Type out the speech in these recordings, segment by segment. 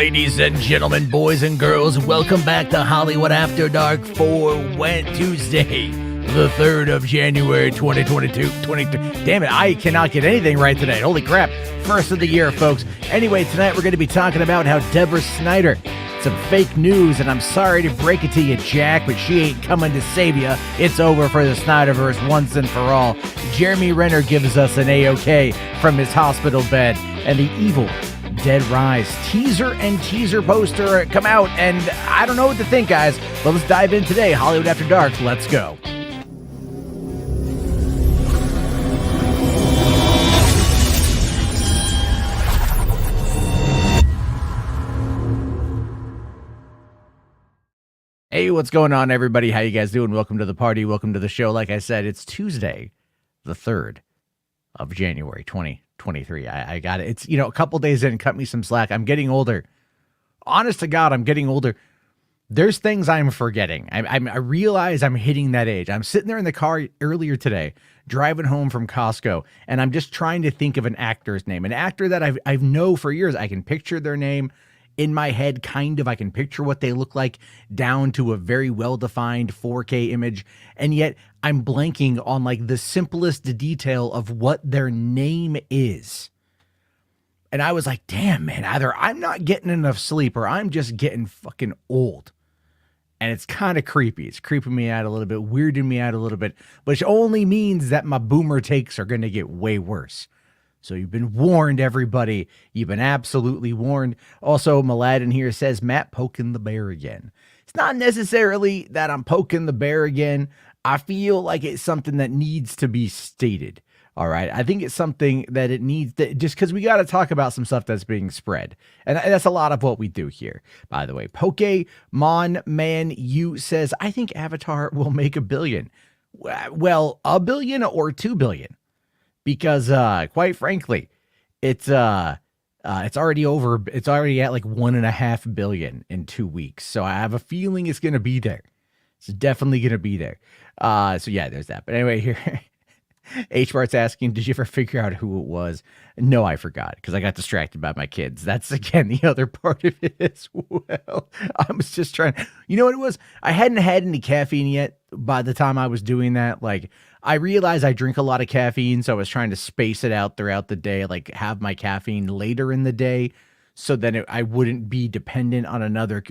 Ladies and gentlemen, boys and girls, welcome back to Hollywood After Dark for Tuesday, the 3rd of January, 2022. Damn it, I cannot get anything right today. Holy crap. First of the year, folks. Anyway, tonight we're going to be talking about how Deborah Snyder, some fake news, and I'm sorry to break it to you, Jack, but she ain't coming to save you. It's over for the Snyderverse once and for all. Jeremy Renner gives us an A-OK from his hospital bed, and the evil Dead Rise teaser and teaser poster come out, and I don't know what to think, guys, but let's dive in today. Hollywood After Dark, let's go. Hey, what's going on, everybody? How you guys doing? Welcome to the party. Welcome to the show. Like I said, it's Tuesday, the 3rd of January, 2023. I got it. It's, a couple days in, cut me some slack. I'm getting older. Honest to God, I'm getting older. There's things I'm forgetting. I realize I'm hitting that age. I'm sitting there in the car earlier today, driving home from Costco, and I'm just trying to think of an actor's name. An actor that I've known for years. I can picture their name in my head, kind of. I can picture what they look like down to a very well-defined 4K image, and yet I'm blanking on like the simplest detail of what their name is. And I was like, damn, man, either I'm not getting enough sleep or I'm just getting fucking old. And it's kind of creepy. It's creeping me out a little bit, weirding me out a little bit, which only means that my boomer takes are going to get way worse. So you've been warned, everybody. You've been absolutely warned. Also, Mladen here says, Matt poking the bear again. It's not necessarily that I'm poking the bear again. I feel like it's something that needs to be stated. All right. I think it's something that it needs to, just because we got to talk about some stuff that's being spread. And that's a lot of what we do here, by the way. Pokemon Man U says, I think Avatar will make $1 billion. Well, $1 billion or $2 billion. Because, quite frankly, it's already over. It's already at like $1.5 billion in 2 weeks. So I have a feeling it's going to be there. It's definitely going to be there. So yeah, there's that. But anyway, here, HWAD's asking, did you ever figure out who it was? No, I forgot because I got distracted by my kids. That's, again, the other part of it as well. I was just trying. You know what it was? I hadn't had any caffeine yet by the time I was doing that. Like, I realized I drink a lot of caffeine, so I was trying to space it out throughout the day, like have my caffeine later in the day so that I wouldn't be dependent on another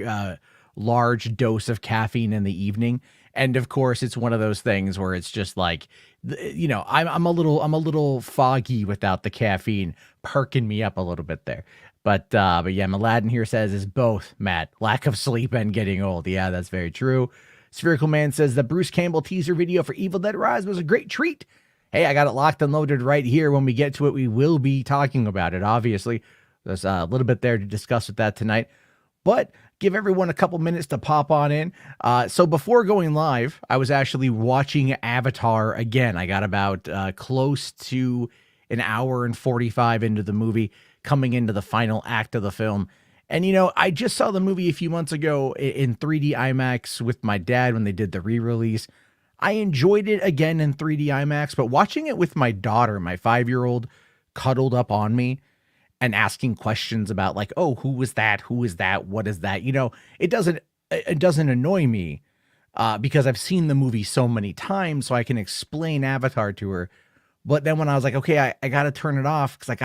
large dose of caffeine in the evening. And of course, it's one of those things where it's just like, I'm a little foggy without the caffeine perking me up a little bit there. But yeah, Mladen here says is both, Matt. Lack of sleep and getting old. Yeah, that's very true. Spherical Man says the Bruce Campbell teaser video for Evil Dead Rise was a great treat. Hey, I got it locked and loaded right here. When we get to it, we will be talking about it, obviously. There's a little bit there to discuss with that tonight. But give everyone a couple minutes to pop on in. So before going live, I was actually watching Avatar again. I got about close to an hour and 45 into the movie, coming into the final act of the film. And, I just saw the movie a few months ago in 3D IMAX with my dad when they did the re-release. I enjoyed it again in 3D IMAX, but watching it with my daughter, my 5-year-old, cuddled up on me and asking questions about like, oh, who was that? Who is that? What is that? It doesn't annoy me because I've seen the movie so many times, so I can explain Avatar to her. But then when I was like, okay, I got to turn it off because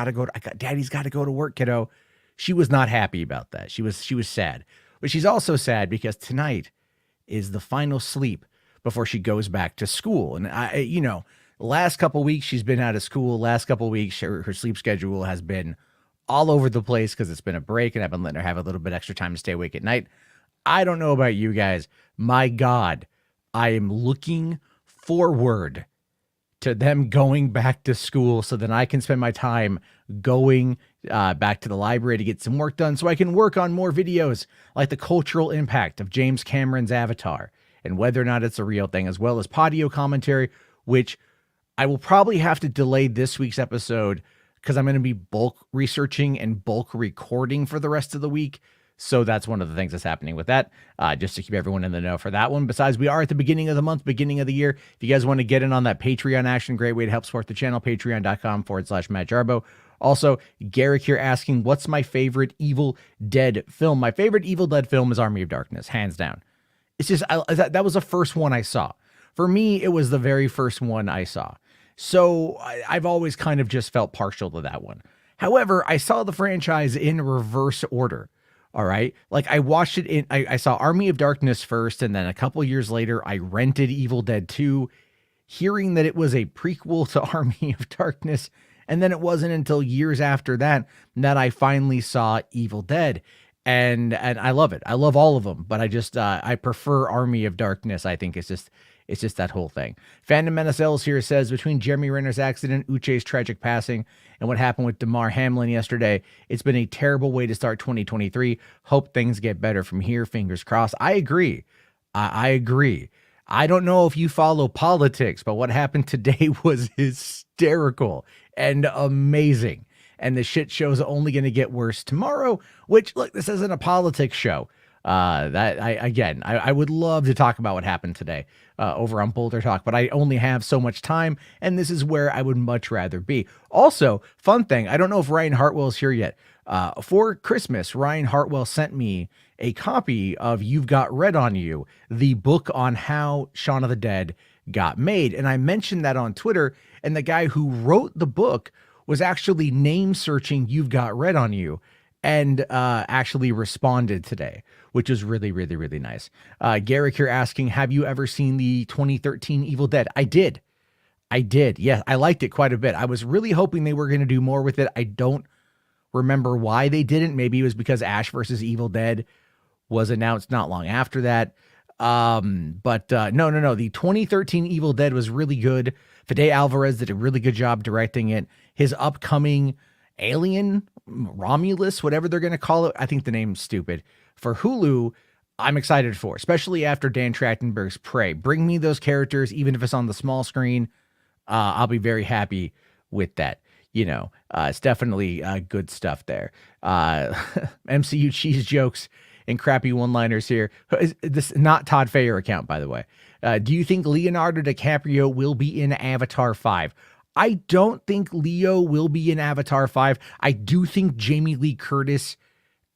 Daddy's got to go to work, kiddo. She was not happy about that. She was sad. But she's also sad because tonight is the final sleep before she goes back to school. And the last couple of weeks she's been out of school. Last couple of weeks her sleep schedule has been all over the place because it's been a break and I've been letting her have a little bit extra time to stay awake at night. I don't know about you guys. My God, I am looking forward to them going back to school so that I can spend my time going back to the library to get some work done so I can work on more videos like the cultural impact of James Cameron's Avatar and whether or not it's a real thing, as well as Podio commentary, which I will probably have to delay this week's episode because I'm going to be bulk researching and bulk recording for the rest of the week. So that's one of the things that's happening with that, just to keep everyone in the know for that one. Besides, we are at the beginning of the month, beginning of the year. If you guys want to get in on that Patreon action, great way to help support the channel, patreon.com/Matt Jarbo. Also, Garrick here asking, what's my favorite Evil Dead film? My favorite Evil Dead film is Army of Darkness, hands down. It's just, that was the first one I saw. For me, it was the very first one I saw. So I've always kind of just felt partial to that one. However, I saw the franchise in reverse order. All right. Like I watched it I saw Army of Darkness first, and then a couple years later, I rented Evil Dead 2, hearing that it was a prequel to Army of Darkness. And then it wasn't until years after that that I finally saw Evil Dead. And I love it. I love all of them, but I prefer Army of Darkness. I think it's just that whole thing. Phantom Menace L's here says, between Jeremy Renner's accident, Uche's tragic passing, and what happened with Damar Hamlin yesterday, it's been a terrible way to start 2023. Hope things get better from here. Fingers crossed. I agree. I agree. I don't know if you follow politics, but what happened today was hysterical and amazing. And the shit show's only going to get worse tomorrow, which, look, this isn't a politics show. I would love to talk about what happened today over on Boulder Talk, but I only have so much time, and this is where I would much rather be. Also, fun thing, I don't know if Ryan Hartwell's here yet. For Christmas, Ryan Hartwell sent me a copy of You've Got Red on You, the book on how Shaun of the Dead got made. And I mentioned that on Twitter, and the guy who wrote the book was actually name searching You've Got Red on You, and actually responded today, which is really, really, really nice. Garrick here asking, have you ever seen the 2013 Evil Dead? I did. Yeah, I liked it quite a bit. I was really hoping they were going to do more with it. I don't remember why they didn't. Maybe it was because Ash versus Evil Dead was announced not long after that. No. The 2013 Evil Dead was really good. Fede Alvarez did a really good job directing it. His upcoming Alien, Romulus, whatever they're going to call it, I think the name's stupid, for Hulu, I'm excited for, especially after Dan Trachtenberg's Prey. Bring me those characters, even if it's on the small screen. I'll be very happy with that. It's definitely good stuff there. MCU cheese jokes and crappy one-liners here. This is not Todd Fayer account, by the way. Do you think Leonardo DiCaprio will be in Avatar 5? I don't think Leo will be in Avatar 5. I do think Jamie Lee Curtis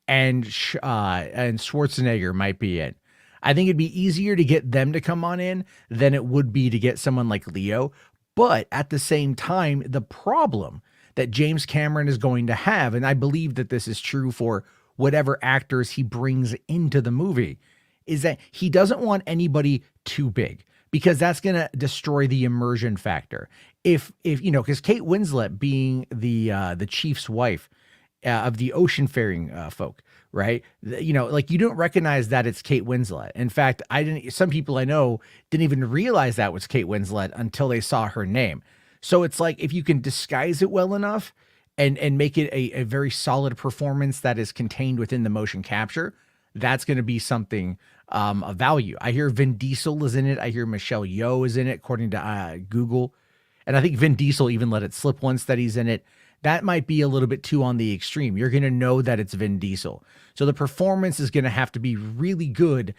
and Schwarzenegger might be in. I think it'd be easier to get them to come on in than it would be to get someone like Leo. But at the same time, the problem that James Cameron is going to have, and I believe that this is true for whatever actors he brings into the movie, is that he doesn't want anybody too big, because that's going to destroy the immersion factor. If because Kate Winslet being the chief's wife of the oceanfaring folk, right? You don't recognize that it's Kate Winslet. In fact, some people I know didn't even realize that was Kate Winslet until they saw her name. So it's like, if you can disguise it well enough and make it a very solid performance that is contained within the motion capture, that's going to be something of value. I hear Vin Diesel is in it. I hear Michelle Yeoh is in it, according to Google. And I think Vin Diesel even let it slip once that he's in it. That might be a little bit too on the extreme. You're going to know that it's Vin Diesel. So the performance is going to have to be really good,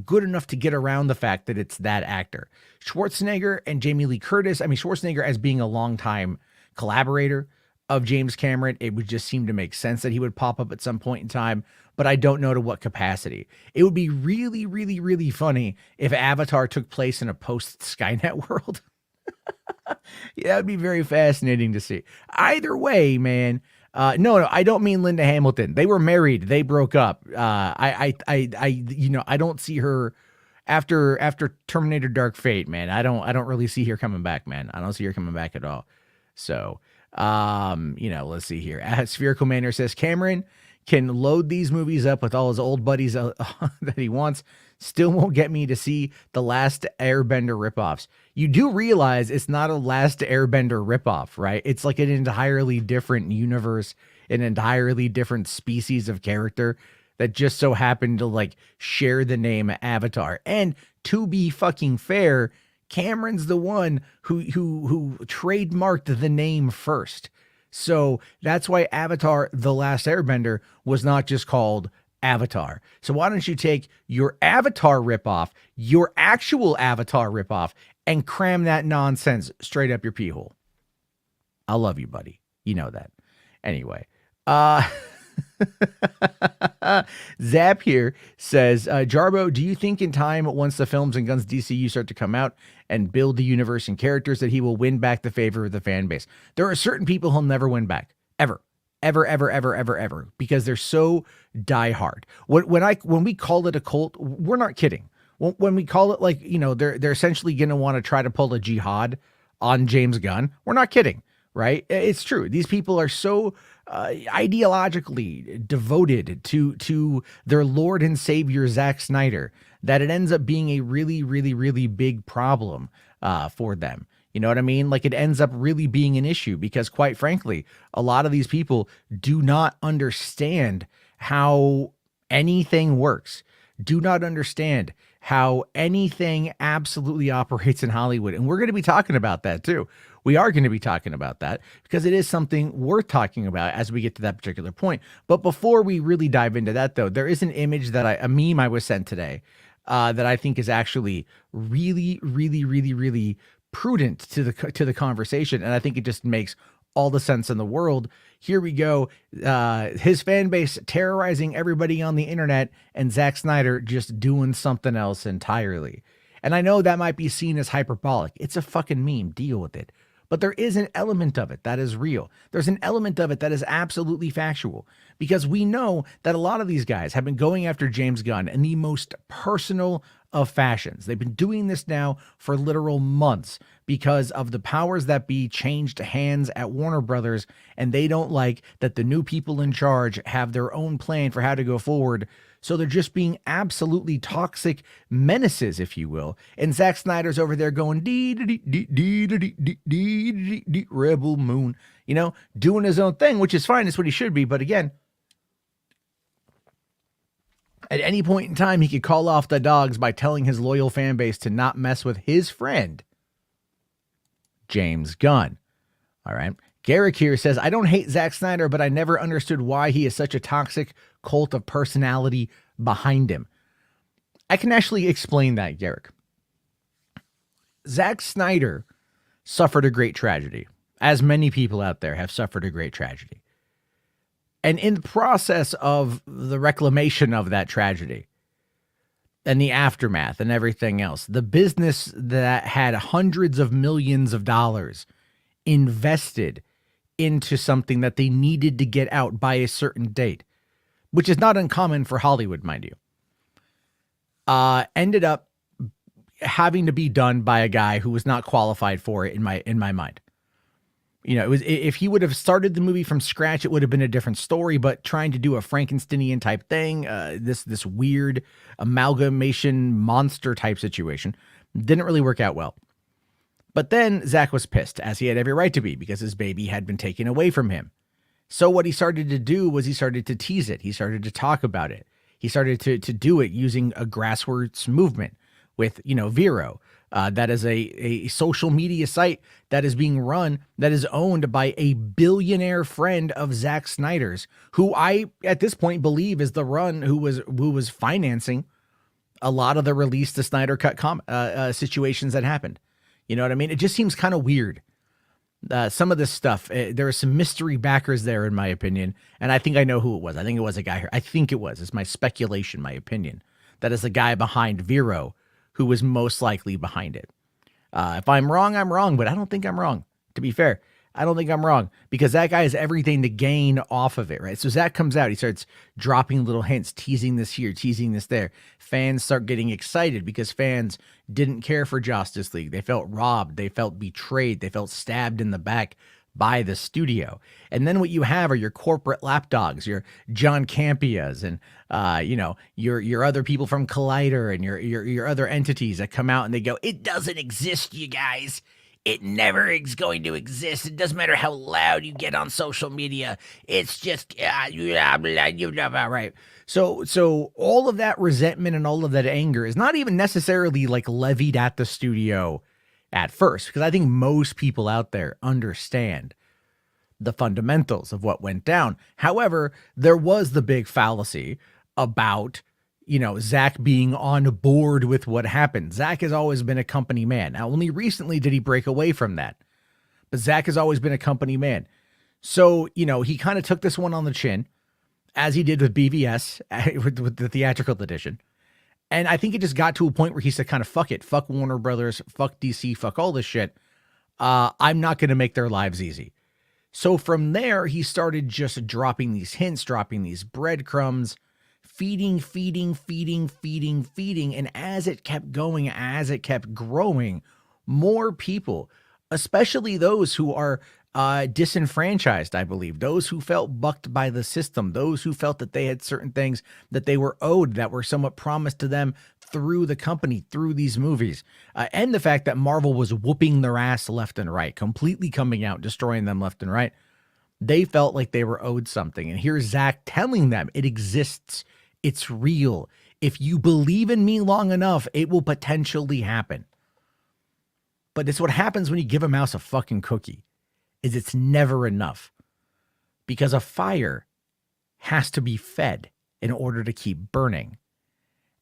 good enough to get around the fact that it's that actor. Schwarzenegger and Jamie Lee Curtis, Schwarzenegger as being a longtime collaborator of James Cameron, it would just seem to make sense that he would pop up at some point in time, but I don't know to what capacity. It would be really, really, really funny if Avatar took place in a post-Skynet world. Yeah, that would be very fascinating to see. Either way, man. No, I don't mean Linda Hamilton. They were married. They broke up. I don't see her after Terminator Dark Fate, man. I don't really see her coming back, man. I don't see her coming back at all. So, let's see here. Spherical Manor says Cameron can load these movies up with all his old buddies that he wants. Still won't get me to see the Last Airbender ripoffs. You do realize it's not a Last Airbender ripoff, right? It's like an entirely different universe, an entirely different species of character that just so happened to share the name Avatar. And to be fucking fair, Cameron's the one who trademarked the name first. So that's why Avatar: The Last Airbender was not just called Avatar. So why don't you take your Avatar ripoff, your actual Avatar ripoff, and cram that nonsense straight up your pee hole? I love you, buddy. You know that. Anyway, Zap here says, Jarbo, do you think in time, once the films and Guns DCU start to come out and build the universe and characters, that he will win back the favor of the fan base? There are certain people he'll never win back, ever, because they're so diehard. When we call it a cult, we're not kidding. When we call it like, they're essentially going to want to try to pull a jihad on James Gunn, we're not kidding, right? It's true. These people are so ideologically devoted to their Lord and Savior Zack Snyder that it ends up being a really, really, really big problem for them. You know what I mean? Like, it ends up really being an issue because, quite frankly, a lot of these people do not understand how anything works, do not understand how anything absolutely operates in Hollywood. And we're going to be talking about that too. We are going to be talking about that because it is something worth talking about as we get to that particular point. But before we really dive into that, though, there is an image that a meme I was sent today that I think is actually really, really, really, really prudent to the conversation. And I think it just makes all the sense in the world. Here we go. His fan base terrorizing everybody on the internet and Zack Snyder just doing something else entirely. And I know that might be seen as hyperbolic. It's a fucking meme. Deal with it. But there is an element of it that is real. There's an element of it that is absolutely factual, because we know that a lot of these guys have been going after James Gunn in the most personal of fashions. They've been doing this now for literal months because of the powers that be changed hands at Warner Brothers, and they don't like that the new people in charge have their own plan for how to go forward. So they're just being absolutely toxic menaces, if you will. And Zack Snyder's over there going, Rebel Moon, doing his own thing, which is fine. It's what he should be. But again, at any point in time, he could call off the dogs by telling his loyal fan base to not mess with his friend, James Gunn. All right. Garrick here says, I don't hate Zack Snyder, but I never understood why he is such a toxic cult of personality behind him. I can actually explain that, Garrick. Zack Snyder suffered a great tragedy, as many people out there have suffered a great tragedy. And in the process of the reclamation of that tragedy and the aftermath and everything else, the business that had hundreds of millions of dollars invested into something that they needed to get out by a certain date, which is not uncommon for Hollywood, mind you, ended up having to be done by a guy who was not qualified for it in my mind. It was, if he would have started the movie from scratch, it would have been a different story, but trying to do a Frankensteinian type thing, this weird amalgamation monster type situation didn't really work out well. But then Zack was pissed, as he had every right to be, because his baby had been taken away from him. So what he started to do was he started to tease it. He started to talk about it. He started to do it using a grassroots movement with, Vero. That is a social media site that is being run, that is owned by a billionaire friend of Zack Snyder's, who I, at this point, believe is the run who was financing a lot of the release the Snyder Cut situations that happened. You know what I mean? It just seems kind of weird. Some of this stuff, there are some mystery backers there, in my opinion. And I think I know who it was. I think it was a guy here. I think it was. It's my speculation, my opinion. That is the guy behind Vero, who was most likely behind it. If I'm wrong, I'm wrong. But I don't think I'm wrong, to be fair. I don't think I'm wrong, because that guy has everything to gain off of it, right? So Zack comes out, he starts dropping little hints, teasing this here, teasing this there. Fans start getting excited because fans didn't care for Justice League. They felt robbed. They felt betrayed. They felt stabbed in the back by the studio. And then what you have are your corporate lapdogs, your John Campias and, your other people from Collider and your other entities that come out and they go, it doesn't exist, you guys. It never is going to exist. It doesn't matter how loud you get on social media. It's just, right. So all of that resentment and all of that anger is not even necessarily like levied at the studio at first, because I think most people out there understand the fundamentals of what went down. However, there was the big fallacy about Zack being on board with what happened. Zack has always been a company man. Now, only recently did he break away from that, but Zack has always been a company man. So, he kind of took this one on the chin, as he did with BVS, with the theatrical edition. And I think it just got to a point where he said, kind of, fuck it. Fuck Warner Brothers, fuck DC, fuck all this shit. I'm not going to make their lives easy. So from there, he started just dropping these hints, dropping these breadcrumbs, feeding. And as it kept going, as it kept growing, more people, especially those who are disenfranchised, I believe, those who felt bucked by the system, those who felt that they had certain things that they were owed that were somewhat promised to them through the company, through these movies, and the fact that Marvel was whooping their ass left and right, completely coming out, destroying them left and right. They felt like they were owed something. And here's Zack telling them it exists. It's real. If you believe in me long enough, it will potentially happen. But it's what happens when you give a mouse a fucking cookie, is it's never enough, because a fire has to be fed in order to keep burning.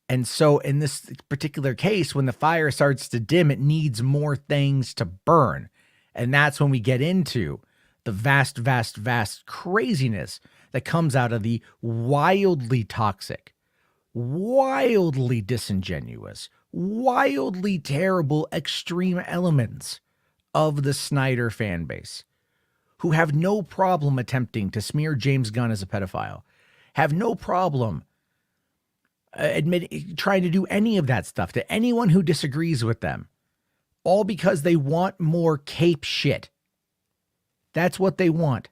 And so in this particular case, when the fire starts to dim, it needs more things to burn. And that's when we get into the vast craziness that comes out of the wildly toxic, wildly disingenuous, wildly terrible extreme elements of the Snyder fan base, who have no problem attempting to smear James Gunn as a pedophile, have no problem trying to do any of that stuff to anyone who disagrees with them, all because they want more cape shit. That's what they want.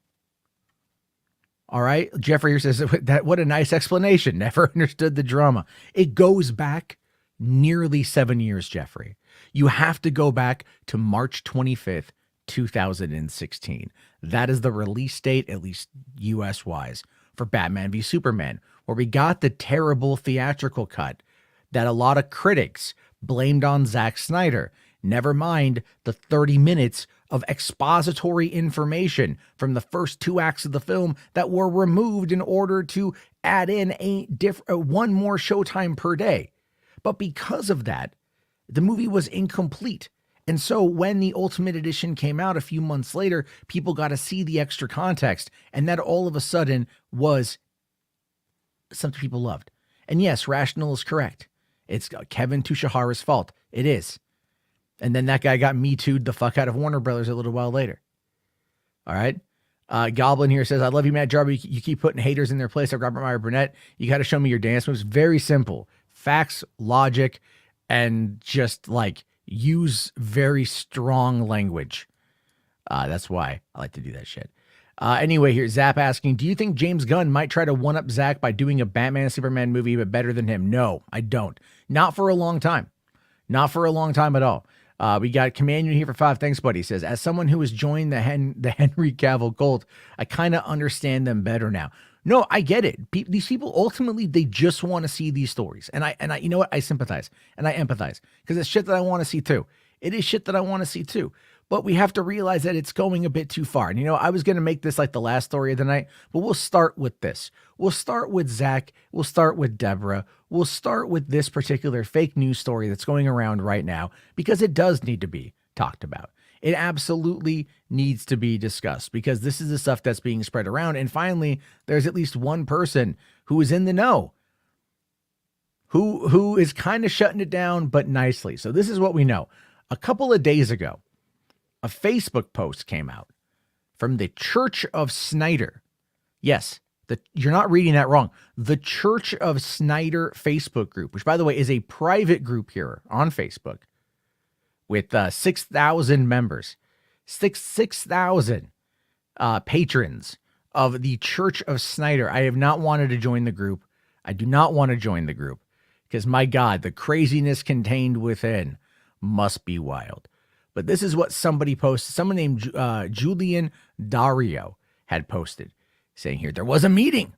All right. Jeffrey here says that what a nice explanation. Never understood the drama. It goes back nearly 7 years, Jeffrey. You have to go back to March 25th, 2016. That is the release date, at least US wise, for Batman v Superman, where we got the terrible theatrical cut that a lot of critics blamed on Zack Snyder. Never mind the 30 minutes of expository information from the first 2 acts of the film that were removed in order to add in one more showtime per day. But because of that, the movie was incomplete. And so when the Ultimate Edition came out a few months later, people got to see the extra context. And that all of a sudden was something people loved. And yes, Rational is correct. It's Kevin Tushihara's fault. It is. And then that guy got Me Too'd the fuck out of Warner Brothers a little while later. All right. Goblin here says, I love you, Matt Jarbo. You keep putting haters in their place like Robert Meyer Burnett. You got to show me your dance moves. Very simple. Facts, logic, and just like use very strong language. That's why I like to do that shit. Anyway, here's Zap asking, do you think James Gunn might try to one-up Zack by doing a Batman and Superman movie but better than him? No, I don't. Not for a long time. Not for a long time at all. We got Command here for 5. Thanks, buddy. He says, as someone who has joined the Henry Cavill cult, I kind of understand them better now. No, I get it. These people, ultimately, they just want to see these stories. And I, you know what? I sympathize and I empathize because it's shit that I want to see too. It is shit that I want to see too. But we have to realize that it's going a bit too far. And, I was going to make this like the last story of the night, but we'll start with this. We'll start with Zack. We'll start with Deborah. We'll start with this particular fake news story that's going around right now because it does need to be talked about. It absolutely needs to be discussed because this is the stuff that's being spread around. And finally, there's at least one person who is in the know, who is kind of shutting it down, but nicely. So this is what we know. A couple of days ago, a Facebook post came out from the Church of Snyder. Yes, you're not reading that wrong. The Church of Snyder Facebook group, which, by the way, is a private group here on Facebook with 6,000 members, 6,000 patrons of the Church of Snyder. I have not wanted to join the group. I do not want to join the group because, my God, the craziness contained within must be wild. But this is what somebody posted. Someone named Julian Dario had posted, saying here, there was a meeting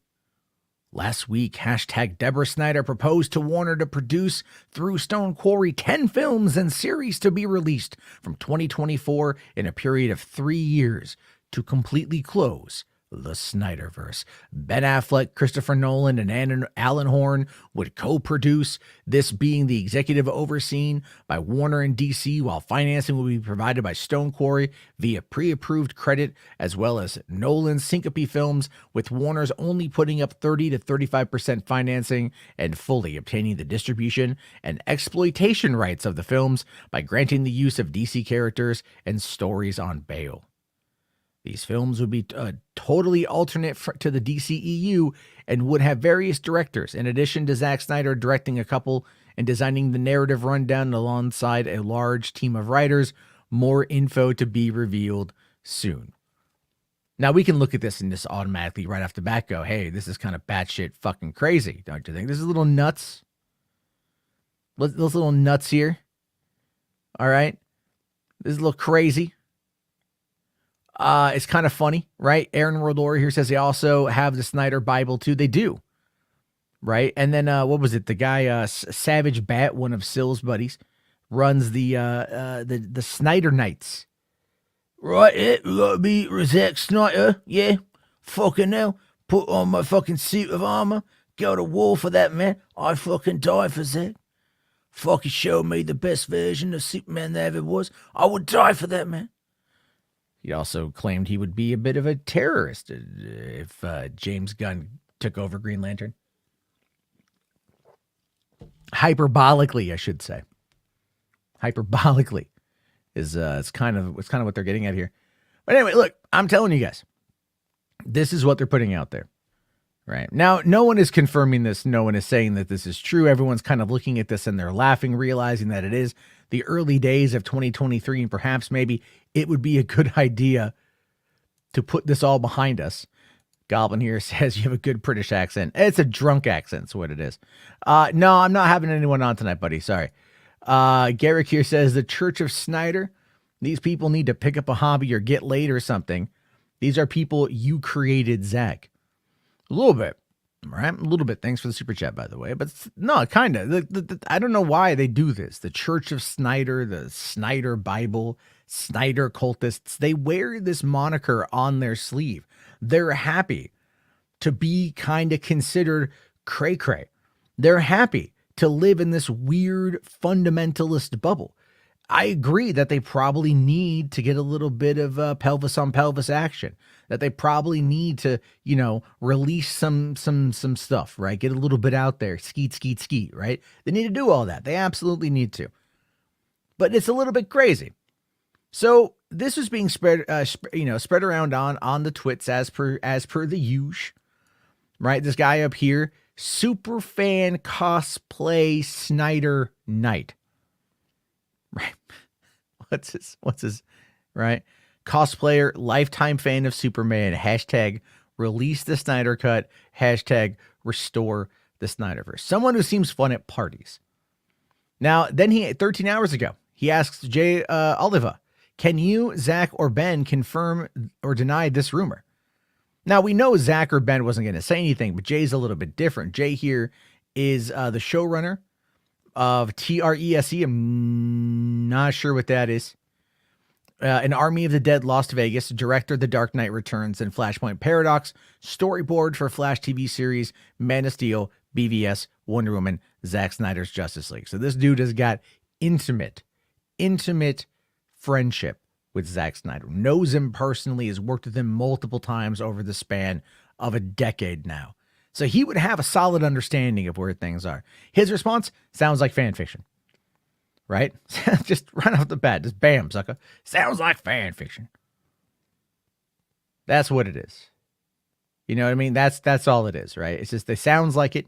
last week. Hashtag Deborah Snyder proposed to Warner to produce through Stone Quarry 10 films and series to be released from 2024 in a period of 3 years to completely close the Snyderverse. Ben Affleck, Christopher Nolan, and Alan Horn would co-produce, this being the executive overseen by Warner and DC, while financing will be provided by Stone Quarry via pre-approved credit, as well as Nolan's Syncope Films, with Warner's only putting up 30 to 35% financing and fully obtaining the distribution and exploitation rights of the films by granting the use of DC characters and stories on bail. These films would be totally alternate to the DCEU and would have various directors, in addition to Zack Snyder directing a couple and designing the narrative rundown alongside a large team of writers. More info to be revealed soon. Now, we can look at this and just automatically right off the bat go, hey, this is kind of batshit fucking crazy, don't you think? This is a little nuts. Those little nuts here. All right? This is a little crazy. It's kind of funny, right? Aaron Rodor here says they also have the Snyder Bible too. They do, right? And then what was it? The guy Savage Bat, one of Sill's buddies, runs the Snyder Nights. Right, it gotta be Zack Snyder, yeah. Fucking hell, put on my fucking suit of armor, go to war for that man. I fucking die for Zack. Fucking show me the best version of Superman there ever was. I would die for that man. He also claimed he would be a bit of a terrorist if James Gunn took over Green Lantern. Hyperbolically, I should say. Hyperbolically is it's kind of what they're getting at here. But anyway, look, I'm telling you guys, this is what they're putting out there. Right now, no one is confirming this. No one is saying that this is true. Everyone's kind of looking at this and they're laughing, realizing that it is the early days of 2023, and perhaps maybe it would be a good idea to put this all behind us. Goblin here says you have a good British accent. It's a drunk accent, is what it is. No, I'm not having anyone on tonight, buddy. Sorry. Garrick here says the Church of Snyder. These people need to pick up a hobby or get laid or something. These are people you created, Zach. A little bit, right? A little bit. Thanks for the super chat, by the way. But no, kind of. I don't know why they do this. The Church of Snyder, the Snyder Bible, Snyder cultists, they wear this moniker on their sleeve. They're happy to be kind of considered cray-cray. They're happy to live in this weird fundamentalist bubble. I agree that they probably need to get a little bit of pelvis on pelvis action, that they probably need to, release some stuff, right? Get a little bit out there, skeet, right? They need to do all that. They absolutely need to. But it's a little bit crazy. So this was being spread around on the twits as per the usual, right? This guy up here, super fan cosplay Snyder Knight. Right. What's his, right? Cosplayer, lifetime fan of Superman, hashtag release the Snyder cut, hashtag restore the Snyderverse. Someone who seems fun at parties. Now, then 13 hours ago, he asks Jay Oliva, can you, Zach, or Ben confirm or deny this rumor? Now, we know Zach or Ben wasn't going to say anything, but Jay's a little bit different. Jay here is the showrunner of TRESE. I'm not sure what that is. An Army of the Dead Lost Vegas, director The Dark Knight Returns and Flashpoint Paradox, storyboard for Flash TV series, Man of Steel, BVS, Wonder Woman, Zack Snyder's Justice League. So this dude has got intimate friendship with Zack Snyder. Knows him personally, has worked with him multiple times over the span of a decade now. So he would have a solid understanding of where things are. His response sounds like fan fiction, right? Just right off the bat, just bam, sucker. Sounds like fan fiction. That's what it is. You know what I mean? That's all it is, right? It's just, it sounds like it.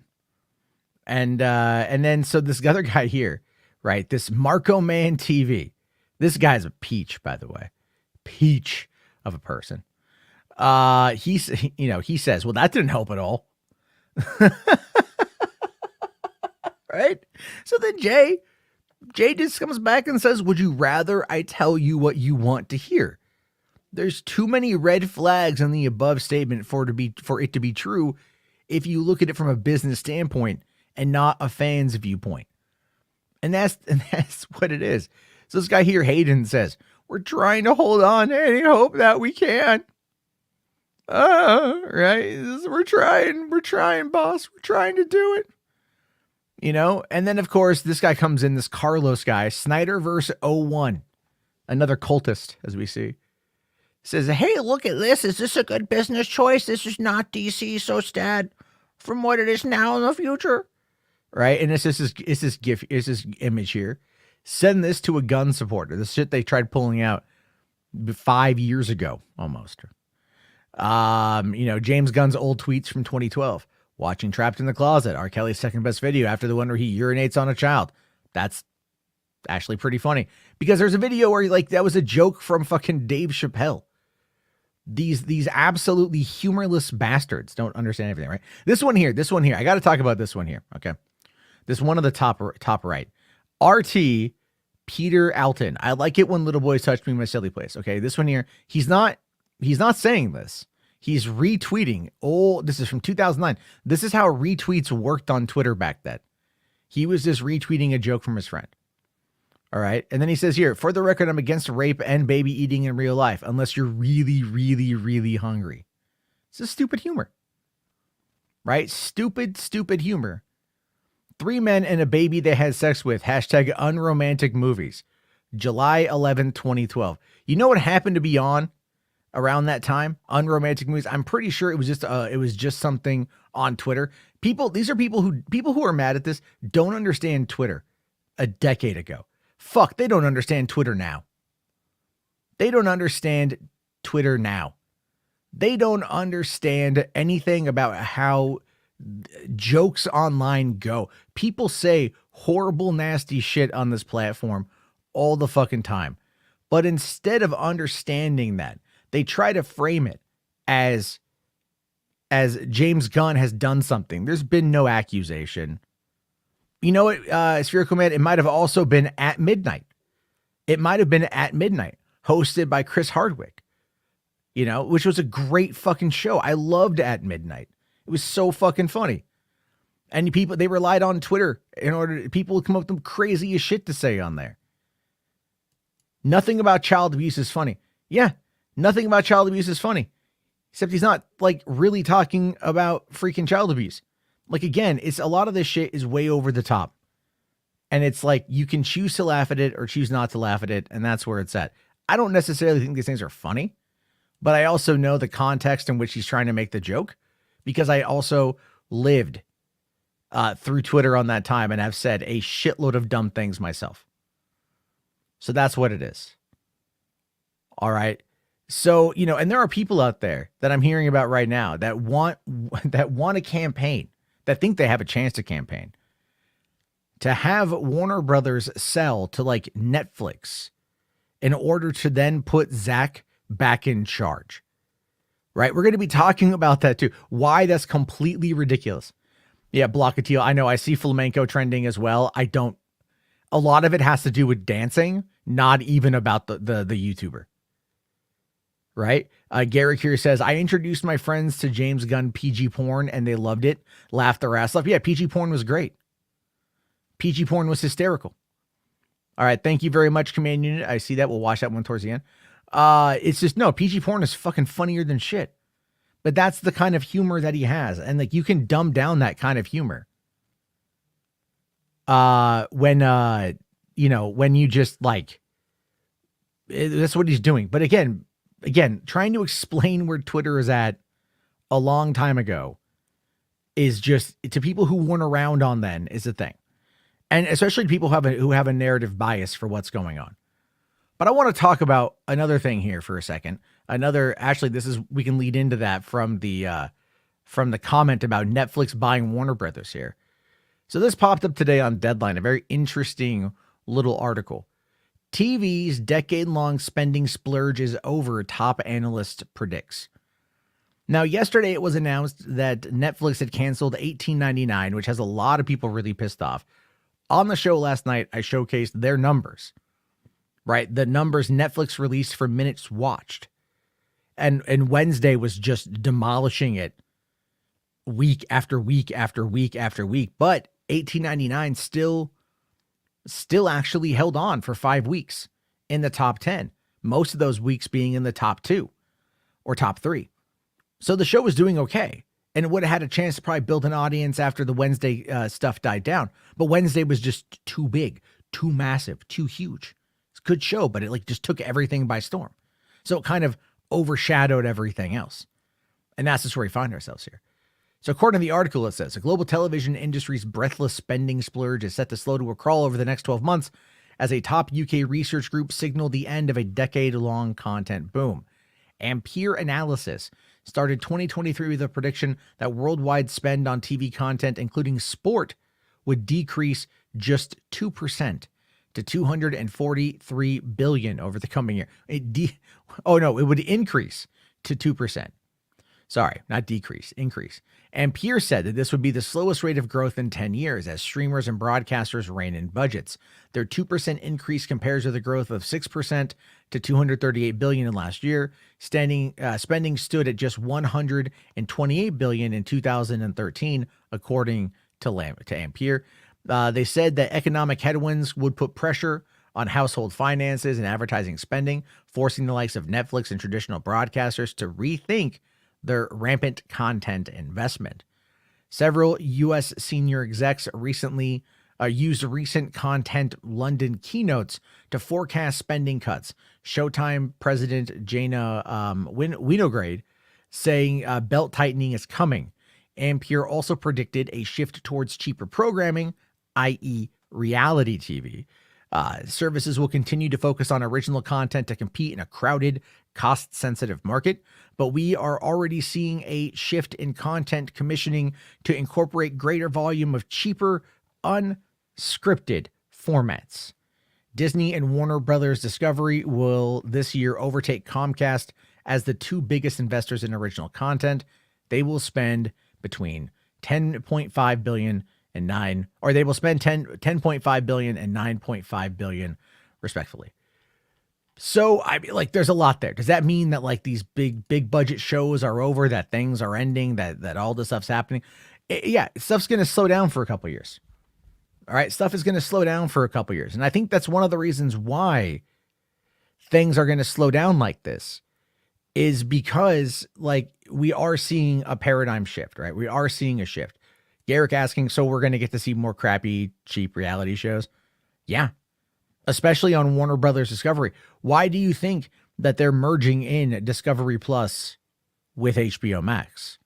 And then, so this other guy here, right? This Marco Man TV. This guy's a peach, by the way. Peach of a person. He says, well, that didn't help at all. Right? So then Jay just comes back and says, would you rather I tell you what you want to hear? There's too many red flags in the above statement for it to be true if you look at it from a business standpoint and not a fan's viewpoint. And that's what it is. So this guy here, Hayden, says, we're trying to hold on to any hope that we can. Right? We're trying, boss. We're trying to do it. And then of course this guy comes in, this Carlos guy, Snyderverse 01, another cultist, as we see. Says, hey, look at this. Is this a good business choice? This is not DC so sad from what it is now in the future. Right? And it's this image here. Send this to a gun supporter. This shit they tried pulling out 5 years ago, almost. James Gunn's old tweets from 2012. Watching Trapped in the Closet, R. Kelly's second best video after the one where he urinates on a child. That's actually pretty funny. Because there's a video where that was a joke from fucking Dave Chappelle. These absolutely humorless bastards don't understand everything, right? This one here. I got to talk about this one here, okay? This one of the top right. RT Peter Alton. I like it when little boys touch me in my silly place, okay? This one here, he's not saying this. He's retweeting. Oh, this is from 2009. This is how retweets worked on Twitter back then. He was just retweeting a joke from his friend. All right. And then he says here, for the record, I'm against rape and baby eating in real life, unless you're really, really, really hungry. It's just stupid humor. Right? Stupid humor. 3 men and a baby they had sex with. # unromantic movies. July 11, 2012. You know what happened to be on around that time? Unromantic movies. I'm pretty sure it was just something on Twitter. These are people who are mad at this don't understand Twitter a decade ago. Fuck, they don't understand Twitter now. They don't understand Twitter now. They don't understand anything about how jokes online go. People say horrible, nasty shit on this platform all the fucking time. But instead of understanding that, they try to frame it as James Gunn has done something. There's been no accusation. You know what, Spherical Man? It might have also been At Midnight. Hosted by Chris Hardwick. Which was a great fucking show. I loved At Midnight. It was so fucking funny. And they relied on Twitter people would come up with crazy as shit to say on there. Nothing about child abuse is funny. Yeah, nothing about child abuse is funny. Except he's not really talking about freaking child abuse. Again, it's a lot of this shit is way over the top. And it's you can choose to laugh at it or choose not to laugh at it. And that's where it's at. I don't necessarily think these things are funny, but I also know the context in which he's trying to make the joke because I also lived through Twitter on that time and have said a shitload of dumb things myself. So that's what it is. All right. So, and there are people out there that I'm hearing about right now that want a campaign, that think they have a chance to campaign, to have Warner Brothers sell to Netflix in order to then put Zach back in charge. Right? We're going to be talking about that too. Why that's completely ridiculous. Yeah, Blockatil. I know I see flamenco trending as well. A lot of it has to do with dancing, not even about the YouTuber. Right? Garrick here says, I introduced my friends to James Gunn PG porn and they loved it. Laughed their ass off. Yeah, PG porn was great. PG porn was hysterical. All right. Thank you very much, Command Unit. I see that. We'll watch that one towards the end. It's just, no, PG porn is fucking funnier than shit. But that's the kind of humor that he has. And you can dumb down that kind of humor. When you just that's what he's doing. But again, trying to explain where Twitter is at a long time ago is just, to people who weren't around on then, is a thing. And especially people who have a narrative bias for what's going on. But I want to talk about another thing here for a second. We can lead into that from the comment about Netflix buying Warner Brothers here. So this popped up today on Deadline, a very interesting little article. TV's decade-long spending splurge is over, top analyst predicts. Now, yesterday it was announced that Netflix had canceled $18.99, which has a lot of people really pissed off. On the show last night, I showcased their numbers, right? The numbers Netflix released for minutes watched. And Wednesday was just demolishing it week after week after week after week. But $18.99 still actually held on for 5 weeks in the top 10. Most of those weeks being in the top 2 or top 3. So the show was doing okay. And it would have had a chance to probably build an audience after the Wednesday stuff died down. But Wednesday was just too big, too massive, too huge. It's a good show, but it like just took everything by storm. So it kind of overshadowed everything else. And that's just where we find ourselves here. So according to the article, it says, the global television industry's breathless spending splurge is set to slow to a crawl over the next 12 months as a top UK research group signaled the end of a decade-long content boom. Ampere Analysis started 2023 with a prediction that worldwide spend on TV content, including sport, would decrease just 2% to $243 billion over the coming year. It would increase to 2%. Sorry, not decrease, increase. Ampere said that this would be the slowest rate of growth in 10 years as streamers and broadcasters rein in budgets. Their 2% increase compares with a growth of 6% to $238 billion in last year. Spending stood at just $128 billion in 2013, according to Ampere. They said that economic headwinds would put pressure on household finances and advertising spending, forcing the likes of Netflix and traditional broadcasters to rethink their rampant content investment. Several U.S. senior execs recently used recent content London keynotes to forecast spending cuts. Showtime president Jana Winograd saying belt tightening is coming. Ampere also predicted a shift towards cheaper programming, i.e. reality TV. Services will continue to focus on original content to compete in a crowded, cost-sensitive market, but we are already seeing a shift in content commissioning to incorporate greater volume of cheaper, unscripted formats. Disney and Warner Brothers Discovery will this year overtake Comcast as the two biggest investors in original content. They will spend between $10.5 billion and $10.5 billion and $9.5 billion, respectively. So, I mean, like, there's a lot there. Does that mean that, like, these big budget shows are over, that things are ending, that all this stuff's happening? Yeah, stuff's going to slow down for a couple years. All right, stuff is going to slow down for a couple years. And I think that's one of the reasons why things are going to slow down like this is because, like, we are seeing a paradigm shift, right? We are seeing a shift. Garrick asking, so we're going to get to see more crappy, cheap reality shows? Yeah. Especially on Warner Brothers Discovery. Why do you think that they're merging in Discovery Plus with HBO Max?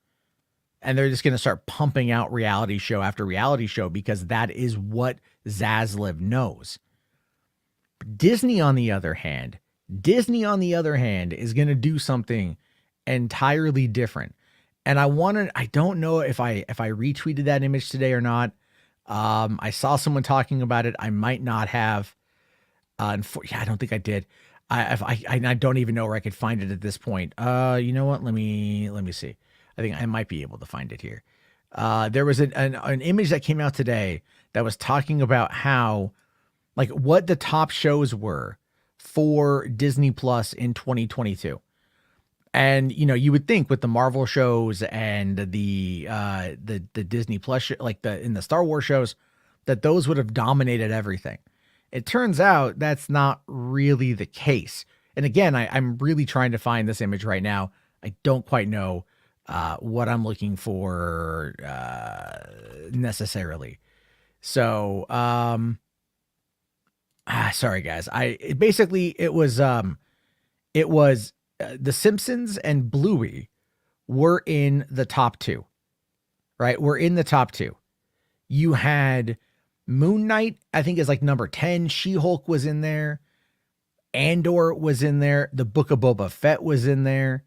And they're just going to start pumping out reality show after reality show because that is what Zaslav knows. Disney, on the other hand, is going to do something entirely different. And I don't know if I retweeted that image today or not. I saw someone talking about it. I might not have. I don't think I did. I don't even know where I could find it at this point. You know what? Let me see. I think I might be able to find it here. There was an image that came out today that was talking about how, like, what the top shows were for Disney Plus in 2022. And, you know, you would think with the Marvel shows and the Disney Plus, in the Star Wars shows, that those would have dominated everything. It turns out that's not really the case. And again, I'm really trying to find this image right now. I don't quite know what I'm looking for necessarily. So, sorry guys. It was The Simpsons and Bluey were in the top two, right? We're in the top two. You had Moon Knight, I think, is like number 10. She-Hulk was in there. Andor was in there. The Book of Boba Fett was in there.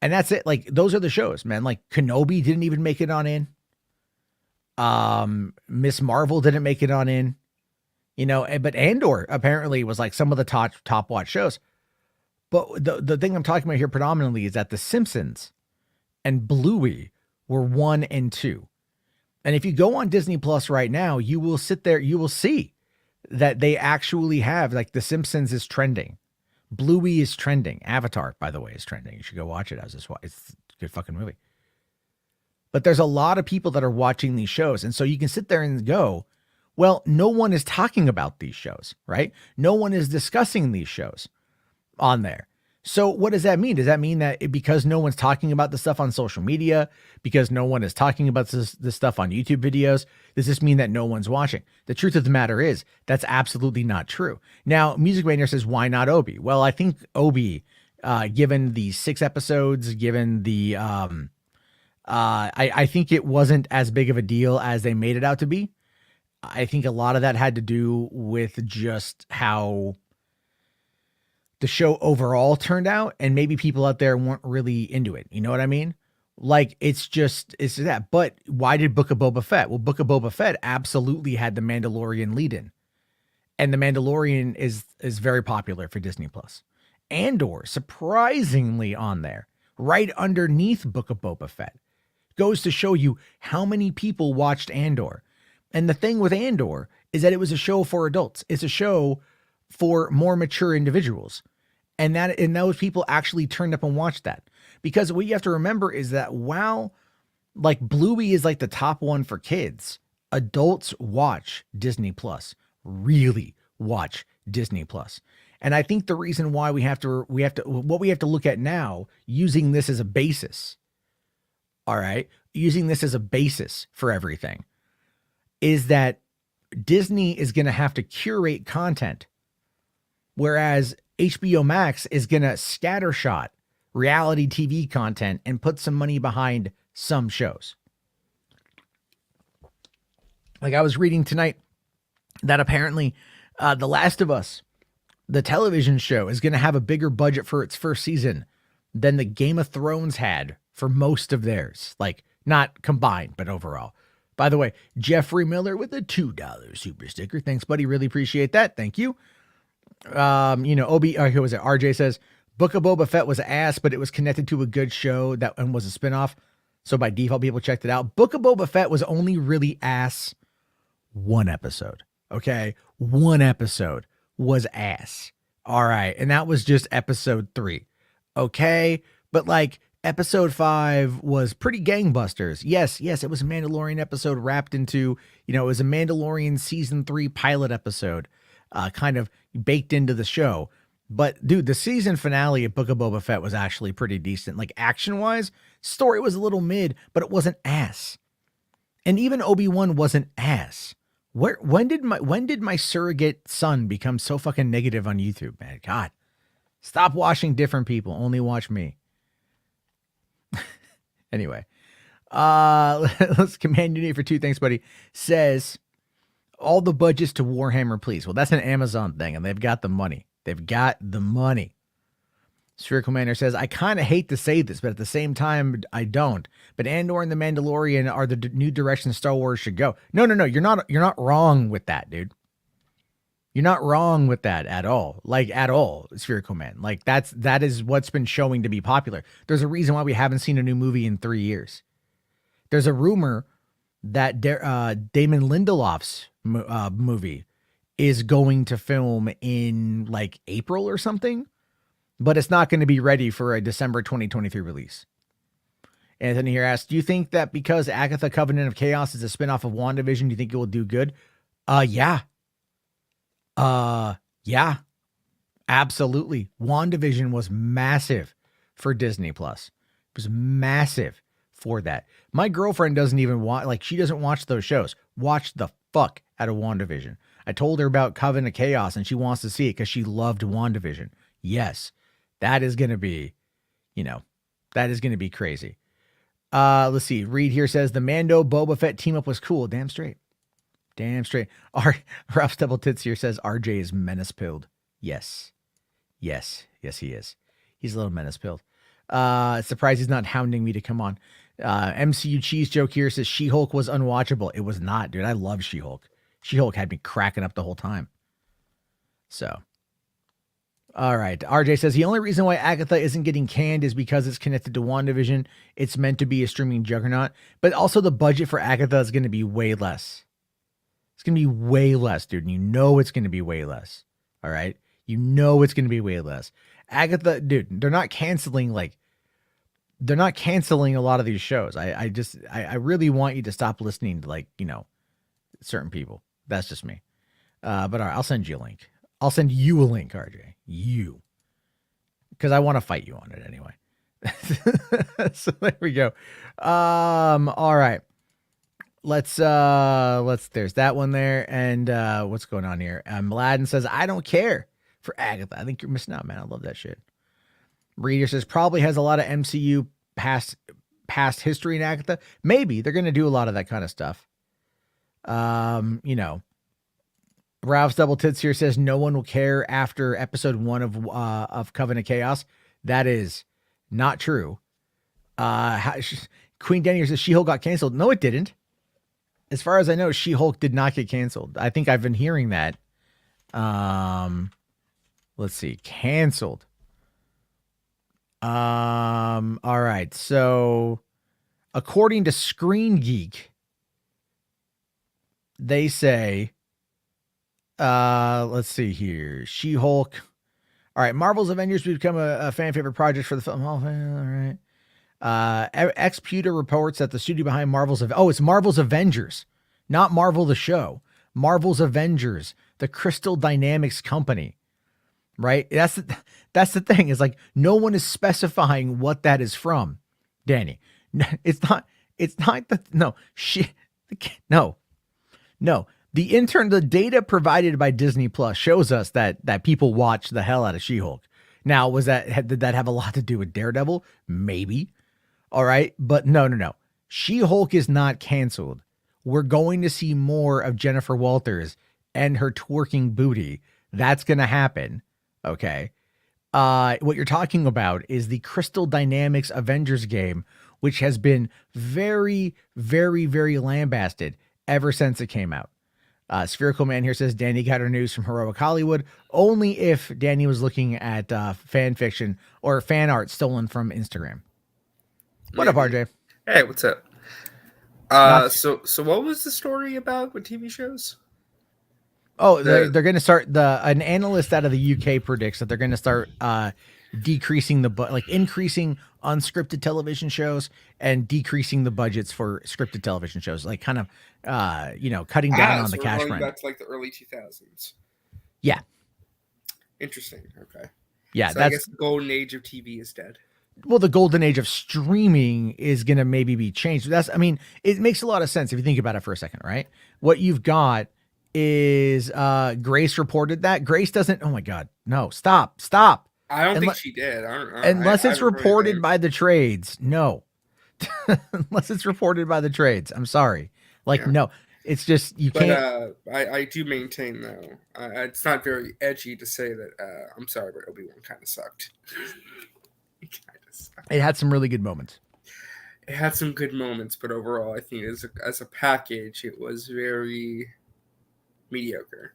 And that's it. Like, those are the shows, man. Like, Kenobi didn't even make it on in. Miss Marvel didn't make it on in. You know, but Andor apparently was like some of the top watch shows. But the thing I'm talking about here predominantly is that The Simpsons and Bluey were 1 and 2. And if you go on Disney Plus right now, you will sit there, you will see that they actually have, like, The Simpsons is trending. Bluey is trending. Avatar, by the way, is trending. You should go watch it. It's a good fucking movie. But there's a lot of people that are watching these shows. And so you can sit there and go, well, no one is talking about these shows, right? No one is discussing these shows on there. So what does that mean? Does that mean that because no one's talking about the stuff on social media, because no one is talking about this stuff on YouTube videos, does this mean that no one's watching? The truth of the matter is that's absolutely not true. Now, Music Rainer says, why not Obi? Well, I think Obi, given the 6 episodes, given the, I think it wasn't as big of a deal as they made it out to be. I think a lot of that had to do with just how the show overall turned out, and maybe people out there weren't really into it. You know what I mean? Like, it's that. But why did Book of Boba Fett? Well, Book of Boba Fett absolutely had the Mandalorian lead in, and the Mandalorian is very popular for Disney Plus. Andor, surprisingly on there, right underneath Book of Boba Fett, goes to show you how many people watched Andor. And the thing with Andor is that it was a show for adults. It's a show for more mature individuals. And those people actually turned up and watched that. Because what you have to remember is that while like Bluey is like the top one for kids, adults watch Disney Plus, really watch Disney Plus. And I think the reason why we have to look at now, using this as a basis, all right, using this as a basis for everything, is that Disney is going to have to curate content, whereas HBO Max is going to scattershot reality TV content and put some money behind some shows. Like I was reading tonight that apparently The Last of Us, the television show, is going to have a bigger budget for its first season than the Game of Thrones had for most of theirs. Like, not combined, but overall. By the way, Jeffrey Miller with a $2 super sticker. Thanks, buddy. Really appreciate that. Thank you. Who was it? RJ says, Book of Boba Fett was ass, but it was connected to a good show and was a spinoff. So by default, people checked it out. Book of Boba Fett was only really ass one episode. Okay. One episode was ass. All right. And that was just episode 3. Okay. But like episode 5 was pretty gangbusters. Yes. It was a Mandalorian episode wrapped into, it was a Mandalorian season 3 pilot episode, kind of baked into the show. But dude, the season finale of Book of Boba Fett was actually pretty decent. Like action wise, story was a little mid, but it wasn't ass. And even Obi-Wan wasn't ass. When did my surrogate son become so fucking negative on YouTube, man? God, stop watching different people. Only watch me. Anyway, let's Command Unity for 2. Thanks, buddy. Says all the budgets to Warhammer, please. Well, that's an Amazon thing, and they've got the money. They've got the money. Spherical Commander says, I kind of hate to say this, but at the same time, I don't. But Andor and the Mandalorian are the new direction Star Wars should go. No. You're not wrong with that, dude. You're not wrong with that at all. Like at all, Spherical Man. Like that is what's been showing to be popular. There's a reason why we haven't seen a new movie in 3 years. There's a rumor that Damon Lindelof's movie is going to film in like April or something, but it's not going to be ready for a December 2023 release. Anthony here asks, do you think that because Agatha Covenant of Chaos is a spinoff of WandaVision, do you think it will do good? Yeah, absolutely. WandaVision was massive for Disney Plus. It was massive for that. My girlfriend doesn't even she doesn't watch those shows. Watch the fuck out of WandaVision. I told her about Covenant of Chaos and she wants to see it because she loved WandaVision. Yes, that is going to be, that is going to be crazy. Let's see. Reed here says the Mando Boba Fett team up was cool. Damn straight. Ralph's Double Tits here says RJ is menace pilled. Yes, he is. He's a little menace pilled. Surprised he's not hounding me to come on. MCU Cheese Joke here says She-Hulk was unwatchable. It was not, dude. I love She-Hulk. She-Hulk had me cracking up the whole time. So, all right. RJ says the only reason why Agatha isn't getting canned is because it's connected to WandaVision. It's meant to be a streaming juggernaut, but also the budget for Agatha is going to be way less. It's going to be way less, dude. And you know it's going to be way less. All right. You know it's going to be way less. Agatha, dude, they're not canceling a lot of these shows. I really want you to stop listening to certain people. That's just me. But all right, I'll send you a link. I'll send you a link, RJ. You. because I want to fight you on it anyway. So there we go. All right. Let's there's that one there. And what's going on here? Mladen says, I don't care for Agatha. I think you're missing out, man. I love that shit. Reader says, probably has a lot of MCU past history in Agatha. Maybe they're going to do a lot of that kind of stuff. You know, Ralph's Double Tits here says no one will care after episode 1 of Covenant Chaos. That is not true. Queen Denny says She-Hulk got canceled. No, it didn't. As far as I know, She-Hulk did not get canceled. I think I've been hearing that. Let's see. Canceled. All right. So according to Screen Geek, they say, let's see here. She-Hulk. All right. Marvel's Avengers will become a fan favorite project for the film. Oh, all right. Xputer reports that the studio behind it's Marvel's Avengers, not Marvel the show. Marvel's Avengers, the Crystal Dynamics company, right? That's the thing. Is like no one is specifying what that is from, Danny. It's not the the data provided by Disney Plus shows us that people watch the hell out of She-Hulk. Now, did that have a lot to do with Daredevil? Maybe. All right. But no. She-Hulk is not canceled. We're going to see more of Jennifer Walters and her twerking booty. That's going to happen. Okay. What you're talking about is the Crystal Dynamics Avengers game, which has been very, very, very lambasted ever since it came out. Spherical Man here says Danny got her news from Heroic Hollywood only if Danny was looking at fan fiction or fan art stolen from Instagram. What up, RJ? Hey, what's up? So what was the story about with TV shows? Oh, they're going to start an analyst out of the UK predicts that they're going to start decreasing increasing unscripted television shows and decreasing the budgets for scripted television shows, like kind of cutting down on the cash run. Back to like the early 2000s. Yeah. Interesting. Okay. Yeah, so I guess the golden age of TV is dead. Well, the golden age of streaming is going to maybe be changed. It makes a lot of sense if you think about it for a second, right? What you've got is Grace reported that. Grace doesn't. Oh my God, no! Stop! I don't think she did. Unless it's reported by the trades. No. Unless it's reported by the trades. I'm sorry. No. It's just you can't. I do maintain though. It's not very edgy to say that. I'm sorry, but Obi-Wan kind of sucked. It had some really good moments. It had some good moments, but overall, I think as a package, it was very mediocre.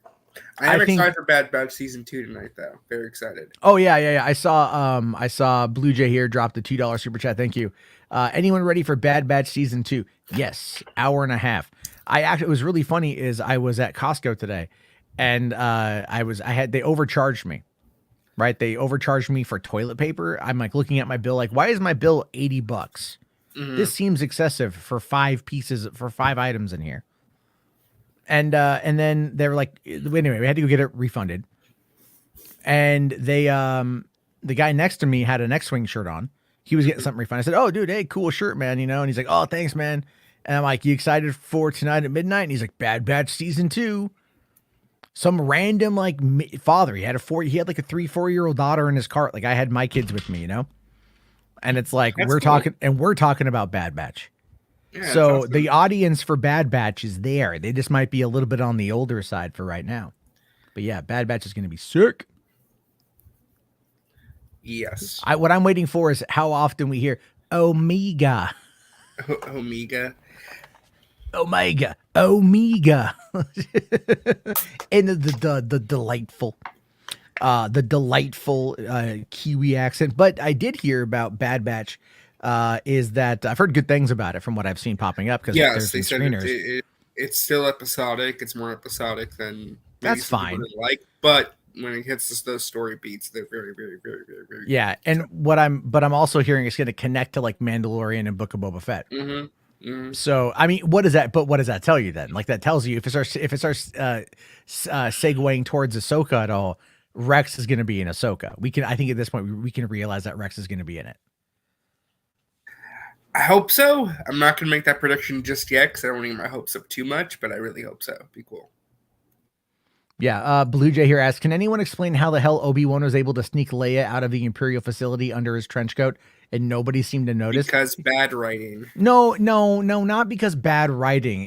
I am excited for Bad Batch season 2 tonight, though. Very excited. Oh yeah. I saw Blue Jay here drop the $2 super chat. Thank you. Anyone ready for Bad Batch season 2? Yes, hour and a half. It was really funny. Is I was at Costco today, and they overcharged me. Right, they overcharged me for toilet paper. I'm like looking at my bill, like, why is my bill $80? Mm-hmm. This seems excessive for 5 items in here. And then they were like, anyway, we had to go get it refunded. And they, the guy next to me had an X-Wing shirt on. He was getting something refunded. I said, "Oh, dude, hey, cool shirt, man." And he's like, "Oh, thanks, man." And I'm like, "You excited for tonight at midnight?" And he's like, "Bad Batch season 2. Some random father. He had like a 3-4-year-old daughter in his cart. Like I had my kids with me, And it's like we're talking about Bad Batch. Yeah, so the audience for Bad Batch is there. They just might be a little bit on the older side for right now. But yeah, Bad Batch is going to be sick. Yes. What I'm waiting for is how often we hear Omega. Omega. And the delightful Kiwi accent. But I did hear about Bad Batch. Is that I've heard good things about it from what I've seen popping up because yes, they said it's still episodic. It's more episodic than that's fine. But when it hits those story beats, they're very, very, very, very, very. Yeah, and I'm also hearing it's going to connect to like Mandalorian and Book of Boba Fett. Mm-hmm. Mm-hmm. So I mean, what does that tell you then? Like that tells you if it starts segueing towards Ahsoka at all, Rex is going to be in Ahsoka. I think at this point we can realize that Rex is going to be in it. I hope so. I'm not going to make that prediction just yet because I don't want to get my hopes up too much, but I really hope so. It'd be cool. Yeah, Blue Jay here asks, can anyone explain how the hell Obi-Wan was able to sneak Leia out of the Imperial facility under his trench coat and nobody seemed to notice? Because bad writing. No, not because bad writing.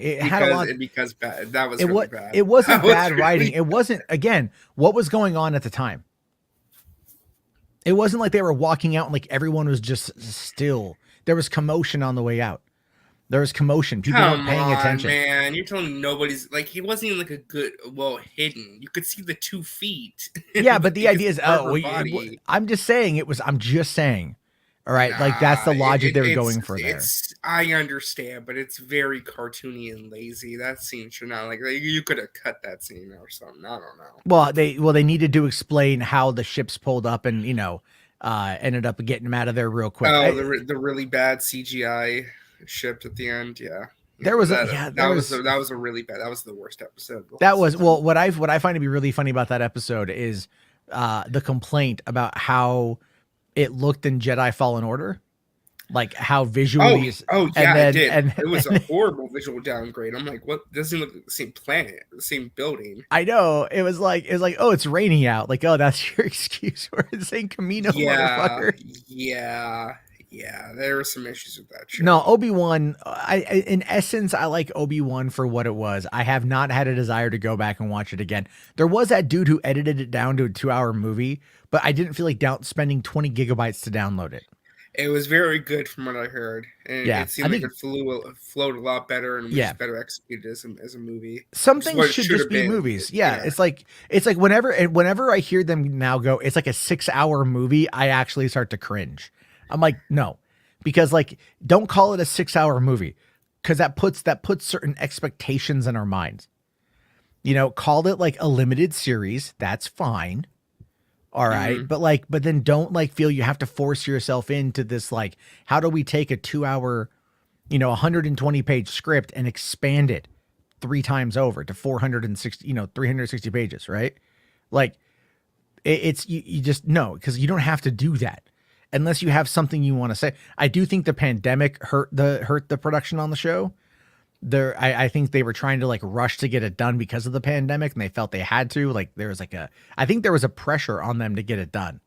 Because bad. That was really bad. It wasn't bad writing. It wasn't, again, what was going on at the time? It wasn't like they were walking out and like everyone was just still. There was commotion on the way out. There was commotion. People weren't paying attention. Man, you're telling me nobody's like he wasn't even like a good hidden. You could see the 2 feet. Yeah, but the idea is I'm just saying I'm just saying. All right, like that's the logic they were going for there. I understand, but it's very cartoony and lazy. That scene should not like you could have cut that scene or something. I don't know. Well, they needed to explain how the ships pulled up and ended up getting them out of there real quick. Oh, the really bad CGI ship at the end. Yeah, there was that was a really bad. That was the worst episode. That was what I find to be really funny about that episode is the complaint about how it looked in Jedi Fallen Order, like how visually. It did. And it was a horrible visual downgrade. I'm like, what? Doesn't look like the same planet, the same building. I know. It was like, oh, it's raining out. Like, oh, that's your excuse for saying Camino, motherfucker. Yeah, there were some issues with that. Sure. No, Obi-Wan, in essence, I like Obi-Wan for what it was. I have not had a desire to go back and watch it again. There was that dude who edited it down to a 2-hour movie, but I didn't feel like spending 20 gigabytes to download it. It was very good from what I heard. And it seemed like it flowed a lot better and was better executed as a movie. Some things should just be movies. Yeah. It's like whenever I hear them now go, it's like a 6-hour movie, I actually start to cringe. I'm like, no, because like, don't call it a 6-hour movie because that puts certain expectations in our minds. Call it like a limited series. That's fine. All right. Mm-hmm. But then don't like feel you have to force yourself into this. Like, how do we take a 2-hour, 120 page script and expand it 3 times over to 460, 360 pages. Right. Like it's, you just no, because you don't have to do that. Unless you have something you want to say. I do think the pandemic hurt the production on the show. I think they were trying to like rush to get it done because of the pandemic, and they felt they had to. Like I think there was a pressure on them to get it done,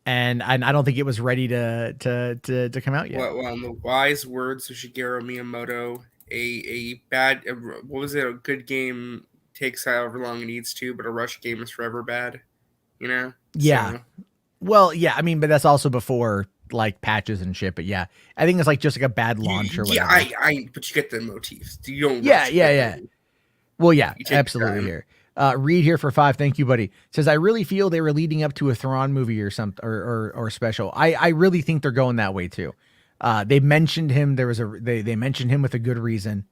and I don't think it was ready to come out yet. Well, in the wise words of Shigeru Miyamoto, a good game takes however long it needs to, but a rush game is forever bad. Yeah. So. Well, yeah, I mean, but that's also before like patches and shit. But yeah, I think it's like just like a bad launch or whatever. Yeah, but you get the motifs. You don't. Yeah. Well, yeah, absolutely. Here, Reed here for 5. Thank you, buddy. Says I really feel they were leading up to a Thrawn movie or something or special. I really think they're going that way too. They mentioned him. They mentioned him with a good reason.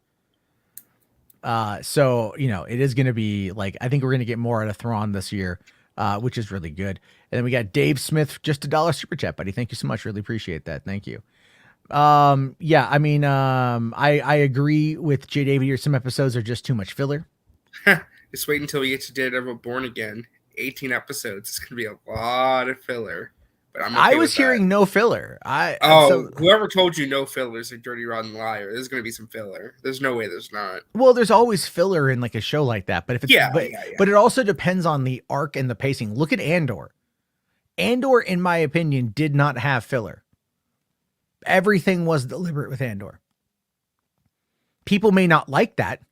So it is going to be like I think we're going to get more out of Thrawn this year. Which is really good. And then we got Dave Smith, just $1 super chat, buddy. Thank you so much. Really appreciate that. Thank you. Yeah, I mean, I agree with J. David here. Some episodes are just too much filler. Just wait until we get to Daredevil Born Again. 18 episodes. It's going to be a lot of filler. But I was hearing no filler. Whoever told you no filler is a dirty, rotten liar. There's going to be some filler. There's no way there's not. Well, there's always filler in like a show like that. But if it's but it also depends on the arc and the pacing. Look at Andor. Andor, in my opinion, did not have filler. Everything was deliberate with Andor. People may not like that,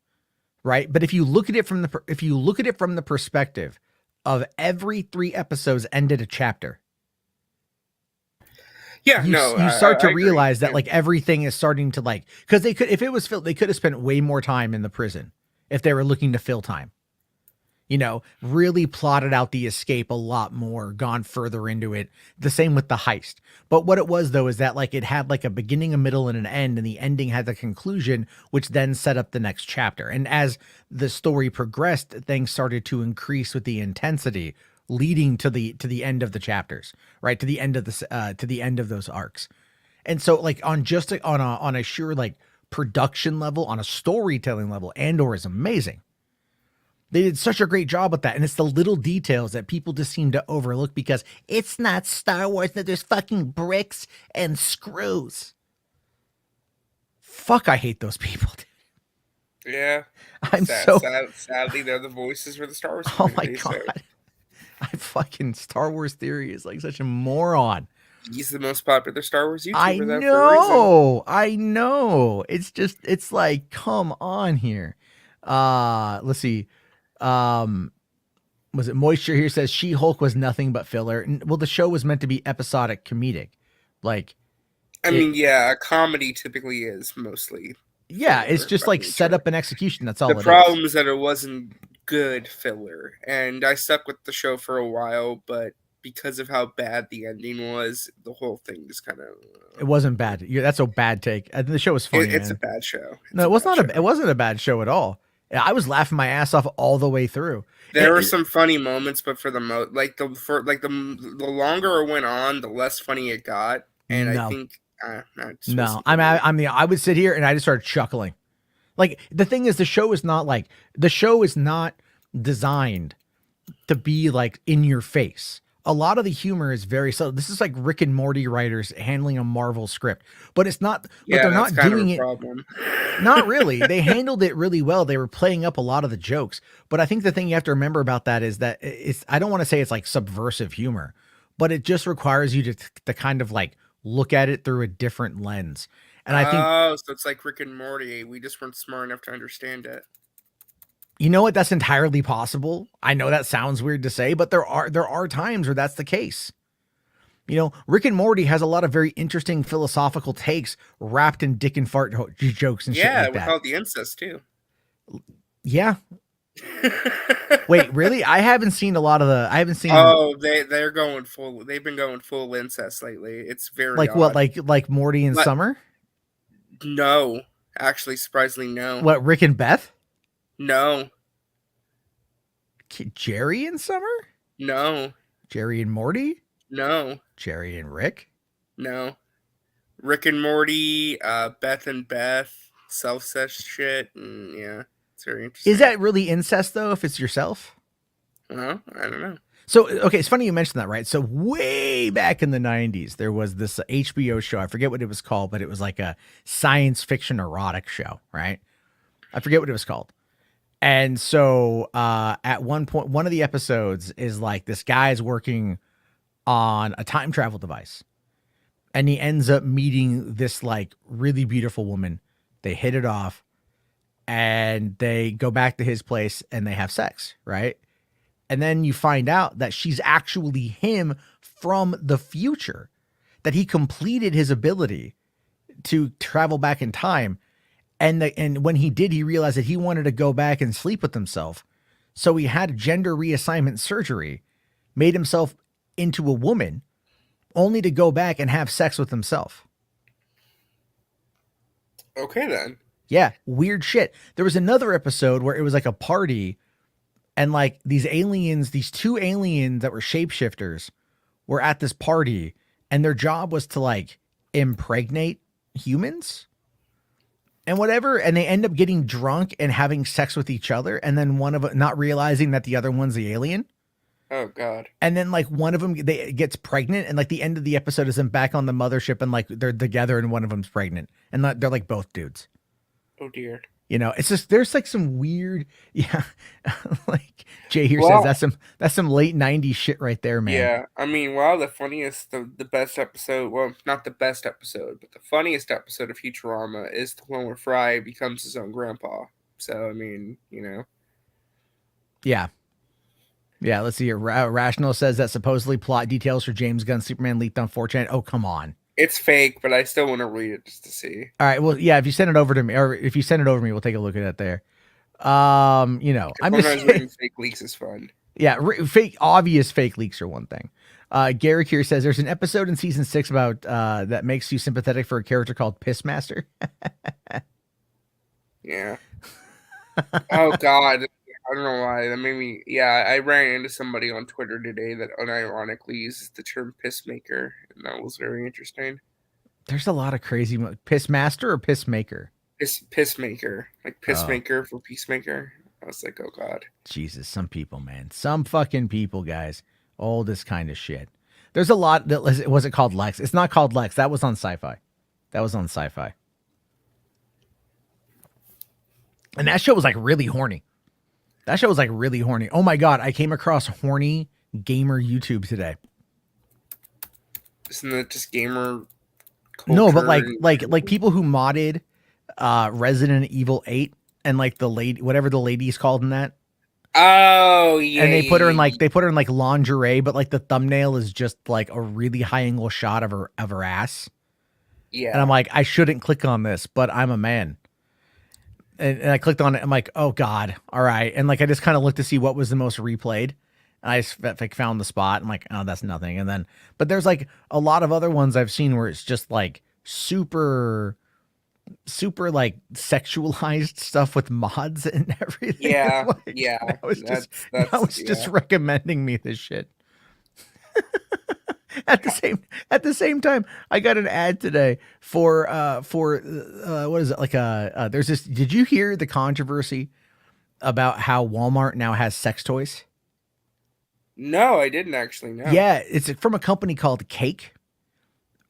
right? But if you look at it from the perspective of every 3 episodes ended a chapter. Yeah, you start to realize that like everything is starting to like, because they could have spent way more time in the prison if they were looking to fill time. Really plotted out the escape a lot more, gone further into it. The same with the heist. But what it was though is that like it had like a beginning, a middle, and an end, and the ending had the conclusion, which then set up the next chapter. And as the story progressed, things started to increase with the intensity, leading to the end of the chapters, right? To the end of those arcs. And so like on a sure like production level, on a storytelling level, Andor is amazing. They did such a great job with that. And it's the little details that people just seem to overlook because it's not Star Wars, that there's fucking bricks and screws. Fuck, I hate those people. Yeah. Sadly, they're the voices for the Star Wars community. Oh my God. I fucking Star Wars Theory is like such a moron. He's the most popular Star Wars YouTuber. I know. It's just, it's like, come on here. Let's see. Was it Moisture here says She-Hulk was nothing but filler? Well, the show was meant to be episodic comedic. Like, I mean, yeah, a comedy typically is mostly. Yeah, it's just like setup and execution. That's all. The problem is that it wasn't good filler, and I stuck with the show for a while, but because of how bad the ending was, the whole thing just kind of. It wasn't bad. That's a bad take. The show was funny. It's a bad show. No, it was not. It wasn't a bad show at all. I was laughing my ass off all the way through. There were some funny moments, but for the the longer it went on, the less funny it got, and I think. I would sit here and I just started chuckling. Like, the thing is, the show is not designed to be like in your face. A lot of the humor is very subtle. This is like Rick and Morty writers handling a Marvel script, but it's not. Yeah, but they're not doing it. Problem. Not really. They handled it really well. They were playing up a lot of the jokes, but I think the thing you have to remember about that is that I don't want to say it's like subversive humor, but it just requires you to kind of like look at it through a different lens. And I think, so it's like Rick and Morty. We just weren't smart enough to understand it. You know what? That's entirely possible. I know that sounds weird to say, but there are times where that's the case. You know, Rick and Morty has a lot of very interesting philosophical takes wrapped in dick and fart jokes and shit like that. Yeah, with all the incest too. Yeah. Wait, really? I haven't seen a lot of the. I haven't seen. Oh, they're going full. They've been going full incest lately. It's very like odd. What? Like Morty and Summer? No, actually, surprisingly, no. What? Rick and Beth? No. Jerry and Summer? No. Jerry and Morty? No. Jerry and Rick? No. Rick and Morty, Beth and Beth, self-sex shit. Yeah, it's very interesting. Is that really incest though? If it's yourself? Well, I don't know. So, okay, it's funny you mentioned that, right? So way back in the 90s, there was this HBO show. I forget what it was called, but it was like a science fiction erotic show, right? I forget what it was called. And so at one point, one of the episodes is like this guy's working on a time travel device. And he ends up meeting this like really beautiful woman. They hit it off and they go back to his place and they have sex, right? And then you find out that she's actually him from the future, that he completed his ability to travel back in time. And when he did, he realized that he wanted to go back and sleep with himself. So he had gender reassignment surgery, made himself into a woman, only to go back and have sex with himself. Okay, then. Yeah, weird shit. There was another episode where it was like a party, and like these aliens, these two aliens that were shapeshifters were at this party, and their job was to like impregnate humans and whatever. And they end up getting drunk and having sex with each other. And then one of them not realizing that the other one's the alien. Oh God. And then like one of them gets pregnant, and like the end of the episode is them back on the mothership and like they're together and one of them's pregnant and they're like both dudes. Oh dear. You know, it's just, there's like some weird, yeah. Like Jay here says that's some late 90s shit right there, man. Yeah. I mean, the best episode, well, not the best episode, but the funniest episode of Futurama is the one where Fry becomes his own grandpa. So, I mean, you know. Yeah. Yeah, let's see here. Rational says that supposedly plot details for James Gunn's Superman leaked on 4chan. Oh, come on. It's fake, but I still want to read it just to see. All right. Well, yeah, if you send it over to me, or if you send it over to me, we'll take a look at it there. You know, I'm just reading fake leaks is fun. Yeah, obvious fake leaks are one thing. Garrick here says there's an episode in season 6 about that makes you sympathetic for a character called Pissmaster. Yeah. Oh God. I don't know why. That made me. Yeah, I ran into somebody on Twitter today that unironically uses the term "pissmaker," and that was very interesting. There's a lot of crazy Pissmaster or Pissmaker. Pissmaker, like Pissmaker for Peacemaker. I was like, oh God. Jesus, some people, man. Some fucking people, guys. All this kind of shit. There's a lot that was it called Lex? It's not called Lex. That was on Sci-Fi. That was on Sci-Fi. And that show was like really horny. That show was like really horny. Oh my God, I came across horny gamer YouTube today. Isn't that just gamer culture? No, but like people who modded Resident Evil 8 and like the lady, whatever the lady's called in that. Oh yeah. And they put her in like lingerie, but like the thumbnail is just like a really high angle shot of her ass. Yeah. And I'm like, I shouldn't click on this, but I'm a man. And I clicked on it. I'm like, oh God, all right. And like I just kind of looked to see what was the most replayed. And I just like found the spot. I'm like, oh, that's nothing. And then, but there's like a lot of other ones I've seen where it's just like super like sexualized stuff with mods and everything. Yeah, like, yeah. That was just recommending me this shit. At the same time, I got an ad today for what is it like there's this. Did you hear the controversy about how Walmart now has sex toys? No, I didn't actually know. Yeah, it's from a company called Cake.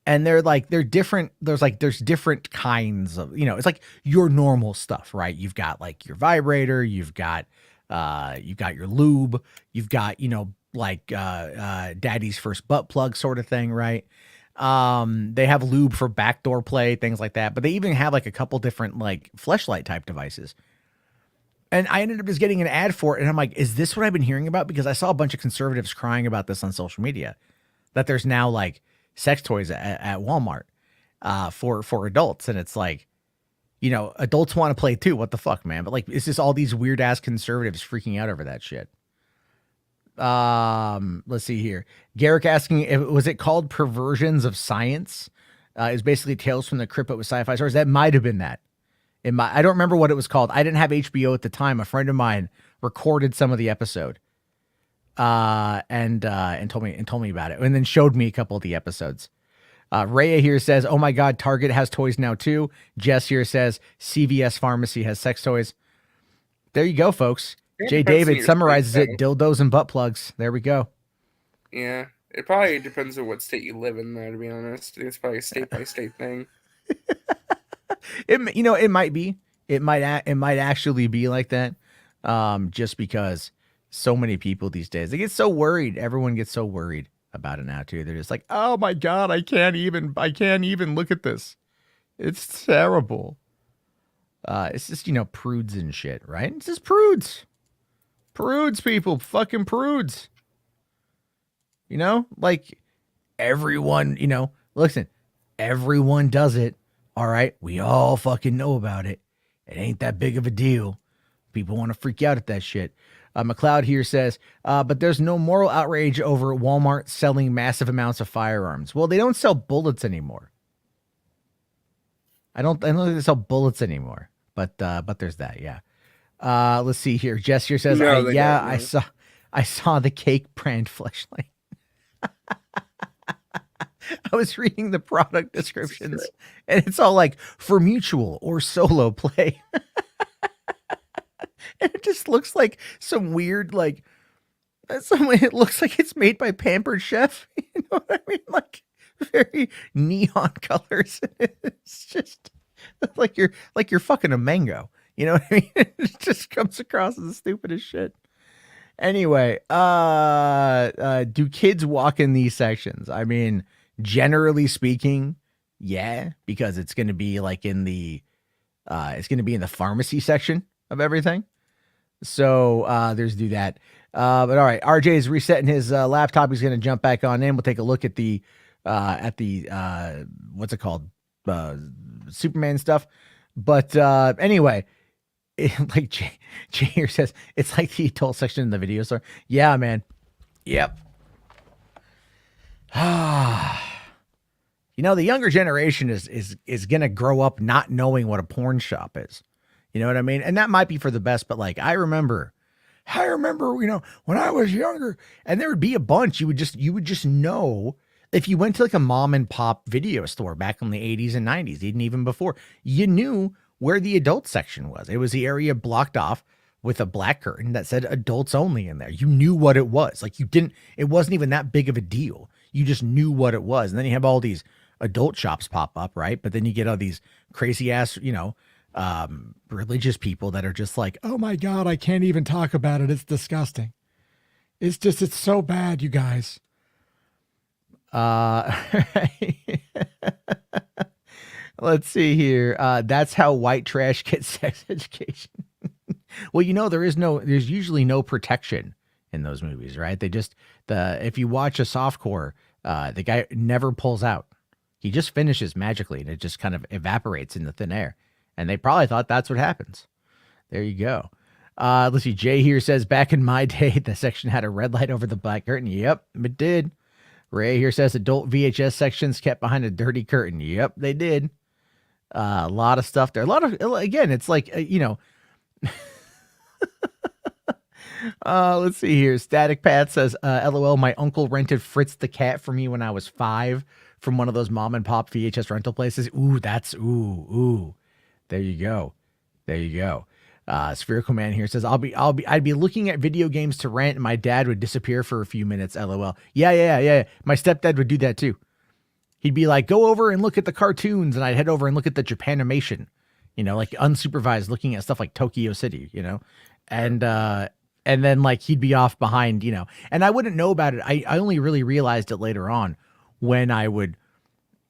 And they're different. There's different kinds of, it's like your normal stuff, right? You've got like your vibrator, you've got your lube, you've got, like daddy's first butt plug sort of thing, right? They have lube for backdoor play, things like that. But they even have like a couple different like fleshlight type devices. And I ended up just getting an ad for it. And I'm like, is this what I've been hearing about? Because I saw a bunch of conservatives crying about this on social media, that there's now like sex toys at Walmart for adults. And it's like, adults want to play too. What the fuck, man? But like, it's just all these weird ass conservatives freaking out over that shit. Let's see here. Garrick asking, was it called Perversions of Science? It's basically Tales from the Crypt with sci-fi stars. That might have been that. I don't remember what it was called. I didn't have HBO at the time. A friend of mine recorded some of the episode, and told me about it, and then showed me a couple of the episodes. Rhea here says, "Oh my God, Target has toys now too." Jess here says, "CVS Pharmacy has sex toys." There you go, folks. Jay David summarizes it: dildos and butt plugs. There we go. Yeah, it probably depends on what state you live in, though. To be honest, it's probably a state by state thing. It might be. It might actually be like that. Just because so many people these days, they get so worried. Everyone gets so worried about it now too. They're just like, oh my God, I can't even look at this. It's terrible. It's just, prudes and shit, right? It's just prudes. Prudes, people. Fucking prudes. Like everyone, listen, everyone does it. All right. We all fucking know about it. It ain't that big of a deal. People want to freak out at that shit. McLeod here says, but there's no moral outrage over Walmart selling massive amounts of firearms. Well, they don't sell bullets anymore. I don't think they sell bullets anymore, but there's that. Yeah. Let's see here. Jess here says, I saw the Cake brand fleshlight. I was reading the product descriptions and it's all like for mutual or solo play. And it just looks like some weird, like, it looks like it's made by Pampered Chef. You know what I mean? Like very neon colors. It's just like you're fucking a mango. You know what I mean? It just comes across as the stupidest shit. Anyway, do kids walk in these sections? I mean, generally speaking, yeah, because it's going to be like in the pharmacy section of everything. So there's do that. But all right, RJ is resetting his laptop. He's going to jump back on in. We'll take a look at the what's it called? Superman stuff. But anyway, like Jay here says, it's like the adult section in the video store. Yeah, man. Yep. The younger generation is going to grow up not knowing what a porn shop is. You know what I mean? And that might be for the best, but like, I remember, when I was younger and there would be a bunch, you would just know if you went to like a mom and pop video store back in the 80s and 90s, even before, you knew where the adult section was. It was the area blocked off with a black curtain that said adults only in there. You knew what it was. Like it wasn't even that big of a deal. You just knew what it was. And then you have all these adult shops pop up, right? But then you get all these crazy ass, religious people that are just like, oh my God, I can't even talk about it. It's disgusting. It's so bad, you guys. Let's see here. That's how white trash gets sex education. Well, there's usually no protection in those movies, right? If you watch a softcore, the guy never pulls out. He just finishes magically and it just kind of evaporates in the thin air. And they probably thought that's what happens. There you go. Let's see. Jay here says, back in my day, the section had a red light over the black curtain. Yep, it did. Ray here says adult VHS sections kept behind a dirty curtain. Yep, they did. A lot of stuff there. Again, it's like, let's see here. Static Pat says, LOL, my uncle rented Fritz the Cat for me when I was 5 from one of those mom and pop VHS rental places. Ooh, ooh. There you go. Spherical Man here says, I'd be looking at video games to rent and my dad would disappear for a few minutes. LOL. Yeah. My stepdad would do that too. He'd be like, go over and look at the cartoons. And I'd head over and look at the Japanimation, like unsupervised, looking at stuff like Tokyo City, and then like he'd be off behind, and I wouldn't know about it. I only really realized it later on when I would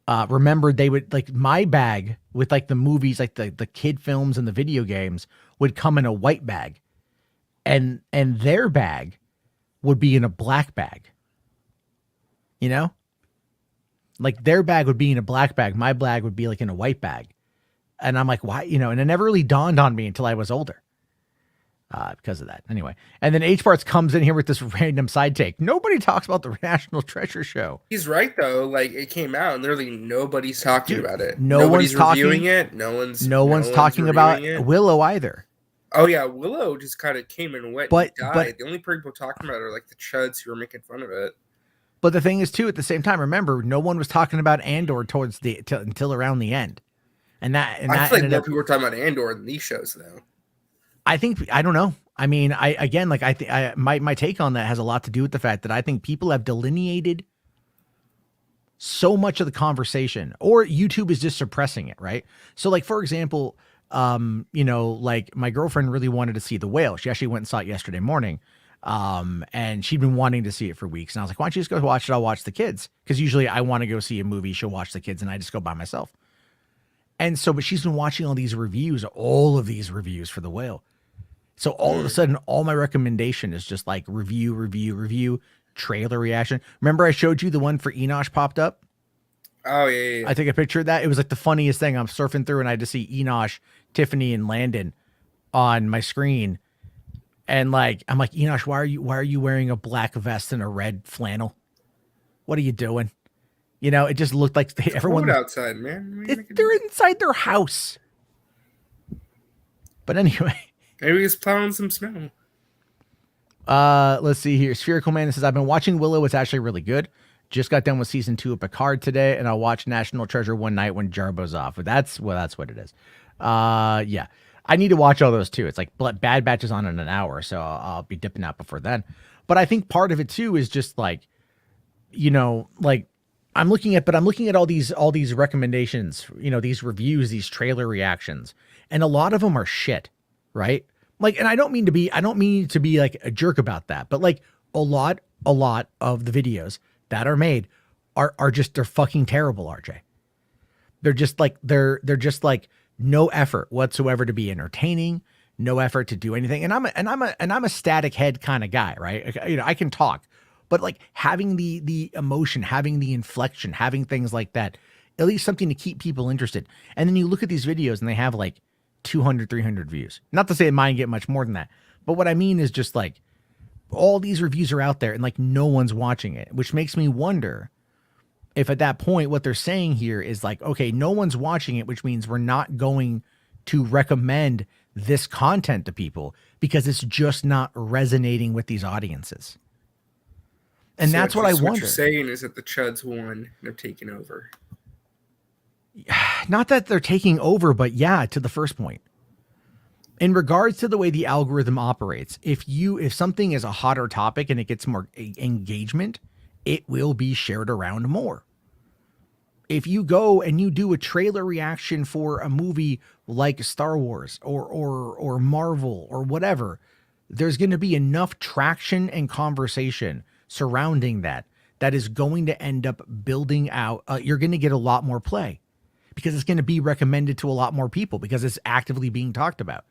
remember they would, like, my bag with like the movies, like the kid films and the video games would come in a white bag and their bag would be in a black bag, like their bag would be in a black bag. My bag would be like in a white bag. And I'm like, why, and it never really dawned on me until I was older. Because of that. Anyway. And then H Parts comes in here with this random side take. Nobody talks about the National Treasure show. He's right though. Like, it came out and literally nobody's talking about it. Nobody's reviewing it. No one's talking about Willow either. Oh yeah, Willow just kind of came and went and died. But the only people talking about it are like the chuds who were making fun of it. But the thing is too, at the same time, remember, no one was talking about Andor until around the end. I feel like more people were talking about Andor than these shows though. I don't know. I mean, my take on that has a lot to do with the fact that I think people have delineated so much of the conversation, or YouTube is just suppressing it, right? So like, for example, like my girlfriend really wanted to see The Whale. She actually went and saw it yesterday morning. And she'd been wanting to see it for weeks. And I was like, why don't you just go watch it? I'll watch the kids. Cause usually I want to go see a movie. She'll watch the kids and I just go by myself. And so, but she's been watching all of these reviews for The Whale. So all of a sudden, all my recommendation is just like review, trailer reaction. Remember I showed you the one for Enosh popped up? Oh, yeah. I took a picture of that. It was like the funniest thing. I'm surfing through and I had to see Enosh, Tiffany, and Landon on my screen. And like, I'm like, Enosh, why are you wearing a black vest and a red flannel? What are you doing? It just looked like everyone outside, man. They're inside their house. But anyway. Maybe he's plowing some snow. Let's see here. Spherical Man says, I've been watching Willow. It's actually really good. Just got done with season 2 of Picard today, and I'll watch National Treasure one night when Jarbo's off. But that's what it is. Yeah. I need to watch all those too. It's like Bad Batch is on in an hour, so I'll be dipping out before then. But I think part of it too is just like, like I'm looking at all these recommendations, these reviews, these trailer reactions, and a lot of them are shit. Right? Like, and I don't mean to be like a jerk about that, but like a lot of the videos that are made are they're fucking terrible, RJ. They're just like no effort whatsoever to be entertaining, no effort to do anything. And I'm a static head kind of guy, right? I can talk, but like having the emotion, having the inflection, having things like that, at least something to keep people interested. And then you look at these videos and they have like 200, 300 views. Not to say mine get much more than that, but what I mean is just like all these reviews are out there and like no one's watching it, which makes me wonder if at that point what they're saying here is like, okay, no one's watching it, which means we're not going to recommend this content to people because it's just not resonating with these audiences. And so that's what I wonder. What you're saying is that the chuds won and they're taking over. Not that they're taking over, but yeah, to the first point. in regards to the way the algorithm operates, if something is a hotter topic and it gets more engagement, it will be shared around more. If you go and you do a trailer reaction for a movie like Star Wars or Marvel or whatever, there's going to be enough traction and conversation surrounding that is going to end up building out. You're going to get a lot more play because it's going to be recommended to a lot more people because it's actively being talked about.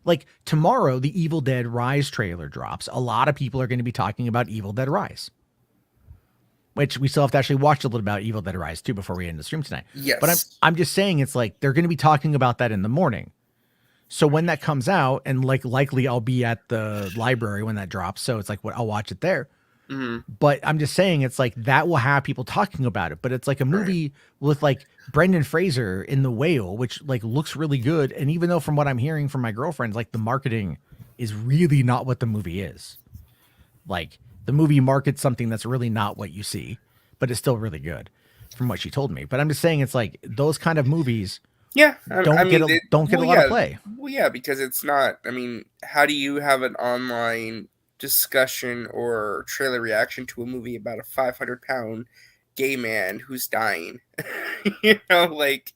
Like tomorrow, the Evil Dead Rise trailer drops. A lot of people are going to be talking about Evil Dead Rise, which we still have to actually watch a little about Evil Dead Rise too before we end the stream tonight. Yes. But I'm just saying it's like they're going to be talking about that in the morning. So when that comes out, and like likely I'll be at the library when that drops. So it's like I'll watch it there. Mm-hmm. But I'm just saying it's like that will have people talking about it. But it's like a movie with like Brendan Fraser in The Whale, which like looks really good. And even though from what I'm hearing from my girlfriends, like the marketing is really not what the movie is. Like the movie markets something that's really not what you see, but it's still really good from what she told me. But I'm just saying it's like those kind of movies. Yeah, don't get a lot of play. Well, yeah, because it's not. I mean, how do you have an online discussion or trailer reaction to a movie about a 500-pound gay man who's dying? Like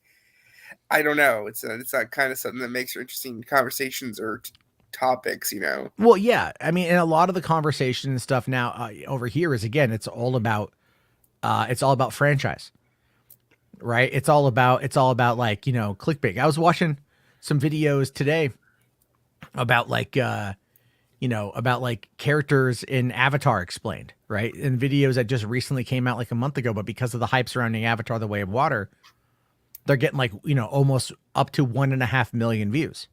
I don't know. It's not kind of something that makes for interesting conversations or topics. Well, yeah. I mean, and a lot of the conversation and stuff now over here is again, it's all about franchise. Right. It's all about like, clickbait. I was watching some videos today about like, about like characters in Avatar explained, right? And videos that just recently came out like a month ago, but because of the hype surrounding Avatar, The Way of Water, they're getting like, almost up to 1.5 million views,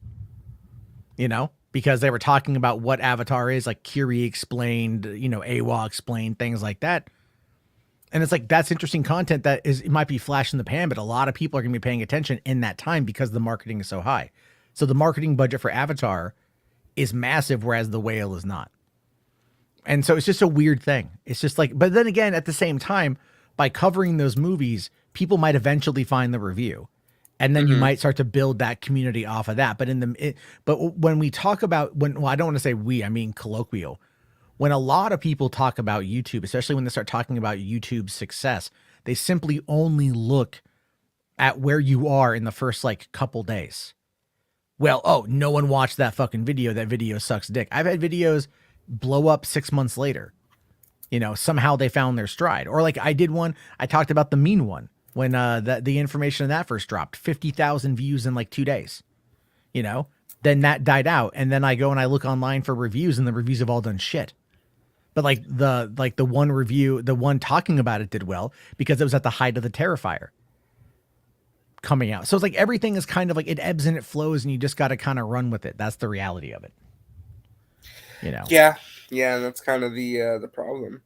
because they were talking about what Avatar is, like Kiri explained, AWA explained, things like that. And it's like, that's interesting content it might be flash in the pan, but a lot of people are going to be paying attention in that time because the marketing is so high. So the marketing budget for Avatar is massive, whereas The Whale is not. And so it's just a weird thing. It's just like, but then again, at the same time, by covering those movies, people might eventually find the review. And then you might start to build that community off of that. But but when we talk about I don't want to say we, I mean colloquial. When a lot of people talk about YouTube, especially when they start talking about YouTube's success, they simply only look at where you are in the first like couple days. Well, no one watched that fucking video. That video sucks dick. I've had videos blow up 6 months later. Somehow they found their stride. Or like I did one, I talked about the mean one when the information of that first dropped, 50,000 views in like 2 days. Then that died out. And then I go and I look online for reviews and the reviews have all done shit. But like the one review, the one talking about it did well because it was at the height of the Terrifier coming out. So it's like everything is kind of like it ebbs and it flows and you just got to kind of run with it. That's the reality of it. Yeah. Yeah. That's kind of the problem,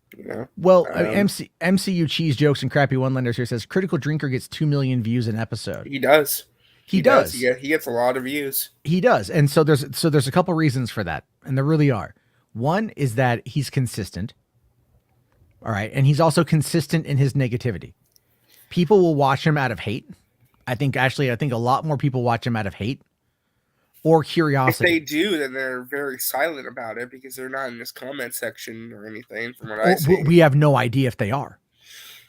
Well, MCU cheese jokes and crappy one-liners here says Critical Drinker gets 2 million views an episode. He does. He does. He gets a lot of views. He does. And so there's a couple reasons for that. And there really are. One is that he's consistent. All right. And he's also consistent in his negativity. People will watch him out of hate. I think a lot more people watch him out of hate or curiosity. If they do, then they're very silent about it because they're not in this comment section or anything from what I see. We have no idea if they are.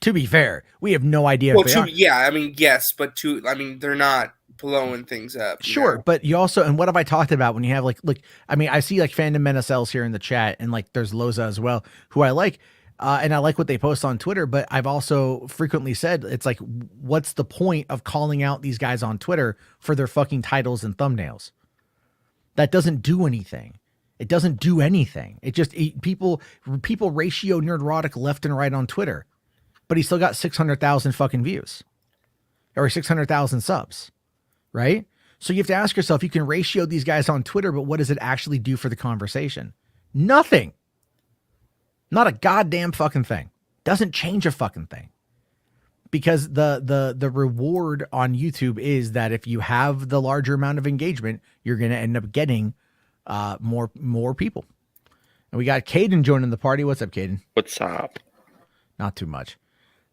To be fair, we have no idea if they are. Yeah, I mean, yes, but they're not blowing things up. Sure, but you also, and what have I talked about when you have like, I mean, I see like Fandom NSLs here in the chat, and like there's Loza as well, who I like, and I like what they post on Twitter, but I've also frequently said, it's like, what's the point of calling out these guys on Twitter for their fucking titles and thumbnails? That doesn't do anything. It doesn't do anything. It just, people ratio Nerdrotic left and right on Twitter, but he still got 600,000 fucking views or 600,000 subs. Right? So you have to ask yourself, you can ratio these guys on Twitter, but what does it actually do for the conversation? Nothing. Not a goddamn fucking thing. Doesn't change a fucking thing. Because the reward on YouTube is that if you have the larger amount of engagement, you're going to end up getting more people. And we got Caden joining the party. What's up, Caden? What's up? Not too much.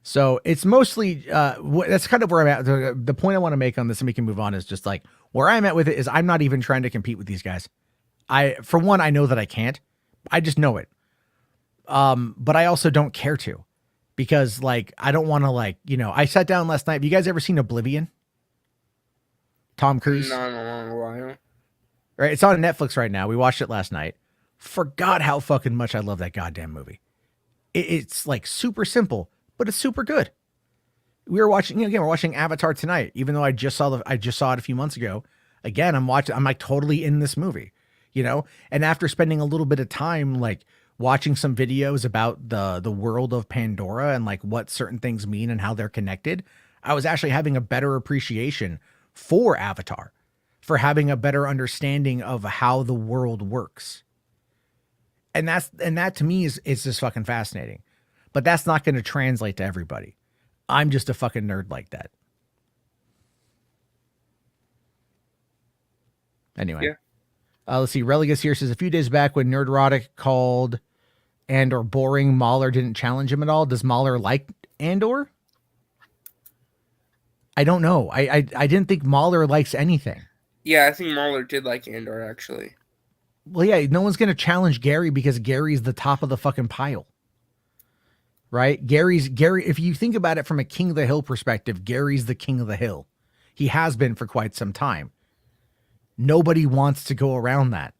So it's mostly that's kind of where I'm at. The point I want to make on this, and we can move on, is just like where I'm at with it is I'm not even trying to compete with these guys. For one, I know that I can't. I just know it. But I also don't care to, because like I don't want to, like, I sat down last night. Have you guys ever seen Oblivion? Tom Cruise? Not in a long while. Right, it's on Netflix right now. We watched it last night. Forgot how fucking much I love that goddamn movie. It's like super simple, but it's super good. We were watching, again, we're watching Avatar tonight, even though I just saw it a few months ago. Again, I'm like totally in this movie, and after spending a little bit of time, like watching some videos about the world of Pandora and like what certain things mean and how they're connected, I was actually having a better appreciation for Avatar, for having a better understanding of how the world works. And that to me is just fucking fascinating. But that's not going to translate to everybody. I'm just a fucking nerd like that. Anyway. Yeah. Let's see. Religus here says, a few days back when Nerdrotic called Andor boring, Mahler didn't challenge him at all. Does Mahler like Andor? I don't know. I didn't think Mahler likes anything. Yeah, I think Mahler did like Andor, actually. Well, yeah, no one's going to challenge Gary because Gary's the top of the fucking pile. Right? Gary, if you think about it from a King of the Hill perspective, Gary's the king of the hill. He has been for quite some time. Nobody wants to go around that,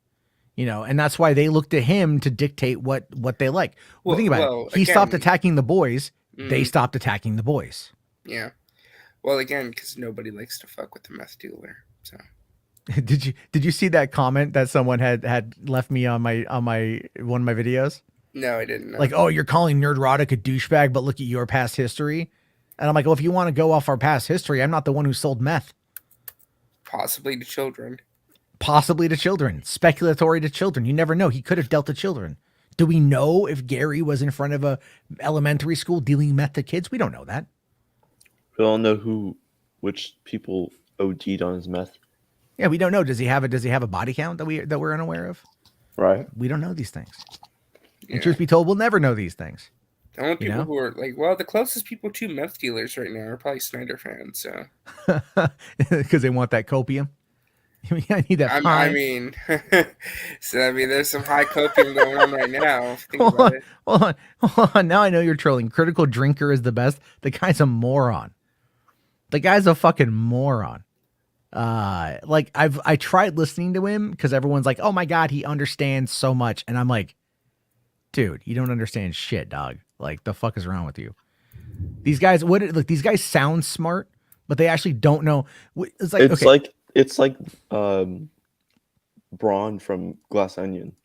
and that's why they look to him to dictate what they like. Well, think about it. He stopped attacking the boys. Mm-hmm. They stopped attacking the boys. Yeah. Well, again, because nobody likes to fuck with the meth dealer. So. Did you see that comment that someone had left me on my one of my videos? No, I didn't know. Like, oh, you're calling Nerdrotic a douchebag, but look at your past history. And I'm like, well, if you want to go off our past history, I'm not the one who sold meth. Possibly to children. Speculatory to children. You never know. He could have dealt to children. Do we know if Gary was in front of a elementary school dealing meth to kids? We don't know that. We don't know which people OD'd on his meth. Yeah, we don't know. Does he have a body count that we're unaware of? Right. We don't know these things. Yeah. And truth be told, we'll never know these things. The only people who are like, well, the closest people to meth dealers right now are probably Snyder fans, so. Because they want that copium. I need that. There's some high copium going on right now. Hold on. Now I know you're trolling. Critical Drinker is the best. The guy's a moron. The guy's a fucking moron. I tried listening to him because everyone's like, oh my God, he understands so much. And I'm like, dude, you don't understand shit, dog. Like, the fuck is wrong with you? These guys, these guys sound smart, but they actually don't know. It's like Braun from Glass Onion.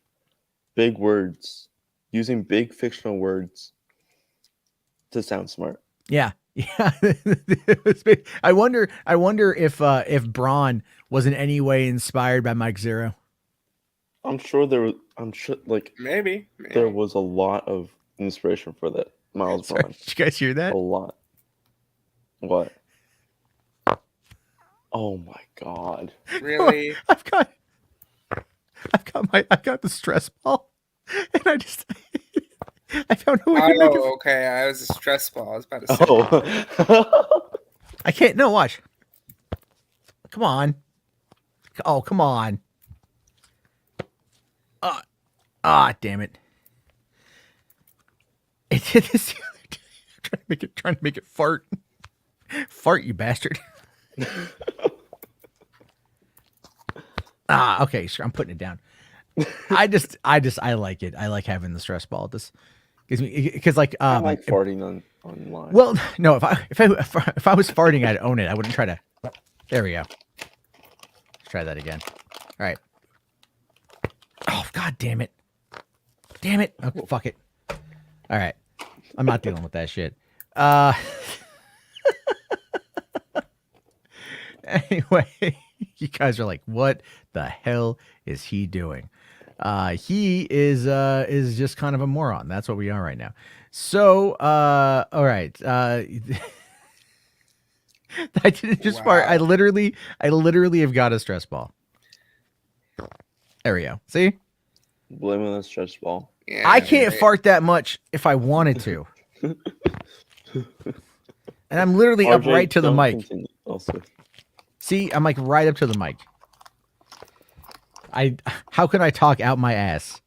Big words, using big fictional words to sound smart. Yeah. Yeah. I wonder if Braun was in any way inspired by Mike Zero. Maybe there was a lot of inspiration for that Miles Braun. Did you guys hear that? A lot. What? Oh my God! Really? I've got the stress ball, and I found a way to make it. Okay. I was a stress ball. I was about to say. Oh. I can't. No, watch. Come on. Oh, come on. Damn it. It did this the other day. Trying to make it fart. Fart, you bastard. Okay, sure. I'm putting it down. I like it. I like having the stress ball. This gives me, because I like farting online. Well, no, if I was farting, I'd own it. I wouldn't try to. There we go. Let's try that again. All right. Oh, God damn it. Damn it. Okay, fuck it. All right. I'm not dealing with that shit. Anyway, you guys are like, what the hell is he doing? He is just kind of a moron. That's what we are right now. So, all right. I didn't just fart. I literally have got a stress ball. There we go. See? Blame on the stress ball. Yeah, I can't fart that much if I wanted to. And I'm literally up RJ, right to the don't mic. continue. Also, See, I'm like right up to the mic. How can I talk out my ass?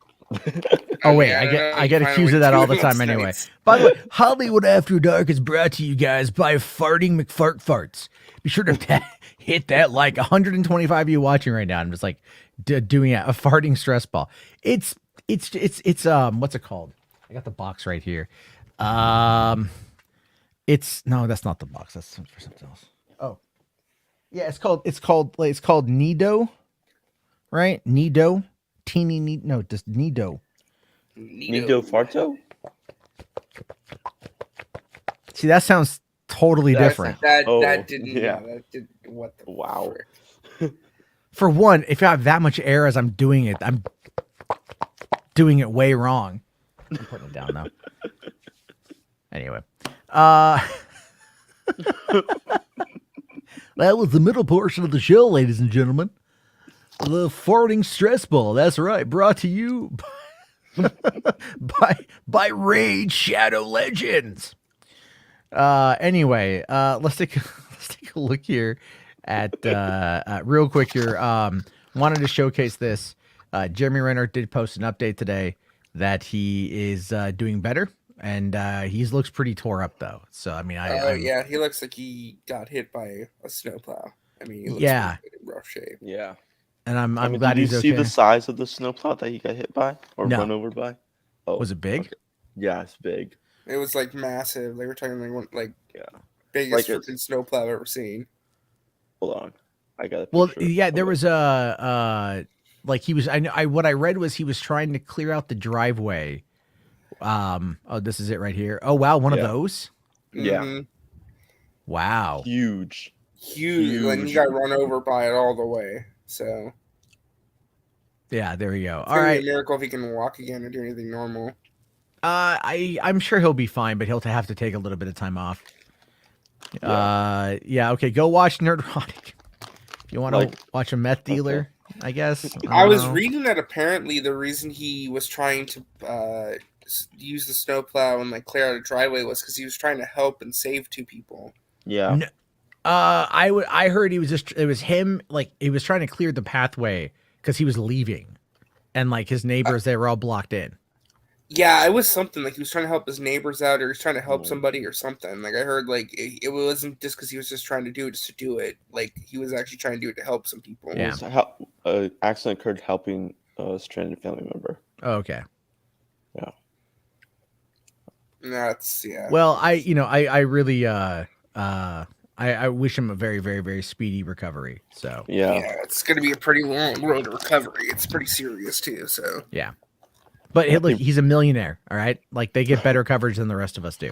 Oh wait, I don't know, I you get kinda accused of went that to all it the time last anyway. night. By the way, Hollywood After Dark is brought to you guys by Farting McFart Farts. Be sure to hit that like 125 of you watching right now. I'm just like doing a farting stress ball. It's what's it called? I got the box right here. It's no, that's not the box. That's for something else. Oh, yeah, it's called Nido, right? Nido, teeny Nido. No, just Nido. Nido Farto? See, that sounds totally different. That Oh, didn't. yeah. Yeah, that did. What the Wow. frick? For one, if I have that much air as I'm doing it way wrong. I'm putting it down now. Anyway, that was the middle portion of the show, ladies and gentlemen. The farting stress ball. That's right. Brought to you by Raid Shadow Legends. Anyway, let's take a look here at real quick here. Wanted to showcase this. Jeremy Renner did post an update today that he is doing better, and he looks pretty tore up though. So I mean, Yeah, he looks like he got hit by a snowplow. I mean, he looks Yeah. like in rough shape. Yeah. and I'm I mean, glad did you he's see okay. the size of the snowplow that he got hit by or No. run over by? Oh, Was it big? okay. Yeah, it's big. It was like massive. They were talking like Yeah. biggest Like freaking snowplow I've ever seen. Hold on, I got a Well, picture. yeah, there Hold was a like he was. I what I read was he was trying to clear out the driveway. Oh, this is it right here. Oh wow, one of Yeah. those. Yeah. Mhm. Wow. on. Huge. Huge. And he Huge. got run over by it all the way. So Yeah, there we go. it's All gonna be right. a miracle if he can walk again or do anything normal. I'm sure he'll be fine, but he'll have to take a little bit of time off. Yeah. Okay. Go watch Nerdrotic. If you want to Like- watch a meth dealer, I guess. I was don't know. reading that apparently the reason he was trying to use the snowplow and like clear out a driveway was because he was trying to help and save two people. Yeah. No. I heard it was him, like he was trying to clear the pathway because he was leaving, and like his neighbors they were all blocked in. Yeah, it was something like he was trying to help his neighbors out, or he was trying to help Oh. somebody or something. Like I heard, like it wasn't just because he was just trying to do it just to do it. Like he was actually trying to do it to help some people. Yeah. Accident occurred helping a stranded family member. Oh, okay. And that's Well, I really I wish him a very, very, very speedy recovery. So Yeah. Yeah, it's gonna be a pretty long road to recovery. It's pretty serious too. So but look, he's a millionaire, all right? Like they get better coverage than the rest of us do.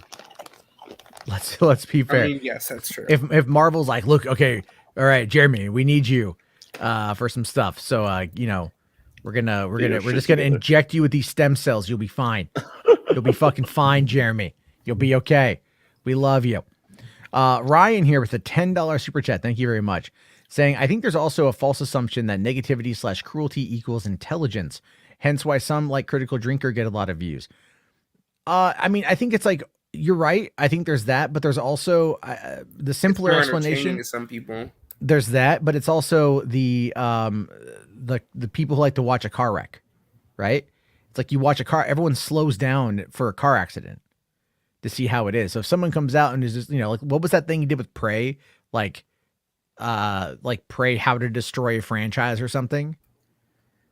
Let's be fair. I mean, yes, that's true. If Marvel's like, look, okay, all right, Jeremy, we need you for some stuff. So we're just gonna together. inject you with these stem cells. You'll be fine. You'll be fucking fine, Jeremy. You'll be okay. We love you. Ryan here with a $10 super chat. Thank you very much. Saying, I think there's also a false assumption that negativity / cruelty equals intelligence. Hence why some like Critical Drinker get a lot of views. I mean, I think it's like, you're right. I think there's that, but there's also the simpler It's more entertaining explanation. to some people. There's that, but it's also the people who like to watch a car wreck, right? It's like you watch a car, everyone slows down for a car accident to see how it is. So if someone comes out and is just, like what was that thing you did with Prey? Like Prey, How to Destroy a Franchise or something?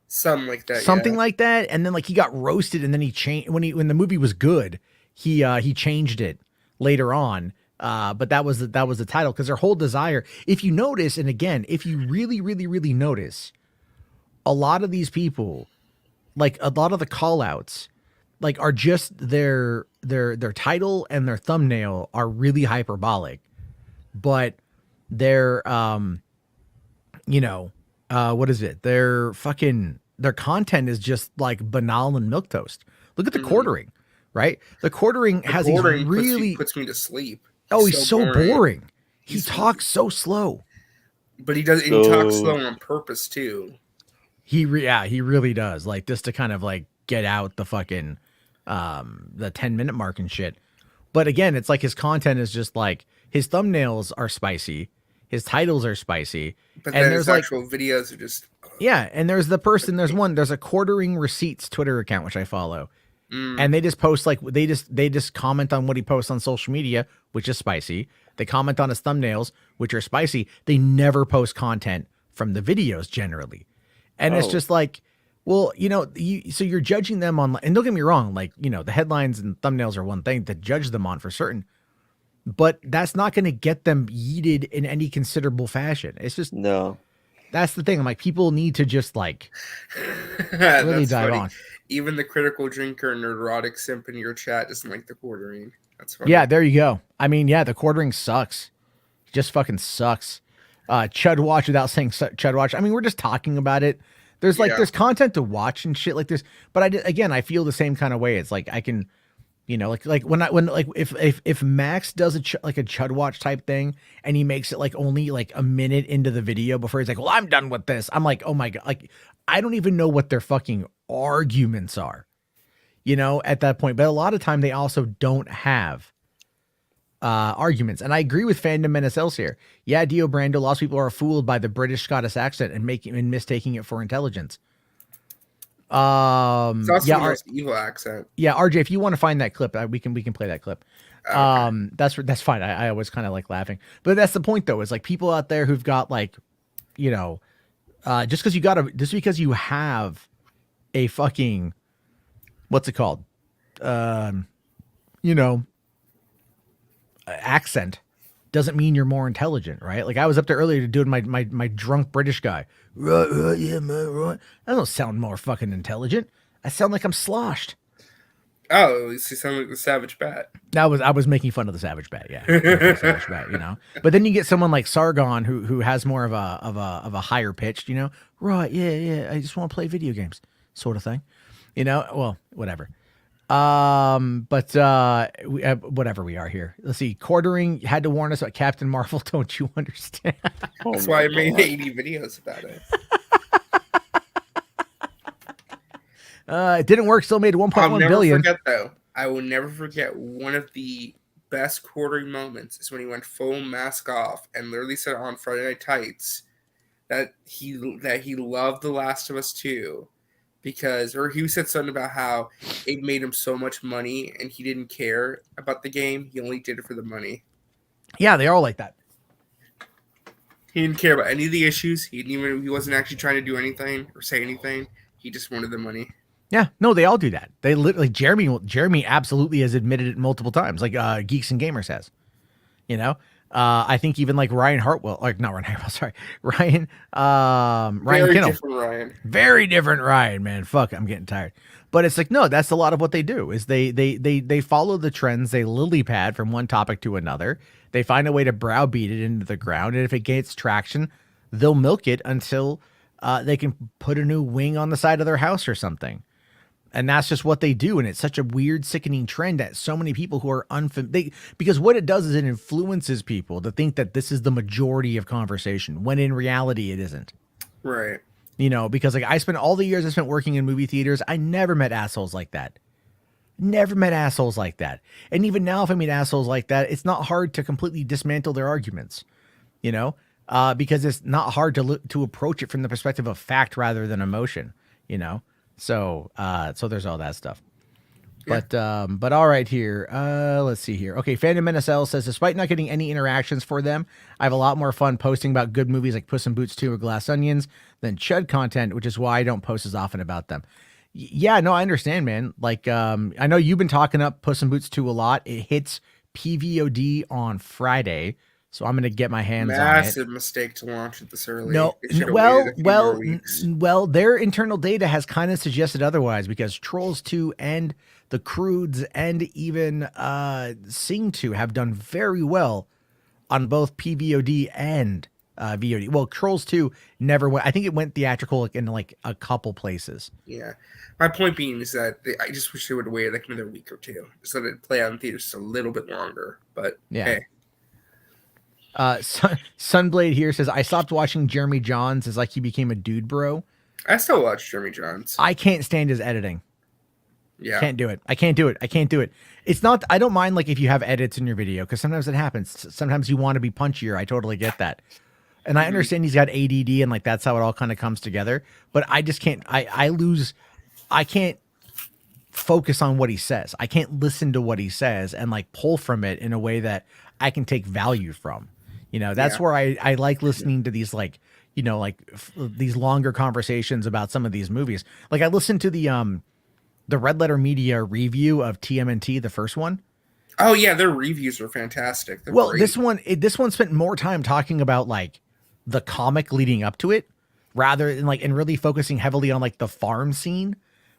Something like that. Something yeah. like that. And then like he got roasted and then he changed when the movie was good, he changed it later on. But that was the title, because their whole desire, if you notice, and again, if you really, really, really notice, a lot of these people, like a lot of the call outs, like are just their title and their thumbnail are really hyperbolic, but their what is it? Their content is just like banal and milquetoast. Look at the quartering, right? The quartering has these Quartering really puts me to sleep. Oh, he's so boring. He He's- talks so slow. But he does. He talks slow on purpose too. He really does. Like just to kind of like get out the fucking the 10-minute mark and shit. But again, it's like his content is just like his thumbnails are spicy, his titles are spicy, But and then there's his like actual videos are just yeah, and there's there's a quartering receipts Twitter account which I follow. mm, And they just post like they just comment on what he posts on social media, which is spicy. They comment on his thumbnails, which are spicy. They never post content from the videos generally. And it's Oh. just like, well, so you're judging them on, and don't get me wrong, like, the headlines and thumbnails are one thing to judge them on for certain, but that's not going to get them yeeted in any considerable fashion. It's just, No. that's the thing. I'm like, people need to just like really that's dive funny. on. Even the critical drinker and neurotic simp in your chat doesn't like the quartering. That's funny. Yeah, there you go. I mean, yeah, the quartering sucks. Just fucking sucks. Chud watch without saying Chud watch. I mean, we're just talking about it. There's like, Yeah. there's content to watch and shit like this. But I feel the same kind of way. It's like, I can, if Max does a Chud watch type thing and he makes it like only like a minute into the video before he's like, well, I'm done with this. I'm like, oh my God. Like, I don't even know what their fucking arguments are, at that point. But a lot of time they also don't have arguments. And I agree with Fandom NSLs here. Yeah, Dio Brando, lots of people are fooled by the British Scottish accent and mistaking it for intelligence. It's also Yeah, the most evil accent. yeah, RJ, if you want to find that clip, we can play that clip. Okay. That's fine. I always kind of like laughing, but that's the point though. Is like people out there who've got like, just because you have a fucking, what's it called? Accent doesn't mean you're more intelligent, right? Like I was up there earlier doing my drunk British guy. Right, yeah, man, right. I don't sound more fucking intelligent. I sound like I'm sloshed. Oh, at least you sound like the Savage Bat. I was making fun of the Savage Bat, yeah. The Savage Bat, But then you get someone like Sargon who has more of a higher pitched, right, yeah, I just want to play video games, sort of thing. Well, whatever. But whatever we are here. Let's see. Quartering had to warn us about Captain Marvel. Don't you understand? Oh That's my why I made God. 80 videos about it. It didn't work. Still made 1.1 I'll never billion. forget, though. I will never forget one of the best quartering moments is when he went full mask off and literally said on Friday Night Tights that he loved The Last of Us 2 or he said something about how it made him so much money and he didn't care about the game. He only did it for the money. Yeah, they are all like that. He didn't care about any of the issues. He wasn't actually trying to do anything or say anything. He just wanted the money. Yeah, no, they all do that. They literally Jeremy absolutely has admitted it multiple times, like Geeks and Gamers has. I think even like Ryan Hartwell, like not Ryan Hartwell, sorry, Ryan Very Kinnell. different Ryan. Very different Ryan, man. Fuck, I'm getting tired. But it's like, no, that's a lot of what they do is they follow the trends, they lily pad from one topic to another. They find a way to browbeat it into the ground, and if it gains traction, they'll milk it until they can put a new wing on the side of their house or something. And that's just what they do. And it's such a weird, sickening trend that so many people who are because what it does is it influences people to think that this is the majority of conversation, when in reality it isn't. Right. Because like I spent all the years I spent working in movie theaters, I never met assholes like that. Never met assholes like that. And even now, if I meet assholes like that, it's not hard to completely dismantle their arguments, because it's not hard to approach it from the perspective of fact rather than emotion, So there's all that stuff. Yeah. But all right here. Let's see here. Okay, Fandom NSL says, despite not getting any interactions for them, I have a lot more fun posting about good movies like Puss in Boots 2 or Glass Onions than Chud content, which is why I don't post as often about them. Yeah, no, I understand, man. Like, I know you've been talking up Puss in Boots 2 a lot. It hits PVOD on Friday, so I'm gonna get my hands on it. Massive mistake to launch it this early. No, They should've waited a few more weeks. well, their internal data has kind of suggested otherwise, because Trolls 2 and The Croods and even Sing 2 have done very well on both PVOD and VOD. Well, Trolls 2 never went. I think it went theatrical in like a couple places. Yeah. My point being is that I just wish they would have waited like another week or two so that it'd play out in theaters just a little bit longer. But Yeah. hey. Sunblade here says, I stopped watching Jeremy Johns as like he became a dude bro. I still watch Jeremy Johns. I can't stand his editing. Yeah. Can't do it. I can't do it. I can't do it. It's not, I don't mind like if you have edits in your video, because sometimes it happens. Sometimes you want to be punchier. I totally get that. And I understand he's got ADD and like that's how it all kind of comes together. But I just can't, I can't focus on what he says. I can't listen to what he says and like pull from it in a way that I can take value from. You know, that's where I like listening to these like, you know, like these longer conversations about some of these movies. Like I listened to the Red Letter Media review of TMNT, the first one. Oh yeah, their reviews are fantastic. They're Well, great. this one spent more time talking about like the comic leading up to it rather than like, and really focusing heavily on like the farm scene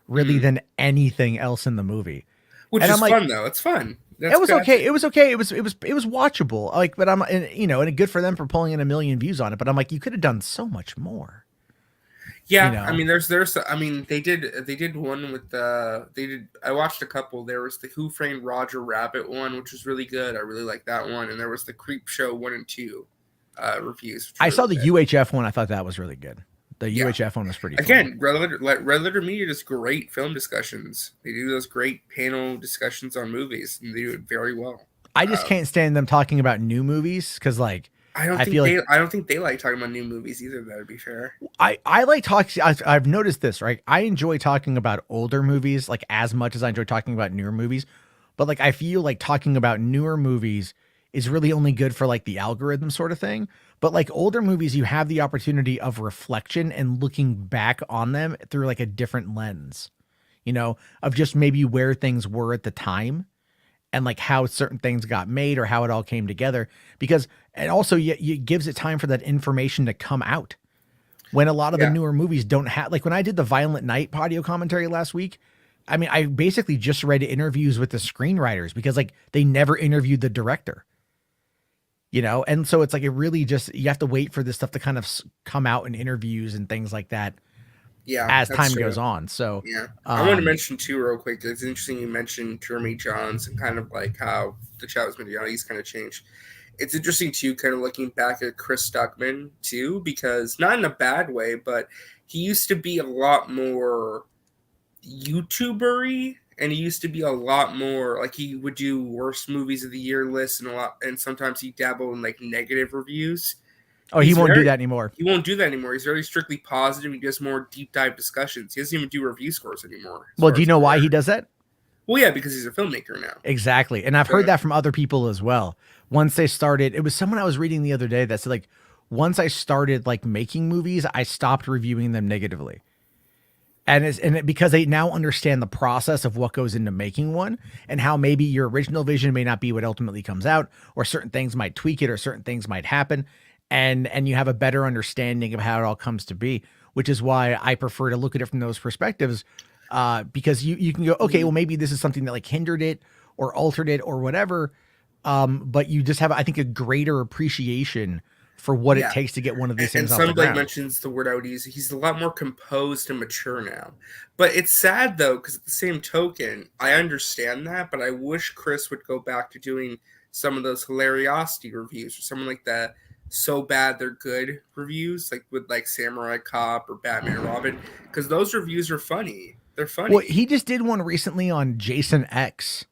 really than anything else in the movie. Which and is I'm like, fun though. It's fun. That's it was good. okay. It was okay. It was watchable. Like, but I'm, and, you know, and good for them for pulling in 1 million views on it. But I'm like, you could have done so much more. Yeah, you know? I mean, there's, I mean, they did one with I watched a couple. There was the Who Framed Roger Rabbit one, which was really good. I really like that one, and there was the Creep Show 1 and 2 reviews. I saw the UHF one. I thought that was really good. The UHF one was pretty fun. Again, Red Letter Media does great film discussions. They do those great panel discussions on movies, and they do it very well. I just can't stand them talking about new movies because, like, I don't think they like talking about new movies either. That would be fair. I like talking. I've noticed this, right? I enjoy talking about older movies like as much as I enjoy talking about newer movies, but like I feel like talking about newer movies is really only good for like the algorithm sort of thing. But like older movies, you have the opportunity of reflection and looking back on them through like a different lens, you know, of just maybe where things were at the time and like how certain things got made or how it all came together. Because, and also it gives it time for that information to come out when a lot of the newer movies don't have, like when I did the Violent Night audio commentary last week, I mean, I basically just read interviews with the screenwriters because like they never interviewed the director. You know, and so it's like it really just you have to wait for this stuff to kind of come out in interviews and things like that. Yeah, as time goes on. So I want to mention too real quick. It's interesting you mentioned Jeremy Johns and kind of like how the Chavez Mediani's kind of changed. It's interesting too, kind of looking back at Chris Stuckman too, because not in a bad way, but he used to be a lot more YouTuber-y. And he used to be a lot more like he would do worst movies of the year lists and sometimes he dabbled in like negative reviews. Oh, he won't do that anymore. He won't do that anymore. He's very strictly positive. He does more deep dive discussions. He doesn't even do review scores anymore. Well, do you know why he does that? Well, yeah, because he's a filmmaker now. Exactly. And I've heard that from other people as well. Once they started, it was someone I was reading the other day that said like, once I started like making movies, I stopped reviewing them negatively. And because they now understand the process of what goes into making one and how maybe your original vision may not be what ultimately comes out, or certain things might tweak it or certain things might happen. And you have a better understanding of how it all comes to be, which is why I prefer to look at it from those perspectives. Because you can go, okay, well, maybe this is something that like hindered it or altered it or whatever. But you just have, I think, a greater appreciation for what it takes to get one of these things off the ground. And somebody mentions the word I would use. He's a lot more composed and mature now. But it's sad, though, because at the same token, I understand that, but I wish Chris would go back to doing some of those hilariosity reviews or something like that. So bad they're good reviews, like with like Samurai Cop or Batman and Robin, because those reviews are funny. They're funny. Well, he just did one recently on Jason X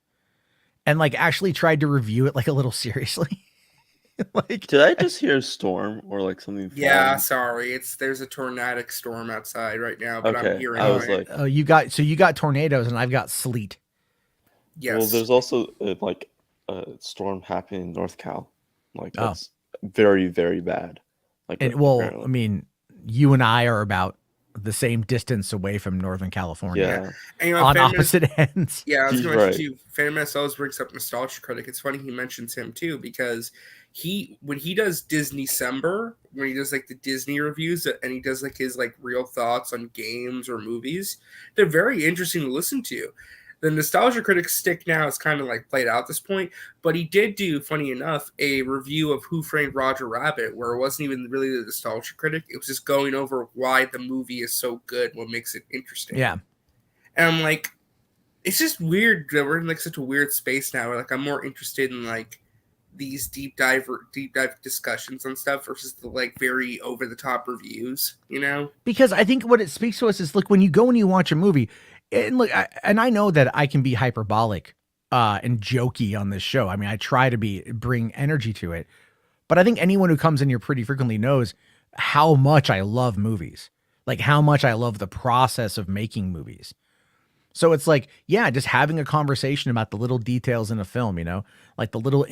and like actually tried to review it like a little seriously. Like, did I just hear a storm or like something? Yeah, sorry. There's a tornadic storm outside right now, but I'm hearing I was like, oh, you got tornadoes and I've got sleet. Yes. Well, there's also like a storm happening in North Cal. Like that's very, very bad. Like, and I mean, you and I are about the same distance away from Northern California. Yeah. And, on opposite ends. Yeah, I was going to mention too. Phantom Menace always brings up Nostalgia Critic. It's funny he mentions him too because when he does Disney-cember, when he does like the Disney reviews and he does like his like real thoughts on games or movies, they're very interesting to listen to. The Nostalgia Critic stick now is kind of like played out at this point, but he did do, funny enough, a review of Who Framed Roger Rabbit where it wasn't even really the Nostalgia Critic. It was just going over why the movie is so good, what makes it interesting. Yeah. And I'm like, it's just weird that we're in like such a weird space now. Like I'm more interested in like these deep dive discussions on stuff versus the like very over the top reviews, you know? Because I think what it speaks to us is, look, when you go and you watch a movie, And look, I know that I can be hyperbolic and jokey on this show. I mean, I try to bring energy to it, but I think anyone who comes in here pretty frequently knows how much I love movies, like how much I love the process of making movies. So it's like, yeah, just having a conversation about the little details in a film, like the little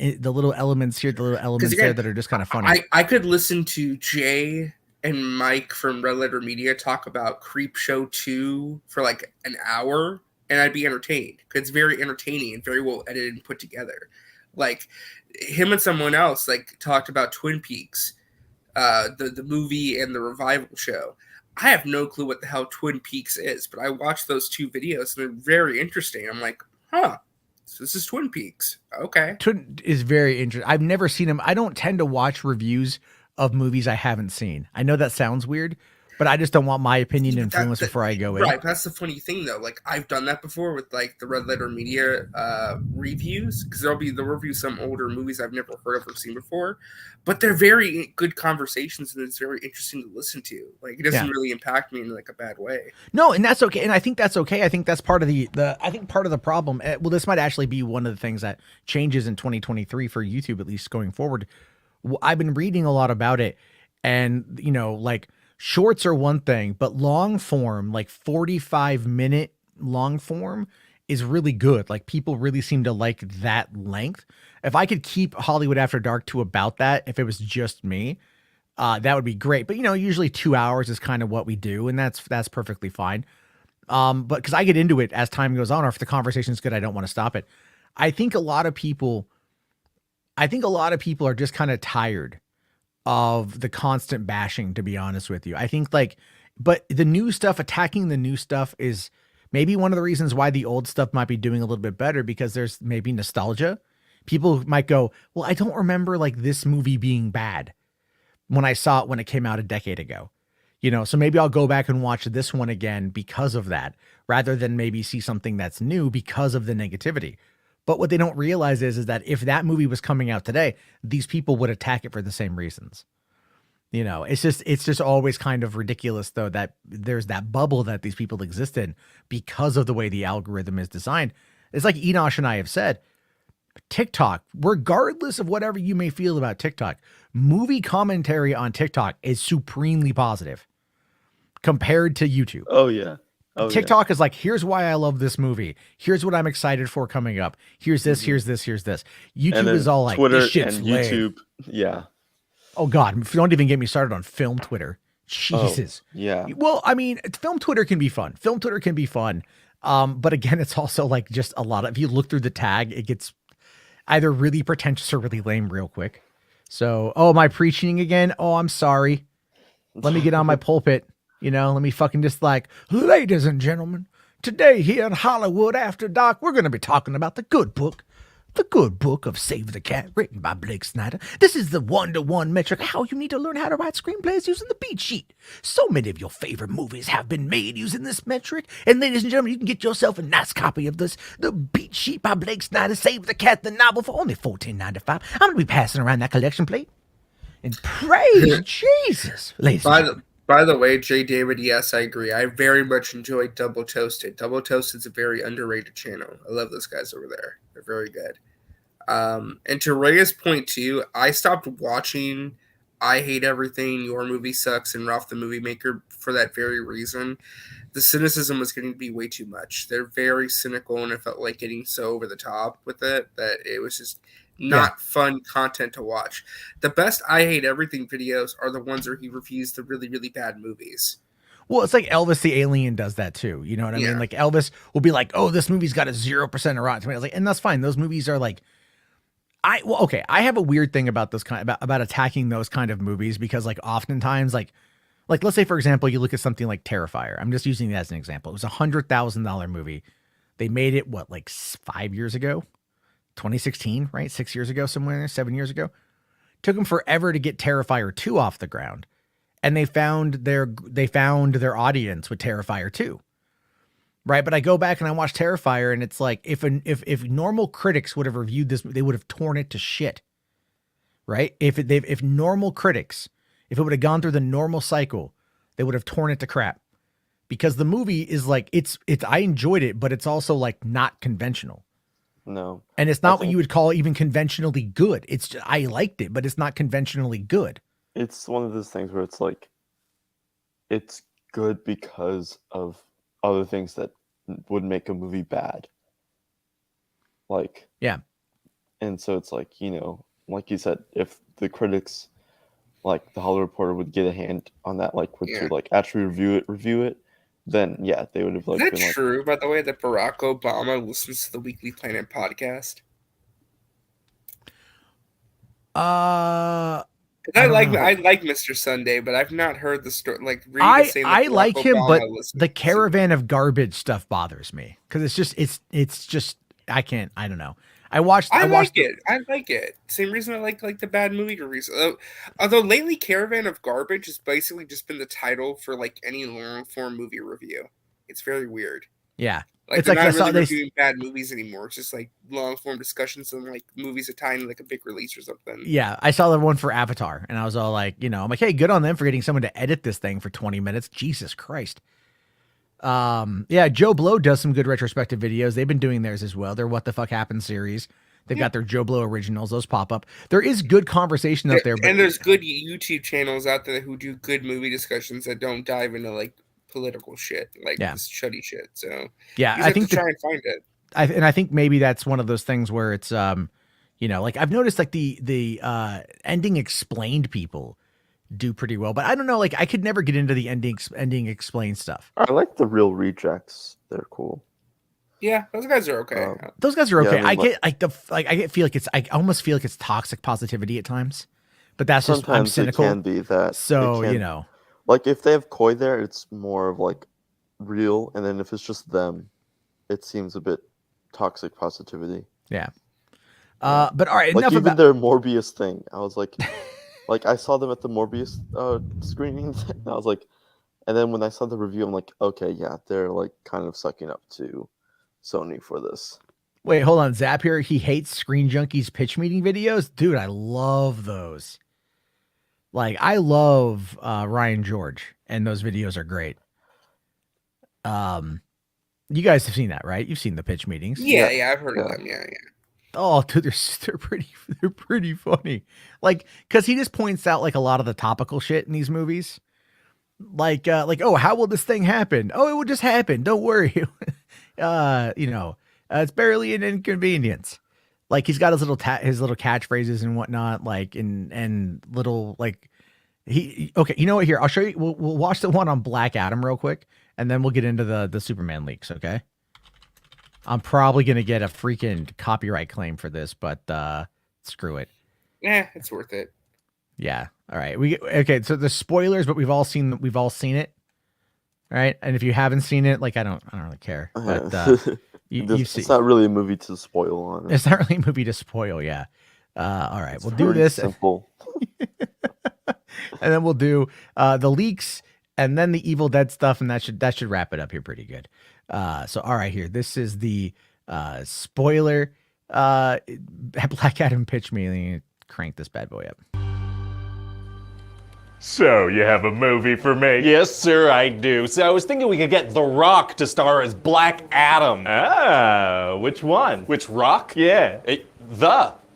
elements here, the little elements there that are just kind of funny. I could listen to Jay and Mike from Red Letter Media talk about Creep Show 2 for like an hour, and I'd be entertained because it's very entertaining and very well edited and put together. Like him and someone else like talked about Twin Peaks, the movie and the revival show. I have no clue what the hell Twin Peaks is, but I watched those two videos and they're very interesting. I'm like, huh, so this is Twin Peaks. Okay. Twin is very interesting. I've never seen them. I don't tend to watch reviews of movies I haven't seen. I know that sounds weird, but I just don't want my opinion influenced before I go in. Right. That's the funny thing though. Like I've done that before with like the Red Letter Media reviews, because they'll review some older movies I've never heard of or seen before, but they're very good conversations and it's very interesting to listen to. Like it doesn't really impact me in like a bad way. No, and that's okay. And I think that's okay. I think that's part of I think part of the problem. Well, this might actually be one of the things that changes in 2023 for YouTube, at least going forward. I've been reading a lot about it, and like shorts are one thing, but long form, like 45-minute long form is really good. Like people really seem to like that length. If I could keep Hollywood After Dark to about that, if it was just me, that would be great. But usually 2 hours is kind of what we do, and that's perfectly fine. But because I get into it as time goes on, or if the conversation is good, I don't want to stop it. I think a lot of people are just kind of tired of the constant bashing, to be honest with you. I think but the new stuff, attacking the new stuff is maybe one of the reasons why the old stuff might be doing a little bit better, because there's maybe nostalgia. People might go, well, I don't remember like this movie being bad when I saw it when it came out a decade ago, so maybe I'll go back and watch this one again because of that, rather than maybe see something that's new because of the negativity. But what they don't realize is that if that movie was coming out today, these people would attack it for the same reasons. It's just always kind of ridiculous, though, that there's that bubble that these people exist in because of the way the algorithm is designed. It's like Enosh and I have said, TikTok, regardless of whatever you may feel about TikTok, movie commentary on TikTok is supremely positive compared to YouTube. Oh, yeah. TikTok is like, here's why I love this movie. Here's what I'm excited for coming up. Here's this, here's this, here's this. YouTube is all like, Twitter this shit's and lame. YouTube. Yeah. Oh God, don't even get me started on film Twitter. Jesus. Oh, yeah. Well, I mean, film Twitter can be fun. But again, it's also like just a lot of, if you look through the tag, it gets either really pretentious or really lame real quick. So, am I preaching again? Oh, I'm sorry. Let me get on my pulpit. Let me fucking just like, ladies and gentlemen, today here in Hollywood After Dark, we're going to be talking about the good book of Save the Cat, written by Blake Snyder. This is the 1-to-1 metric, how you need to learn how to write screenplays using the beat sheet. So many of your favorite movies have been made using this metric. And ladies and gentlemen, you can get yourself a nice copy of this, the beat sheet by Blake Snyder, Save the Cat, the novel, for only $14.95. I'm going to be passing around that collection plate. And praise Jesus, ladies and gentlemen. By the way, Jay David, yes, I agree. I very much enjoy Double Toasted. Double Toasted's a very underrated channel. I love those guys over there. They're very good. And to Rhea's point too, I stopped watching I Hate Everything, Your Movie Sucks, and Ralph the Movie Maker for that very reason. The cynicism was getting to be way too much. They're very cynical, and it felt like getting so over the top with it that it was just not fun content to watch. The best I Hate Everything videos are the ones where he reviews the really, really bad movies. Well, it's like Elvis the Alien does that too. You know what I mean? Like Elvis will be like, oh, this movie's got a 0% of Rotten Tomatoes. Like, and that's fine. Those movies are like, I have a weird thing about this about attacking those kind of movies, because like oftentimes like let's say, for example, you look at something like Terrifier. I'm just using that as an example. It was $100,000 movie. They made it, like 5 years ago? 2016, right? 6 years ago, somewhere there, 7 years ago. Took them forever to get Terrifier 2 off the ground. And they found their audience with Terrifier 2. Right? But I go back and I watch Terrifier, and it's like, if normal critics would have reviewed this, they would have torn it to shit. Right? If normal critics, if it would have gone through the normal cycle, they would have torn it to crap. because the movie is like, it's, I enjoyed it, but it's also like not conventional. No. And it's not what you would call even conventionally good. It's just, I liked it, but it's not conventionally good. It's one of those things where it's like, it's good because of other things that would make a movie bad. Like, yeah. And so it's like, you know, like you said, if the critics, like the Hollywood Reporter, would get a hand on that, like, to like actually review it, then yeah, they would have like. Is that true, by the way, that Barack Obama listens to the Weekly Planet podcast? I like Mr. Sunday, but I've not heard the story. Like, I like him, but the caravan caravan of garbage stuff bothers me because it's just I don't know. I like it. Same reason I like the bad movie reviews. Although lately, Caravan of Garbage has basically just been the title for like any long form movie review. It's very weird. Yeah, like it's they're not really reviewing bad movies anymore. It's just like long form discussions on like movies that tie into like a big release or something. Yeah, I saw the one for Avatar, and I was all like, you know, I'm like, hey, good on them for getting someone to edit this thing for 20 minutes. Jesus Christ. Yeah, Joe Blow does some good retrospective videos. They've been doing theirs as well. Their What the Fuck Happened series. They've got their Joe Blow originals. Those pop up. There is good conversation out there. And there's good YouTube channels out there who do good movie discussions that don't dive into like political shit, like this shitty shit. So yeah, I think try and find it. I think maybe that's one of those things where it's, you know, like I've noticed like the ending explained people do pretty well, but I don't know, like I could never get into the ending explained stuff. I like the Real Rejects. They're cool. Yeah, those guys are okay. Those guys are okay. Yeah, I almost feel like it's toxic positivity at times, but that's just, I'm cynical. It can be that. So, you know, like if they have Koi there, it's more of like real. And then if it's just them, it seems a bit toxic positivity. Yeah. But all right, like enough even about their Morbius thing. I was like, like I saw them at the Morbius screening. And I was like, and then when I saw the review, I'm like, okay, yeah, they're like kind of sucking up to Sony for this. Wait, hold on. Zap here. He hates Screen Junkies pitch meeting videos. Dude, I love those. Like, I love Ryan George, and those videos are great. You guys have seen that, right? You've seen the pitch meetings. Yeah, I've heard of them. Yeah. Oh, dude, they're pretty funny. Like, because he just points out like a lot of the topical shit in these movies. Like, oh, how will this thing happen? Oh, it will just happen. Don't worry. You know, it's barely an inconvenience. Like he's got his little catchphrases and whatnot, like and little like okay, you know what? Here, I'll show you. We'll watch the one on Black Adam real quick, and then we'll get into the Superman leaks. Okay. I'm probably gonna get a freaking copyright claim for this, but screw it. Yeah, it's worth it. Yeah. All right. Okay. So the spoilers, but we've all seen it. All right. And if you haven't seen it, like I don't really care. But it's not really a movie to spoil on. It's not really a movie to spoil. Yeah. All right. We'll do this. Simple. And then we'll do the leaks and then the Evil Dead stuff, and that should wrap it up here pretty good. So all right, here. This is the spoiler Black Adam pitch me. Crank this bad boy up. So, you have a movie for me? Yes, sir, I do. So I was thinking we could get The Rock to star as Black Adam. Ah, which one? Which Rock? Yeah.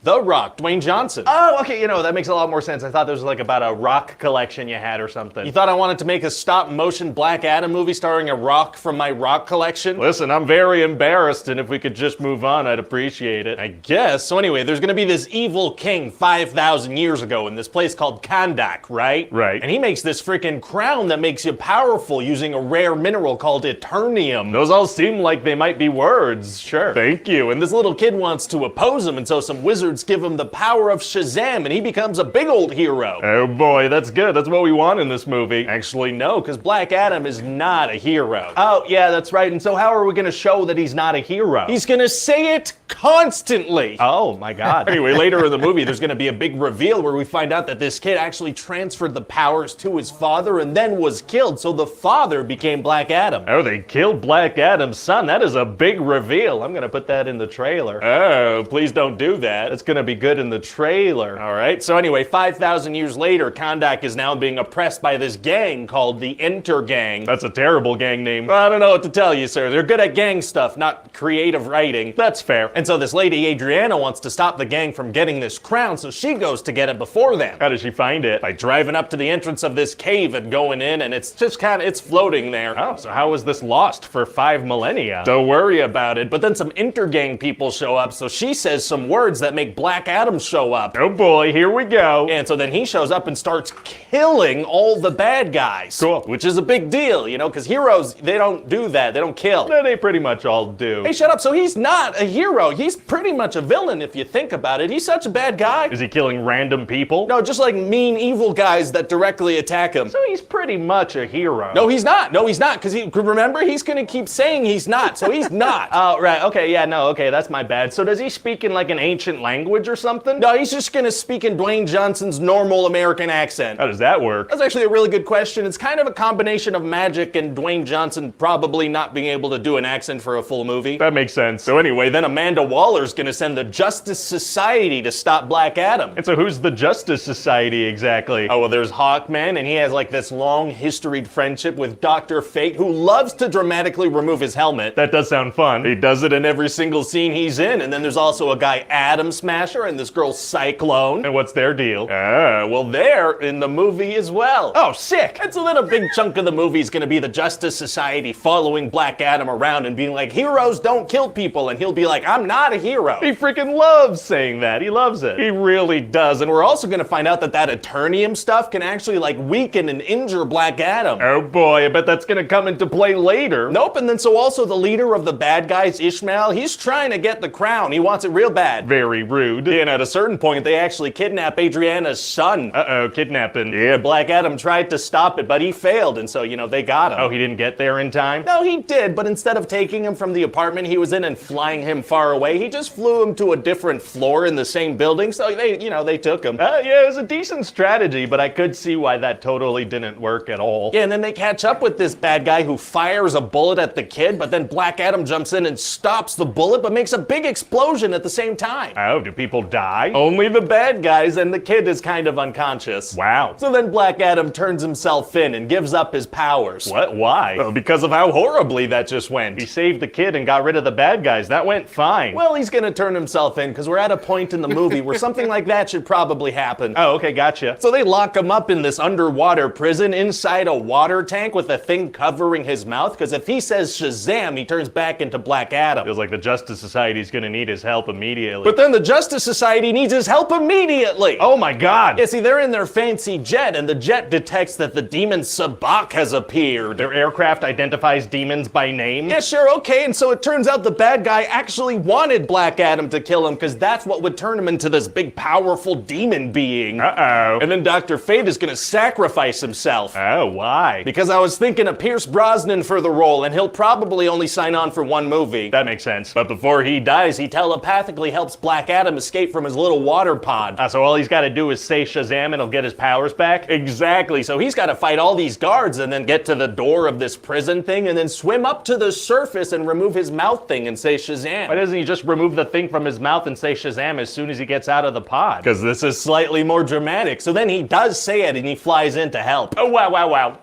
The Rock, Dwayne Johnson. Oh, okay, you know, that makes a lot more sense. I thought this was like about a rock collection you had or something. You thought I wanted to make a stop-motion Black Adam movie starring a rock from my rock collection? Listen, I'm very embarrassed, and if we could just move on, I'd appreciate it. I guess. So anyway, there's gonna be this evil king 5,000 years ago in this place called Kandak, right? Right. And he makes this freaking crown that makes you powerful using a rare mineral called Eternium. Those all seem like they might be words, sure. Thank you. And this little kid wants to oppose him, and so some wizards give him the power of Shazam, and he becomes a big old hero. Oh boy, that's good. That's what we want in this movie. Actually, no, because Black Adam is not a hero. Oh, yeah, that's right. And so how are we going to show that he's not a hero? He's gonna say it constantly. Oh, my God. Anyway, later in the movie, there's gonna be a big reveal where we find out that this kid actually transferred the powers to his father and then was killed, so the father became Black Adam. Oh, they killed Black Adam's son. That is a big reveal. I'm going to put that in the trailer. Oh, please don't do that. It's gonna be good in the trailer. All right, so anyway, 5,000 years later, Kondak is now being oppressed by this gang called the Enter Gang. That's a terrible gang name. I don't know what to tell you, sir. They're good at gang stuff, not creative writing. That's fair. And so this lady, Adriana, wants to stop the gang from getting this crown, so she goes to get it before them. How does she find it? By driving up to the entrance of this cave and going in, and it's just it's floating there. Oh, so how was this lost for 5 millennia? Don't worry about it. But then some Intergang people show up, so she says some words that make Black Adam show up. Oh boy, here we go. And so then he shows up and starts killing all the bad guys. Cool. Which is a big deal, you know, because heroes, they don't do that. They don't kill. No, they pretty much all do. Hey, shut up. So he's not a hero. He's pretty much a villain if you think about it. He's such a bad guy. Is he killing random people? No, just like mean, evil guys that directly attack him. So he's pretty much a hero. No, he's not. No, he's not. Because remember, he's going to keep saying he's not. So he's not. Oh, right. Okay, yeah, no, okay, that's my bad. So does he speak in like an ancient language or something? No, he's just going to speak in Dwayne Johnson's normal American accent. How does that work? That's actually a really good question. It's kind of a combination of magic and Dwayne Johnson probably not being able to do an accent for a full movie. That makes sense. So anyway, then Amanda Waller's going to send the Justice Society to stop Black Adam. And so who's the Justice Society exactly? Oh, well, there's Hawkman, and he has like this long historied friendship with Dr. Fate, who loves to dramatically remove his helmet. That does sound fun. He does it in every single scene he's in. And then there's also a guy, Atom Smasher, and this girl, Cyclone. And what's their deal? Well, they're in the movie as well. Oh, sick. And so then a big chunk of the movie is going to be the Justice Society following Black Adam around and being like, heroes don't kill people. And he'll be like, I'm not a hero. He freaking loves saying that. He loves it. He really does. And we're also going to find out that Eternium stuff can actually like weaken and injure Black Adam. Oh boy, I bet that's going to come into play later. Nope. And then so also the leader of the bad guys, Ishmael, he's trying to get the crown. He wants it real bad. Very rude. And at a certain point, they actually kidnap Adriana's son. Uh-oh, kidnapping. Yeah, Black Adam tried to stop it, but he failed. And so, you know, they got him. Oh, he didn't get there in time? No, he did. But instead of taking him from the apartment he was in and flying him far away, he just flew him to a different floor in the same building. So they took him. Yeah, it was a decent strategy, but I could see why that totally didn't work at all. Yeah, and then they catch up with this bad guy who fires a bullet at the kid, but then Black Adam jumps in and stops the bullet, but makes a big explosion at the same time. Oh, do people die? Only the bad guys, and the kid is kind of unconscious. Wow. So then Black Adam turns himself in and gives up his powers. What? Why? Well, because of how horribly that just went. He saved the kid and got rid of the bad guys. That went fine. Well, he's gonna turn himself in because we're at a point in the movie where something like that should probably happen. Oh, okay, gotcha. So they lock him up in this underwater prison inside a water tank with a thing covering his mouth, because if he says Shazam, he turns back into Black Adam. Feels like the Justice Society's gonna need his help immediately. But then the Justice Society needs his help immediately. Oh my god. Yeah, see, they're in their fancy jet, and the jet detects that the demon Sabak has appeared. Their aircraft identifies demons by name? Yeah, sure, okay, and so it turns out the bad guy actually wanted Black Adam to kill him, because that's what would turn him into this big, powerful demon being. Uh-oh. And then Dr. Fate is gonna sacrifice himself. Oh, why? Because I was thinking of Pierce Brosnan for the role, and he'll probably only sign on for one movie. That makes sense. But before he dies, he telepathically helps Black Adam escape from his little water pod. So all he's gotta do is say Shazam and he'll get his powers back? Exactly. So he's gotta fight all these guards and then get to the door of this prison thing and then swim up to the surface and remove his mouth thing and say Shazam. Why doesn't he just remove the thing from his mouth and say Shazam as soon as he gets out of the pod? Because this is slightly more dramatic. So then he does say it and he flies in to help. Oh, wow, wow, wow.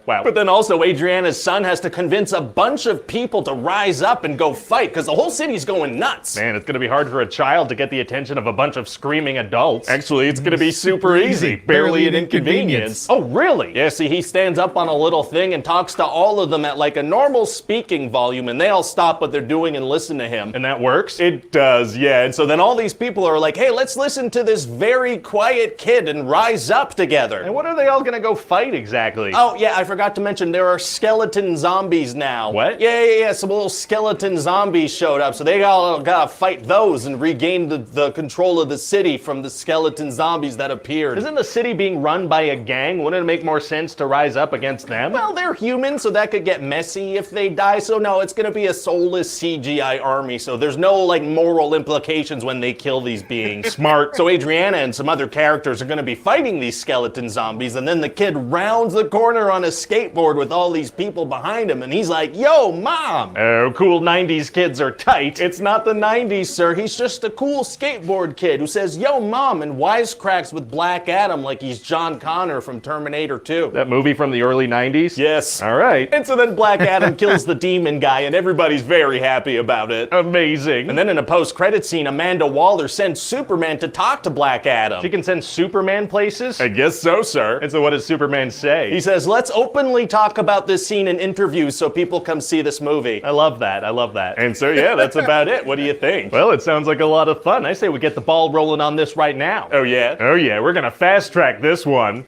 Wow. But then also Adriana's son has to convince a bunch of people to rise up and go fight, because the whole city's going nuts. Man, it's gonna be hard for a child to get the attention of a bunch of screaming adults. Actually, it's gonna be super easy. Barely an inconvenience. Oh, really? Yeah, see, he stands up on a little thing and talks to all of them at like a normal speaking volume, and they all stop what they're doing and listen to him. And that works? It does, yeah. And so then all these people are like, hey, let's listen to this very quiet kid and rise up together. And what are they all gonna go fight exactly? Oh, yeah, I forgot to mention there are skeleton zombies now. What? Yeah. Some little skeleton zombies showed up, so they all gotta fight those and regain the control of the city from the skeleton zombies that appeared. Isn't the city being run by a gang? Wouldn't it make more sense to rise up against them? Well, they're human, so that could get messy if they die, so no, it's gonna be a soulless CGI army, so there's no like moral implications when they kill these beings. Smart. So Adriana and some other characters are gonna be fighting these skeleton zombies, and then the kid rounds the corner on a skateboard with all these people behind him, and he's like, yo, Mom! Oh, cool 90s kids are tight. It's not the 90s, sir. He's just a cool skateboard kid who says, yo, Mom, and wisecracks with Black Adam like he's John Connor from Terminator 2. That movie from the early 90s? Yes. All right. And so then Black Adam kills the demon guy, and everybody's very happy about it. Amazing. And then in a post-credit scene, Amanda Waller sends Superman to talk to Black Adam. She can send Superman places? I guess so, sir. And so what does Superman say? He says, let's openly talk about this scene in interviews so people come see this movie. I love that. I love that. And so, yeah, that's about it. What do you think? Well, it sounds like a lot of fun. I say we get the ball rolling on this right now. Oh, yeah? Oh, yeah. We're going to fast track this one.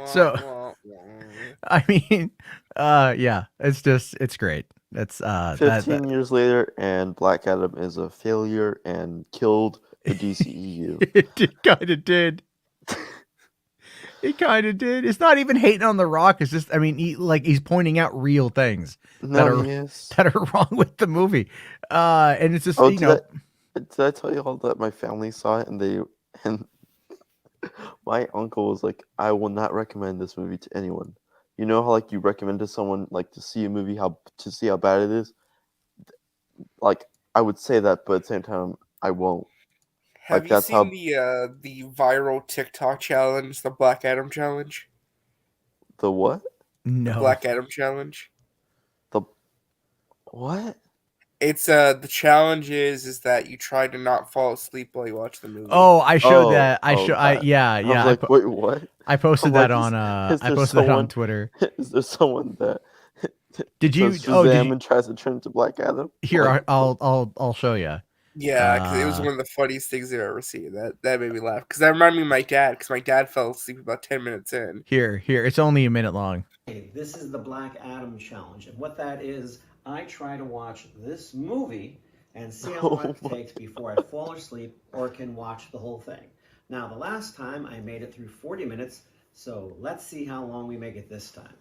So, I mean, yeah, it's great. That's 15 years later, and Black Adam is a failure and killed the DCEU. It kind of did. It kind of did. It's not even hating on The Rock. It's just, I mean, he's pointing out real things that are wrong with the movie. And it's just, did I tell you all that my family saw it and my uncle was like, I will not recommend this movie to anyone. You know how like you recommend to someone like to see a movie to see how bad it is? Like I would say that, but at the same time I won't. Have Like, you that's seen the viral TikTok challenge, the Black Adam challenge? The what? No. Black Adam challenge. The what? It's the challenge is that you try to not fall asleep while you watch the movie. Oh, I showed that. Yeah. I was like, wait, what? I posted I'm that like, on on Twitter. Is there someone that Did you? does Shazam and tries to turn into Black Adam? Here, Like, I'll show you. Yeah, because it was one of the funniest things I've ever seen. That made me laugh. Because that reminded me of my dad. Because my dad fell asleep about 10 minutes in. Here. It's only a minute long. This is the Black Adam challenge, and what that is, I try to watch this movie and see how long it takes before I fall asleep or can watch the whole thing. Now, the last time I made it through 40 minutes, so let's see how long we make it this time.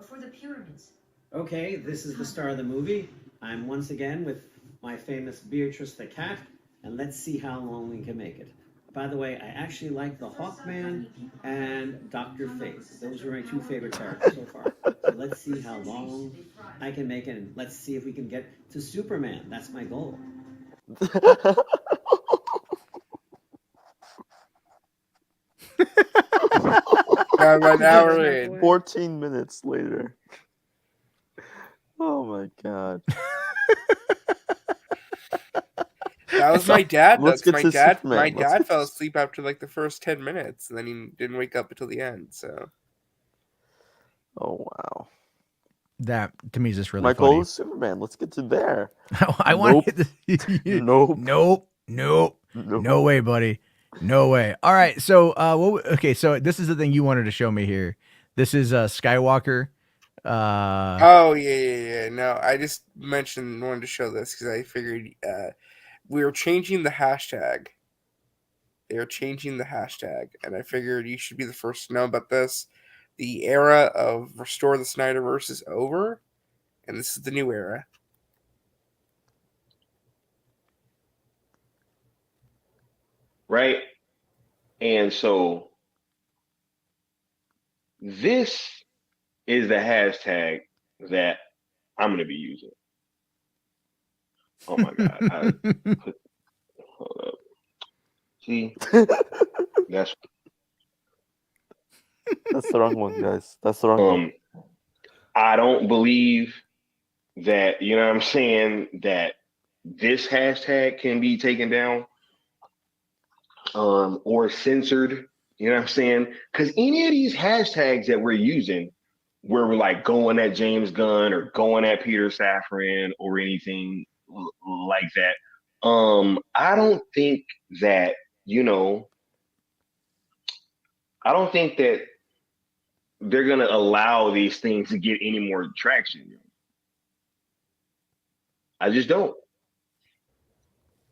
For the pyramids. Okay, this is the start of the movie. I'm once again with my famous Beatrice the cat, and let's see how long we can make it. By the way, I actually like the Hawkman and Dr. Fate. Those were my two favorite characters so far. So let's see how long I can make it, and let's see if we can get to Superman. That's my goal. About an hour in. 14 minutes later. Oh my god. That was my dad. Let's That's get my to dad. Superman. My Let's dad get fell to- asleep after like the first 10 minutes, and then he didn't wake up until the end. So Oh wow. That to me is just really My funny. goal is Superman. Let's get to there. I want to hit the, Nope. Nope. No way, buddy. No way. All right. So, okay. So this is the thing you wanted to show me here. This is Skywalker. oh yeah. No, I just wanted to show this because I figured we were changing the hashtag. They are changing the hashtag, and I figured you should be the first to know about this. The era of Restore the Snyderverse is over, and this is the new era. Right? And so this is the hashtag that I'm going to be using. Oh my God. Hold up. See? That's the wrong one, guys. That's the wrong one. I don't believe that, you know what I'm saying, that this hashtag can be taken down or censored, you know what I'm saying? Because any of these hashtags that we're using, where we're like going at James Gunn or going at Peter Safran or anything like that, I don't think that, I don't think that they're going to allow these things to get any more traction. I just don't.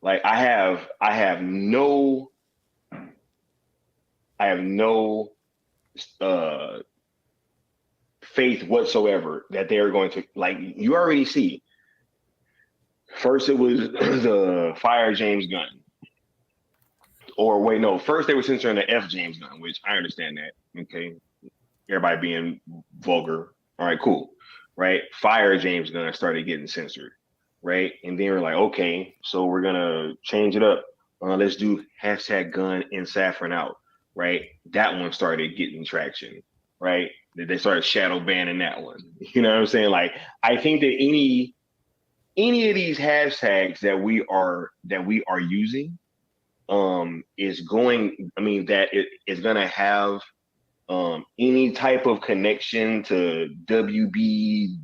Like I have no faith whatsoever that they're going to, like, you already see. First it was the fire James Gunn. or wait, no, first they were censoring the F James Gunn, which I understand that. Okay. Everybody being vulgar. All right, cool. Right. Fire James Gunn started getting censored. Right. And then we're like, okay, so we're going to change it up. Let's do hashtag gun in saffron out. Right. That one started getting traction. Right. They started shadow banning that one. You know what I'm saying? Like, I think that any of these hashtags that we are using is going, I mean, that it is going to have any type of connection to WBD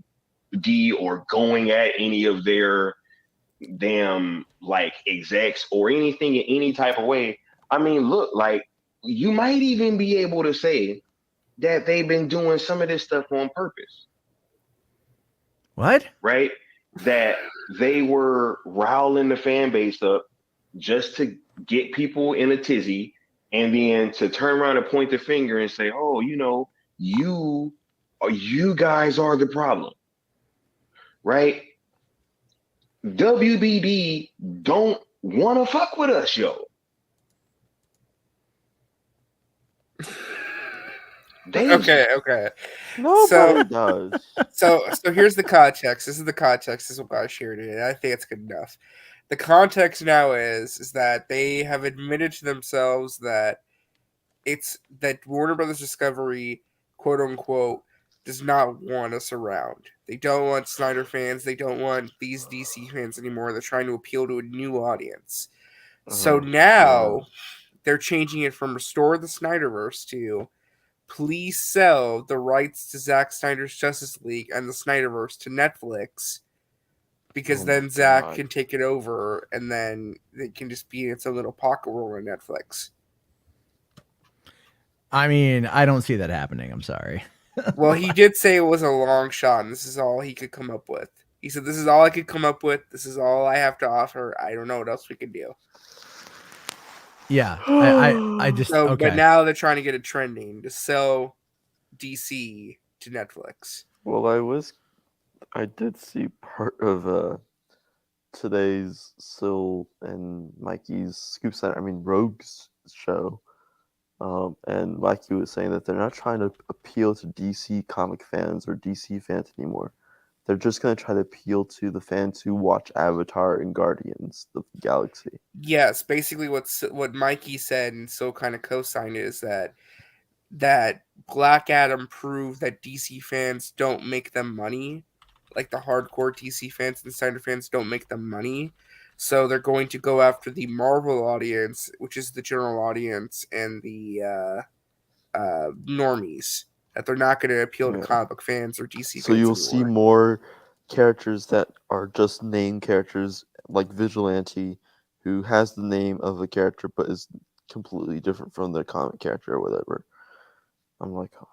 or going at any of their damn like execs or anything in any type of way. I mean, look, like you might even be able to say that they've been doing some of this stuff on purpose. What? Right? That they were riling the fan base up just to get people in a tizzy, and then to turn around and point the finger and say, oh, you know, you guys are the problem. Right? WBD don't want to fuck with us, yo. Okay. Nobody does. So here's the context. This is the context. This is what I shared it. And I think it's good enough. The context now is that they have admitted to themselves that it's that Warner Brothers Discovery, quote unquote, does not want us around. They don't want Snyder fans. They don't want these DC fans anymore. They're trying to appeal to a new audience. So now they're changing it from restore the Snyderverse to please sell the rights to Zack Snyder's Justice League and the Snyderverse to Netflix, because then Zack can take it over and then it can just be its own little pocket roll on Netflix. I mean, I don't see that happening. I'm sorry. Well, he did say it was a long shot, and this is all he could come up with. He said, this is all I could come up with. This is all I have to offer. I don't know what else we can do. Yeah, I just okay. But now they're trying to get it trending to sell DC to Netflix. Well, I did see part of today's Syl and Mikey's Scoop Center, Rogue's show. And Mikey was saying that they're not trying to appeal to DC comic fans or DC fans anymore. They're just going to try to appeal to the fans who watch Avatar and Guardians of the Galaxy. Yes, basically what Mikey said and so kind of co-signed is that Black Adam proved that DC fans don't make them money. Like the hardcore DC fans and Snyder fans don't make them money. So they're going to go after the Marvel audience, which is the general audience, and the normies. That they're not going to appeal to comic book fans or DC fans. So you'll see more characters that are just name characters, like Vigilante, who has the name of a character but is completely different from their comic character or whatever. I'm like, oh.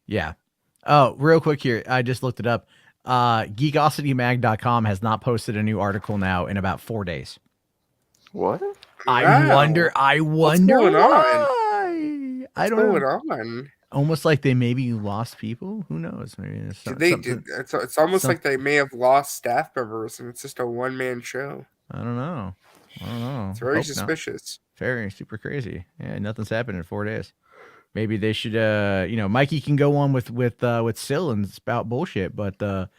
Yeah. Oh, real quick here. I just looked it up. GeekosityMag.com has not posted a new article now in about 4 days. What? I wonder What's going why. I don't going know. on? Almost like they maybe lost people. Who knows? Maybe It's almost like they may have lost staff members, and it's just a one-man show. I don't know. It's very suspicious. Very super crazy. Yeah, nothing's happened in 4 days. Maybe they should. Mikey can go on with Syl and spout bullshit, but not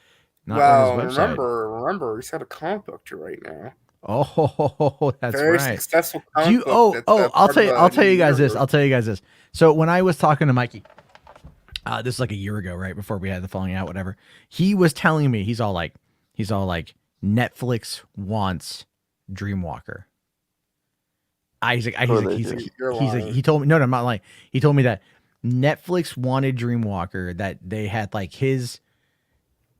on his website. Remember, he's got a comic book to write now. Oh, that's very right. Successful comic book. I'll tell you guys this. So when I was talking to Mikey, this is like a year ago, right before we had the falling out, whatever. He was telling me he's all like Netflix wants Dreamwalker. He told me no, I'm not lying. He told me that Netflix wanted Dreamwalker, that they had like his.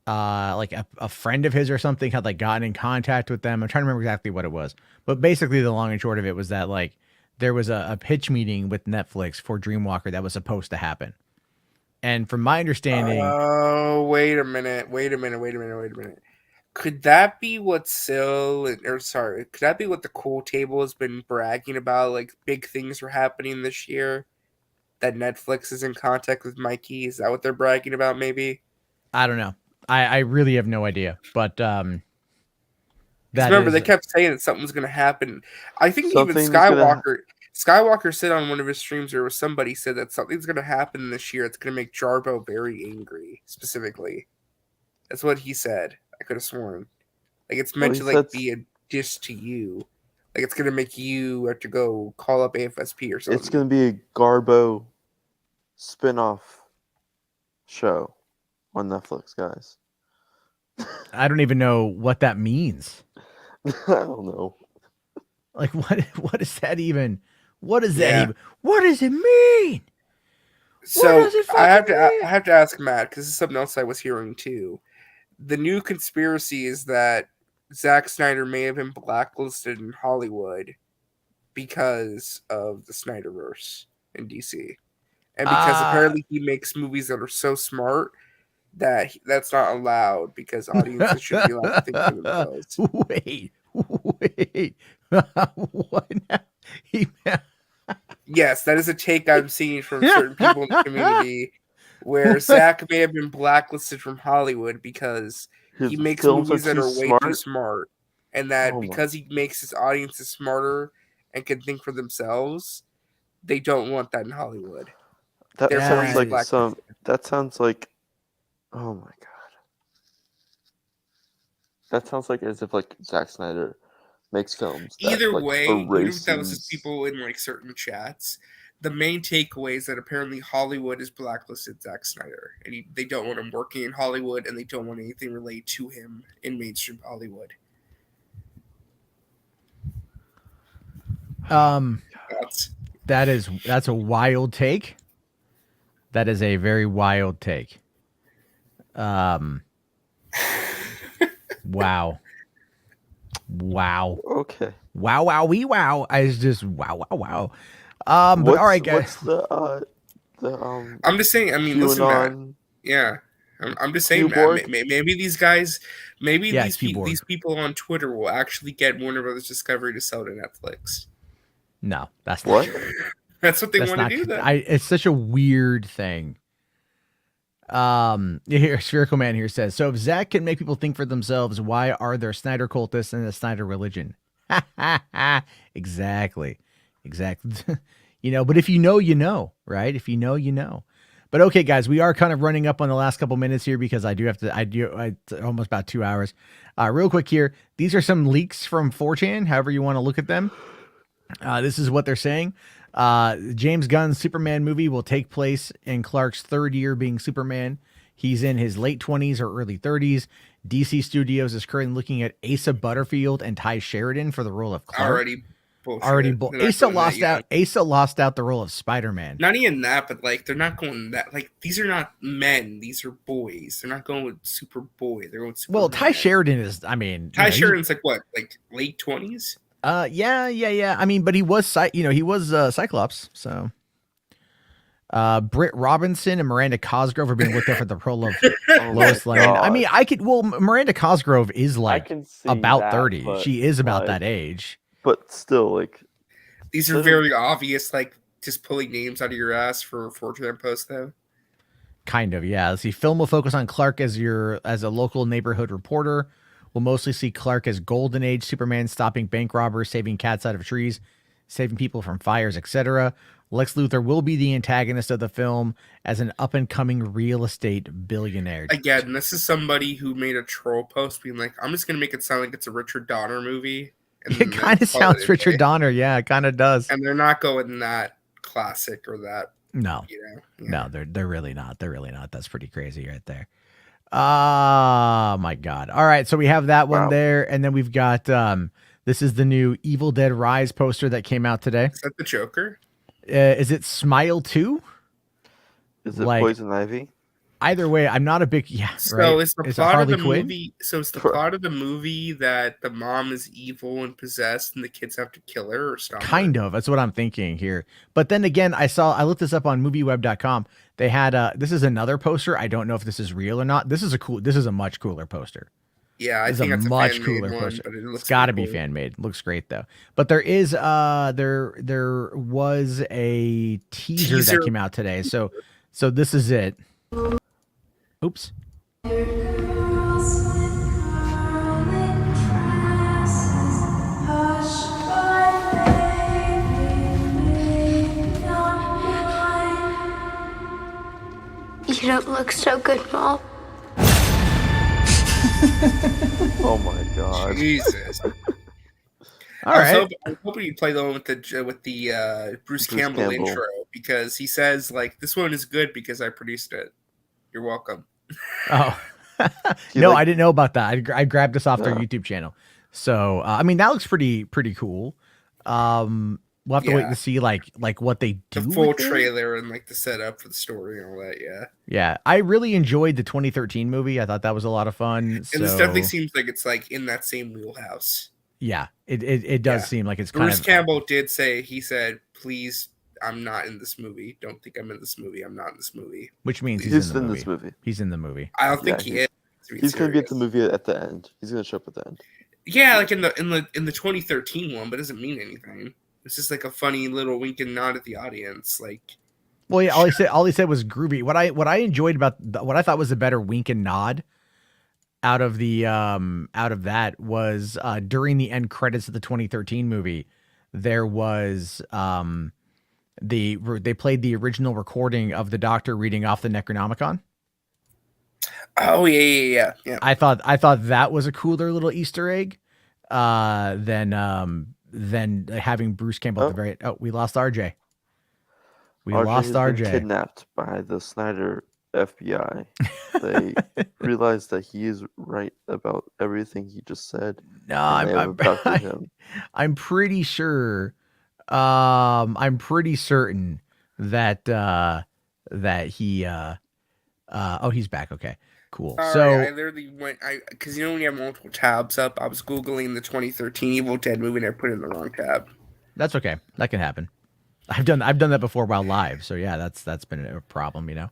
Like a friend of his or something had like gotten in contact with them. I'm trying to remember exactly what it was, but basically the long and short of it was that like there was a pitch meeting with Netflix for Dreamwalker that was supposed to happen. And from my understanding, wait a minute. Could that be what could that be what the Cool Table has been bragging about? Like big things are happening this year, that Netflix is in contact with Mikey. Is that what they're bragging about? Maybe. I don't know. I really have no idea, but That remember, is they kept saying that something was going to happen. I think Something's even gonna Skywalker said on one of his streams, or somebody said that something's going to happen this year. It's going to make Jarbo very angry, specifically. That's what he said. I could have sworn. Like, it's meant he to said- be a diss to you. Like, it's going to make you have to go call up AFSP or something. It's gonna be a Garbo spin-off show on Netflix, guys. I don't even know what that means. I don't know. Like, what is that even? What does that Yeah. even? What does it mean? So does it I have fucking to I have to ask Matt, because this is something else I was hearing too. The new conspiracy is that Zack Snyder may have been blacklisted in Hollywood because of the Snyderverse in DC, and because apparently he makes movies that are so smart that that's not allowed because audiences should be allowed to think for themselves. Wait. What now? Yes, that is a take I'm seeing from certain people in the community, where Zack may have been blacklisted from Hollywood because His he makes films movies are that too are way smart. too smart, and that Oh my- because he makes his audiences smarter and can think for themselves, they don't want that in Hollywood. That Therefore, sounds he's like black. some. That sounds like. Oh my god. That sounds like as if like Zack Snyder makes films. That, Either like, way, even if that was just erases- people in like certain chats, the main takeaway is that apparently Hollywood has blacklisted Zack Snyder, and they don't want him working in Hollywood, and they don't want anything related to him in mainstream Hollywood. That's a wild take. That is a very wild take. Wow. Okay. Wow. I was just wow. But all right, guys. What's I'm just saying. I mean, listen, Matt. QAnon? Yeah, I'm just saying, Matt. Keyboard? Maybe these guys, maybe Yeah, these keyboard. these people on Twitter will actually get Warner Brothers Discovery to sell to Netflix. No, that's What? not true. That's what they That's want to not do. true. Then It's such a weird thing. Here, Spherical Man here says, so if Zack can make people think for themselves, why are there Snyder cultists and a Snyder religion? Exactly. But if you know, you know, right? If you know, you know. But okay, guys, we are kind of running up on the last couple minutes here because I do almost about 2 hours. Real quick here. These are some leaks from 4chan, however you want to look at them. This is what they're saying. James Gunn's Superman movie will take place in Clark's third year being Superman. He's in his late 20s or early 30s. DC Studios is currently looking at Asa Butterfield and Ty Sheridan for the role of Clark. already bullshit. They're not Asa doing that lost yet. out. Asa lost out the role of Spider-Man. Not even that, but like they're not going that. Like these are not men; these are boys. They're not going with Superboy. They're going with Superman. Well, Ty Sheridan is. I mean, Ty Sheridan's like what, like late 20s? Yeah. I mean, but he was Cyclops. So, Britt Robinson and Miranda Cosgrove are being looked at for the role of Lois Lane. God. I mean, Miranda Cosgrove is I like can see about that, 30. but, She is about like, that age. But still, like, These are very obvious, like just pulling names out of your ass for 4chan posts, though. Kind of, yeah. Let's see. Film will focus on Clark as a local neighborhood reporter. We'll mostly see Clark as Golden Age Superman, stopping bank robbers, saving cats out of trees, saving people from fires, etc. Lex Luthor will be the antagonist of the film as an up-and-coming real estate billionaire. Again, this is somebody who made a troll post being like, I'm just going to make it sound like it's a Richard Donner movie. And It kind of call sounds it a Richard day. Donner. Yeah, it kind of does. And they're not going that classic or that, No, yeah. no, they're really not. They're really not. That's pretty crazy right there. Oh my God. All right. So we have that one Wow. there. And then we've got, this is the new Evil Dead Rise poster that came out today. Is that the Joker? Is it Smile 2? is it Like- Poison Ivy? Either way, I'm not a big, So right? it's the Is it plot of Harley the Quinn? movie. So it's the Pro- plot of the movie that the mom is evil and possessed, and the kids have to kill her or stop her. Kind of. That's what I'm thinking here. But then again, I looked this up on movieweb.com. They had this is another poster. I don't know if this is real or not. This is a much cooler poster. Yeah, I This think is that's a a much fan-made cooler one, poster. but it looks It's got to pretty be cool. fan made. Looks great though. But there is there was a teaser that came out today. So this is it. Oops. don't look so good, Mom. Oh my god. Jesus. All I was right. hoping you'd play the one with the Bruce Campbell intro, because he says like, this one is good because I produced it. You're welcome. Oh, He, no, like- I didn't know about that. I grabbed this off their Yeah. YouTube channel. So, I mean, that looks pretty cool. We'll have to wait Yeah. to see like what they do. The full with it. trailer and like the setup for the story and all that. Yeah. Yeah, I really enjoyed the 2013 movie. I thought that was a lot of fun. And this definitely seems like it's like in that same wheelhouse. Yeah, it does seem like it's kind Bruce of. Campbell did say, he said, please, I'm not in this movie. Don't think I'm in this movie. I'm not in this movie. Which means He's in the in movie. this movie. He's in the movie. I don't think Yeah, he is. He's gonna be at the movie at the end. He's gonna show up at the end. Yeah, like in the 2013 one, but it doesn't mean anything. It's just like a funny little wink and nod at the audience. Like, Well, yeah, all he said was groovy. What I enjoyed about what I thought was a better wink and nod out of that was during the end credits of the 2013 movie, there was they played the original recording of the Doctor reading off the Necronomicon. oh yeah. I thought that was a cooler little Easter egg than having Bruce Campbell at the very. Oh, we lost RJ. We lost has been RJ. kidnapped by the Snyder FBI. They realized that he is right about everything he just said. No, and they have abducted him. I'm pretty sure. I'm pretty certain that he. Oh, he's back. Okay, cool. Sorry, So I literally went. Because when you have multiple tabs up, I was googling the 2013 Evil Dead movie and I put it in the wrong tab. that's okay. That can happen. I've done that before while live. So yeah, that's been a problem, you know.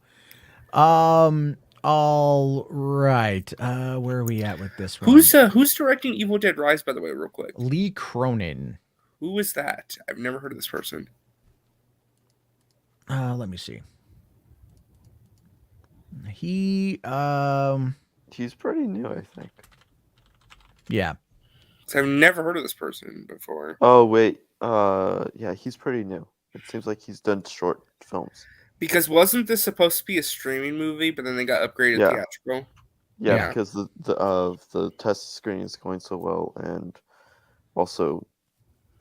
All right. Where are we at with this one? Who's directing Evil Dead Rise, by the way, real quick? Lee Cronin? Who is that? I've never heard of this person. Let me see. He He's pretty new, I think. yeah. So I've never heard of this person before. Oh wait, yeah, he's pretty new. It seems like he's done short films. Because wasn't this supposed to be a streaming movie, but then they got upgraded Yeah. theatrical? Yeah, Yeah. because the test screening is going so well, and also,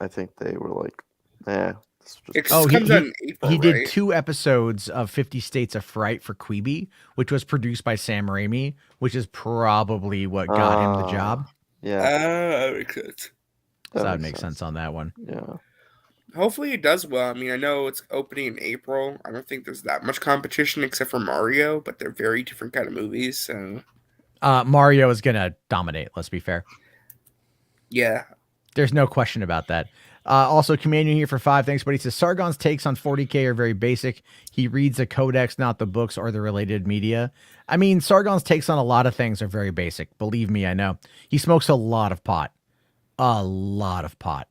I think they were like, this It just... Oh, comes out in April, He did right? 2 episodes of 50 States of Fright for Quibi, which was produced by Sam Raimi, which is probably what got him the job. Yeah, That makes sense. So that would make sense on that one. Yeah. Hopefully it does well. I mean, I know it's opening in April. I don't think there's that much competition except for Mario, but they're very different kind of movies. So Mario is gonna dominate. Let's be fair. yeah, There's no question about that. Also, Commander here for 5. Thanks, buddy. He says Sargon's takes on 40K are very basic. He reads the codex, not the books or the related media. I mean, Sargon's takes on a lot of things are very basic. Believe me, I know. He smokes a lot of pot. A lot of pot.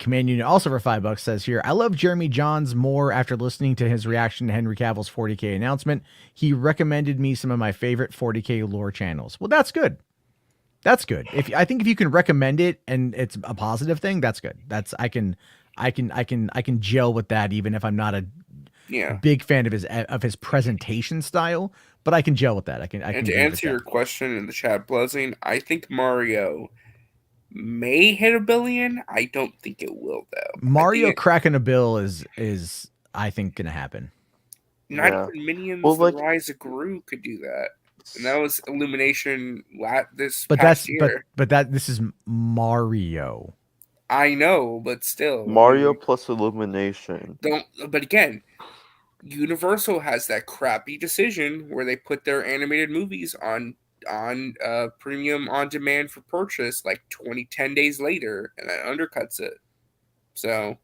Command Unit also for $5 says here, I love Jeremy Johns more after listening to his reaction to Henry Cavill's 40K announcement. He recommended me some of my favorite 40K lore channels. Well, that's good. That's good. I think if you can recommend it and it's a positive thing, that's good. I can gel with that even if I'm not a big fan of his presentation style, but I can gel with that. And to answer your question in the chat, Buzzing, I think Mario may hit 1 billion. I don't think it will though. Mario cracking a bill is I think gonna happen. Not even Minions: The Rise of Gru could do that. And that was Illumination this past year. But this is Mario. I know, but still. Mario plus Illumination. But again, Universal has that crappy decision where they put their animated movies on premium on demand for purchase like 10 days later, and that undercuts it. So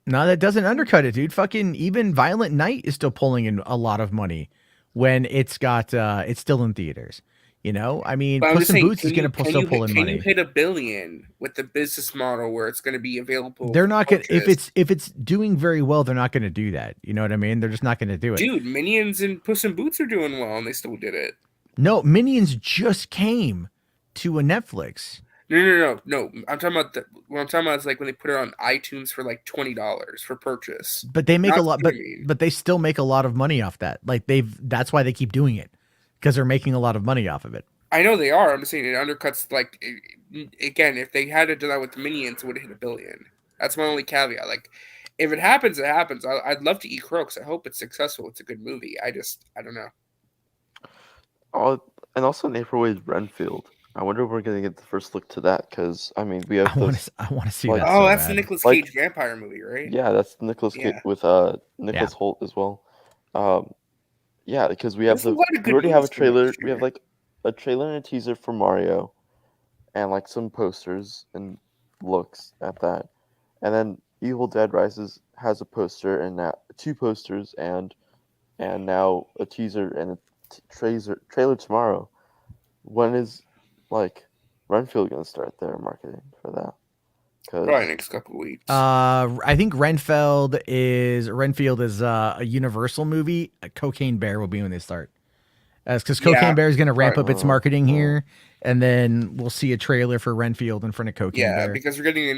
no, that doesn't undercut it, dude. Fucking even Violent Night is still pulling in a lot of money when it's still in theaters. You know, I mean, Puss in Boots is going to still pull in money. Can you hit 1 billion with the business model where it's going to be available? They're not going to, if it's doing very well, they're not going to do that. You know what I mean? They're just not going to do it. Dude, Minions and Puss in Boots are doing well, and they still did it. No, Minions just came to a Netflix. No. I'm talking about what I'm talking about is like when they put it on iTunes for like $20 for purchase. But they make Not a lot, but streaming. but they still make a lot of money off that. Like that's why they keep doing it, because they're making a lot of money off of it. I know they are. I'm just saying it undercuts again. If they had to do that with the Minions, it would have hit $1 billion. That's my only caveat. Like, if it happens, it happens. I'd love to eat crow because I hope it's successful. It's a good movie. I don't know. Oh, and also in April is Renfield. I wonder if we're gonna get the first look to that because I mean we have. I want to see like- that. Oh, so that's bad. the Nicolas Like- Cage vampire movie, right? Yeah, that's Nicholas Yeah. with Nicholas Holt as well. Yeah, because we have There's a lot of we good already have a movies coming out trailer. this We have year. like a trailer and a teaser for Mario, and like some posters and looks at that, and then Evil Dead Rises has a poster and now 2 posters and now a teaser and a trailer tomorrow. When is like Renfield gonna start their marketing for that? Probably next couple of weeks. I think Renfield is a Universal movie. Cocaine Bear will be when they start, because Cocaine Yeah. Bear is going to ramp Right. up its marketing here, and then we'll see a trailer for Renfield in front of Cocaine Yeah, Bear. because we're getting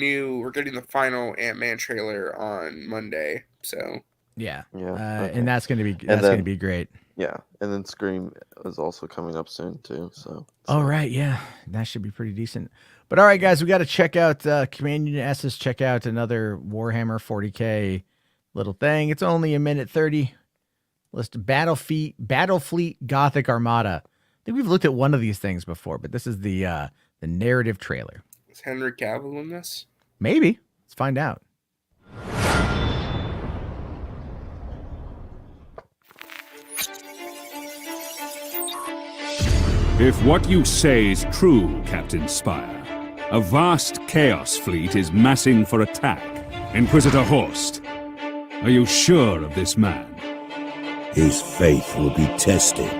the final Ant-Man trailer on Monday. So Yeah, Yeah, okay. and that's going to be then- great. Yeah, and then Scream is also coming up soon too. So. All right, yeah, that should be pretty decent. But all right, guys, we got to check out Command Unit S's. Check out another Warhammer 40K little thing. It's only 1:30. List Battlefleet Gothic Armada. I think we've looked at one of these things before, but this is the narrative trailer. is Henry Cavill in this? Maybe. Let's find out. If what you say is true, Captain Spire, a vast chaos fleet is massing for attack. Inquisitor Horst, are you sure of this man? His faith will be tested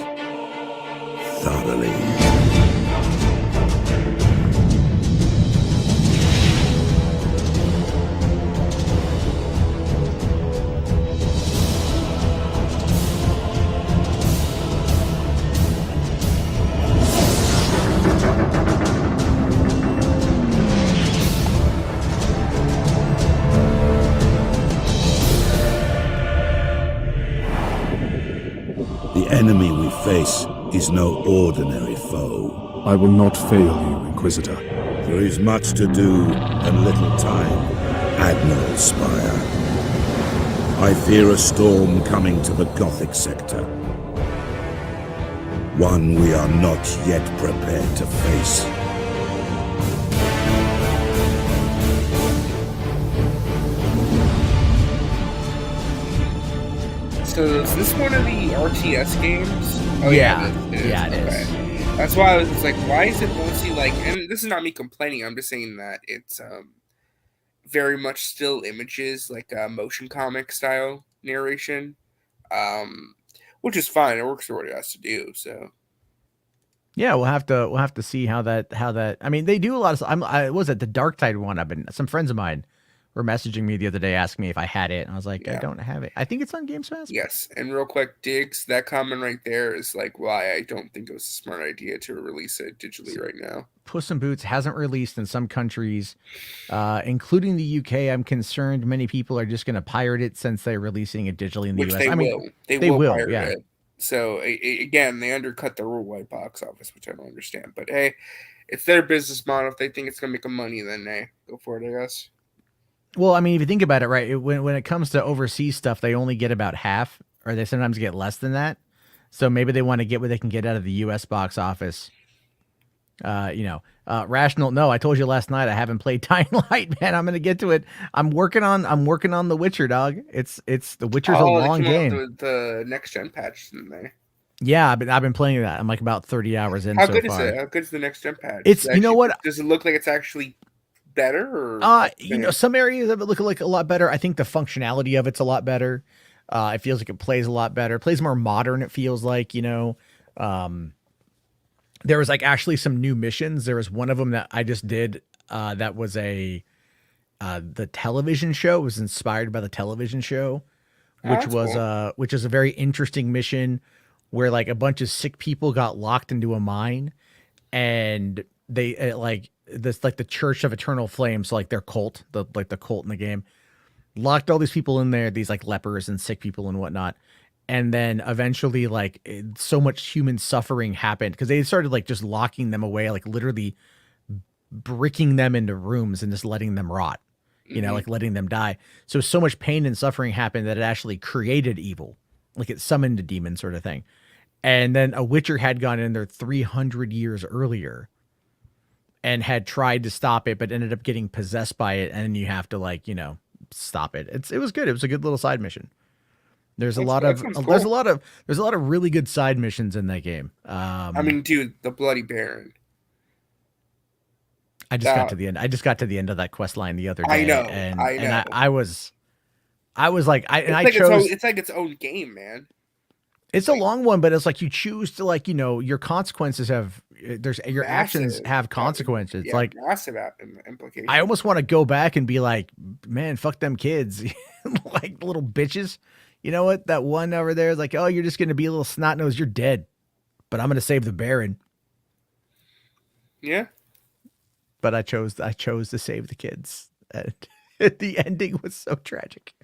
thoroughly. The enemy we face is no ordinary foe. I will not fail you, Inquisitor. There is much to do and little time, Admiral Spire. I fear a storm coming to the Gothic sector. One we are not yet prepared to face. So is this one of the RTS games? Oh Yeah. it is. Yeah, it is. That's why I was just like, why is it mostly like? And this is not me complaining. I'm just saying that it's very much still images, like motion comic style narration, which is fine. It works for what it has to do. So Yeah, we'll have to see how that. I mean, they do a lot of. I was at the Dark Tide one. Some friends of mine were messaging me the other day asking me if I had it, and I was like, I Yeah. don't have it. I think it's on Games Pass. yes, and real quick, Diggs, that comment right there is like why I don't think it was a smart idea to release it digitally right now. Puss in Boots hasn't released in some countries, including the UK. I'm concerned many people are just going to pirate it since they're releasing it digitally in the Which US. they I mean, will. They they will will, pirate yeah. it. So again, they undercut the worldwide box office, which I don't understand. But hey, it's their business model. If they think it's gonna make them money, then hey, go for it, I guess. well, I mean, if you think about it, right, when it comes to overseas stuff, they only get about half, or they sometimes get less than that. So maybe they want to get what they can get out of the US box office. Rational. No, I told you last night I haven't played Dying Light, man. I'm gonna get to it. I'm working on The Witcher, dog. It's The Witcher's a they long came out game. with the next gen patch, didn't they? Yeah, I've been playing that. I'm like about 30 hours in How so good far. is it? How good is the next gen patch? It's- Does you know actually- what? Does it look like it's actually better? Or Some areas of it look like a lot better. I think the functionality of it's a lot better. It feels like it plays a lot better. It plays more modern. It feels like, there was like actually some new missions. There was one of them that I just did. That was the television show. It was inspired by the television show, which that's was cool. which is a very interesting mission where like a bunch of sick people got locked into a mine, and they this like the Church of Eternal Flame, so like their cult, the cult in the game, locked all these people in there, these like lepers and sick people and whatnot. And then eventually, like, so much human suffering happened because they started like just locking them away, like literally bricking them into rooms and just letting them rot, like letting them die. So much pain and suffering happened that it actually created evil, like it summoned a demon sort of thing. And then a Witcher had gone in there 300 years earlier and had tried to stop it, but ended up getting possessed by it. And you have to like, stop it. It was good. It was a good little side mission. There's a lot of really good side missions in that game. I mean, dude, the Bloody Baron. I just got to the end. I just got to the end of that quest line the other day. I know. And I was like, it's like its own game, man. It's a long one, but it's like you choose to like, your consequences have your actions have consequences. Yeah, like massive implications. I almost want to go back and be like, man, fuck them kids, like little bitches. You know what? That one over there is like, oh, you're just going to be a little snot nose. You're dead, but I'm going to save the Baron. Yeah. But I chose to save the kids. And the ending was so tragic.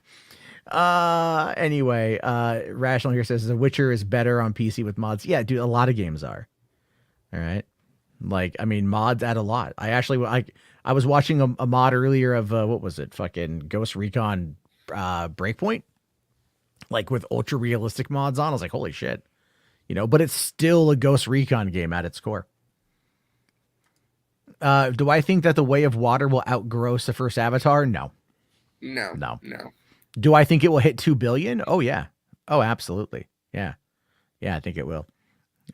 Anyway, Rational here says The Witcher is better on PC with mods. Yeah, dude, a lot of games are. All right. Like, I mean, mods add a lot. I was watching a mod earlier of, what was it? Fucking Ghost Recon, Breakpoint. Like with ultra realistic mods on. I was like, holy shit. But it's still a Ghost Recon game at its core. Do I think that The Way of Water will outgross the first Avatar? No. No. Do I think it will hit 2 billion? Oh yeah. Oh, absolutely. Yeah. Yeah, I think it will.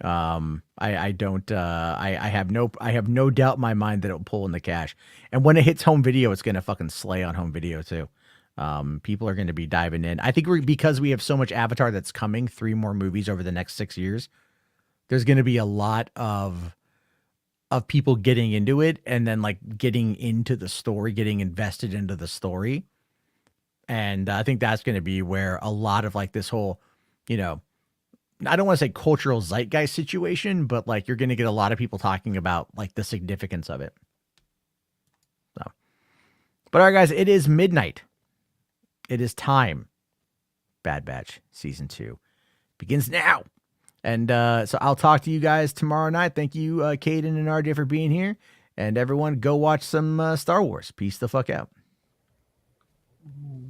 I don't, I have no doubt in my mind that it'll pull in the cash. And when it hits home video, it's going to fucking slay on home video too. People are going to be diving in. I think because we have so much Avatar that's coming, 3 more movies over the next 6 years, there's going to be a lot of people getting into it and then like getting into the story, getting invested into the story. And I think that's going to be where a lot of like this whole, I don't want to say cultural zeitgeist situation, but like you're going to get a lot of people talking about like the significance of it. So, but all right, guys, it is midnight. It is time. Bad Batch Season 2 begins now. And so I'll talk to you guys tomorrow night. Thank you, Caden and RJ, for being here. And everyone, go watch some Star Wars. Peace the fuck out.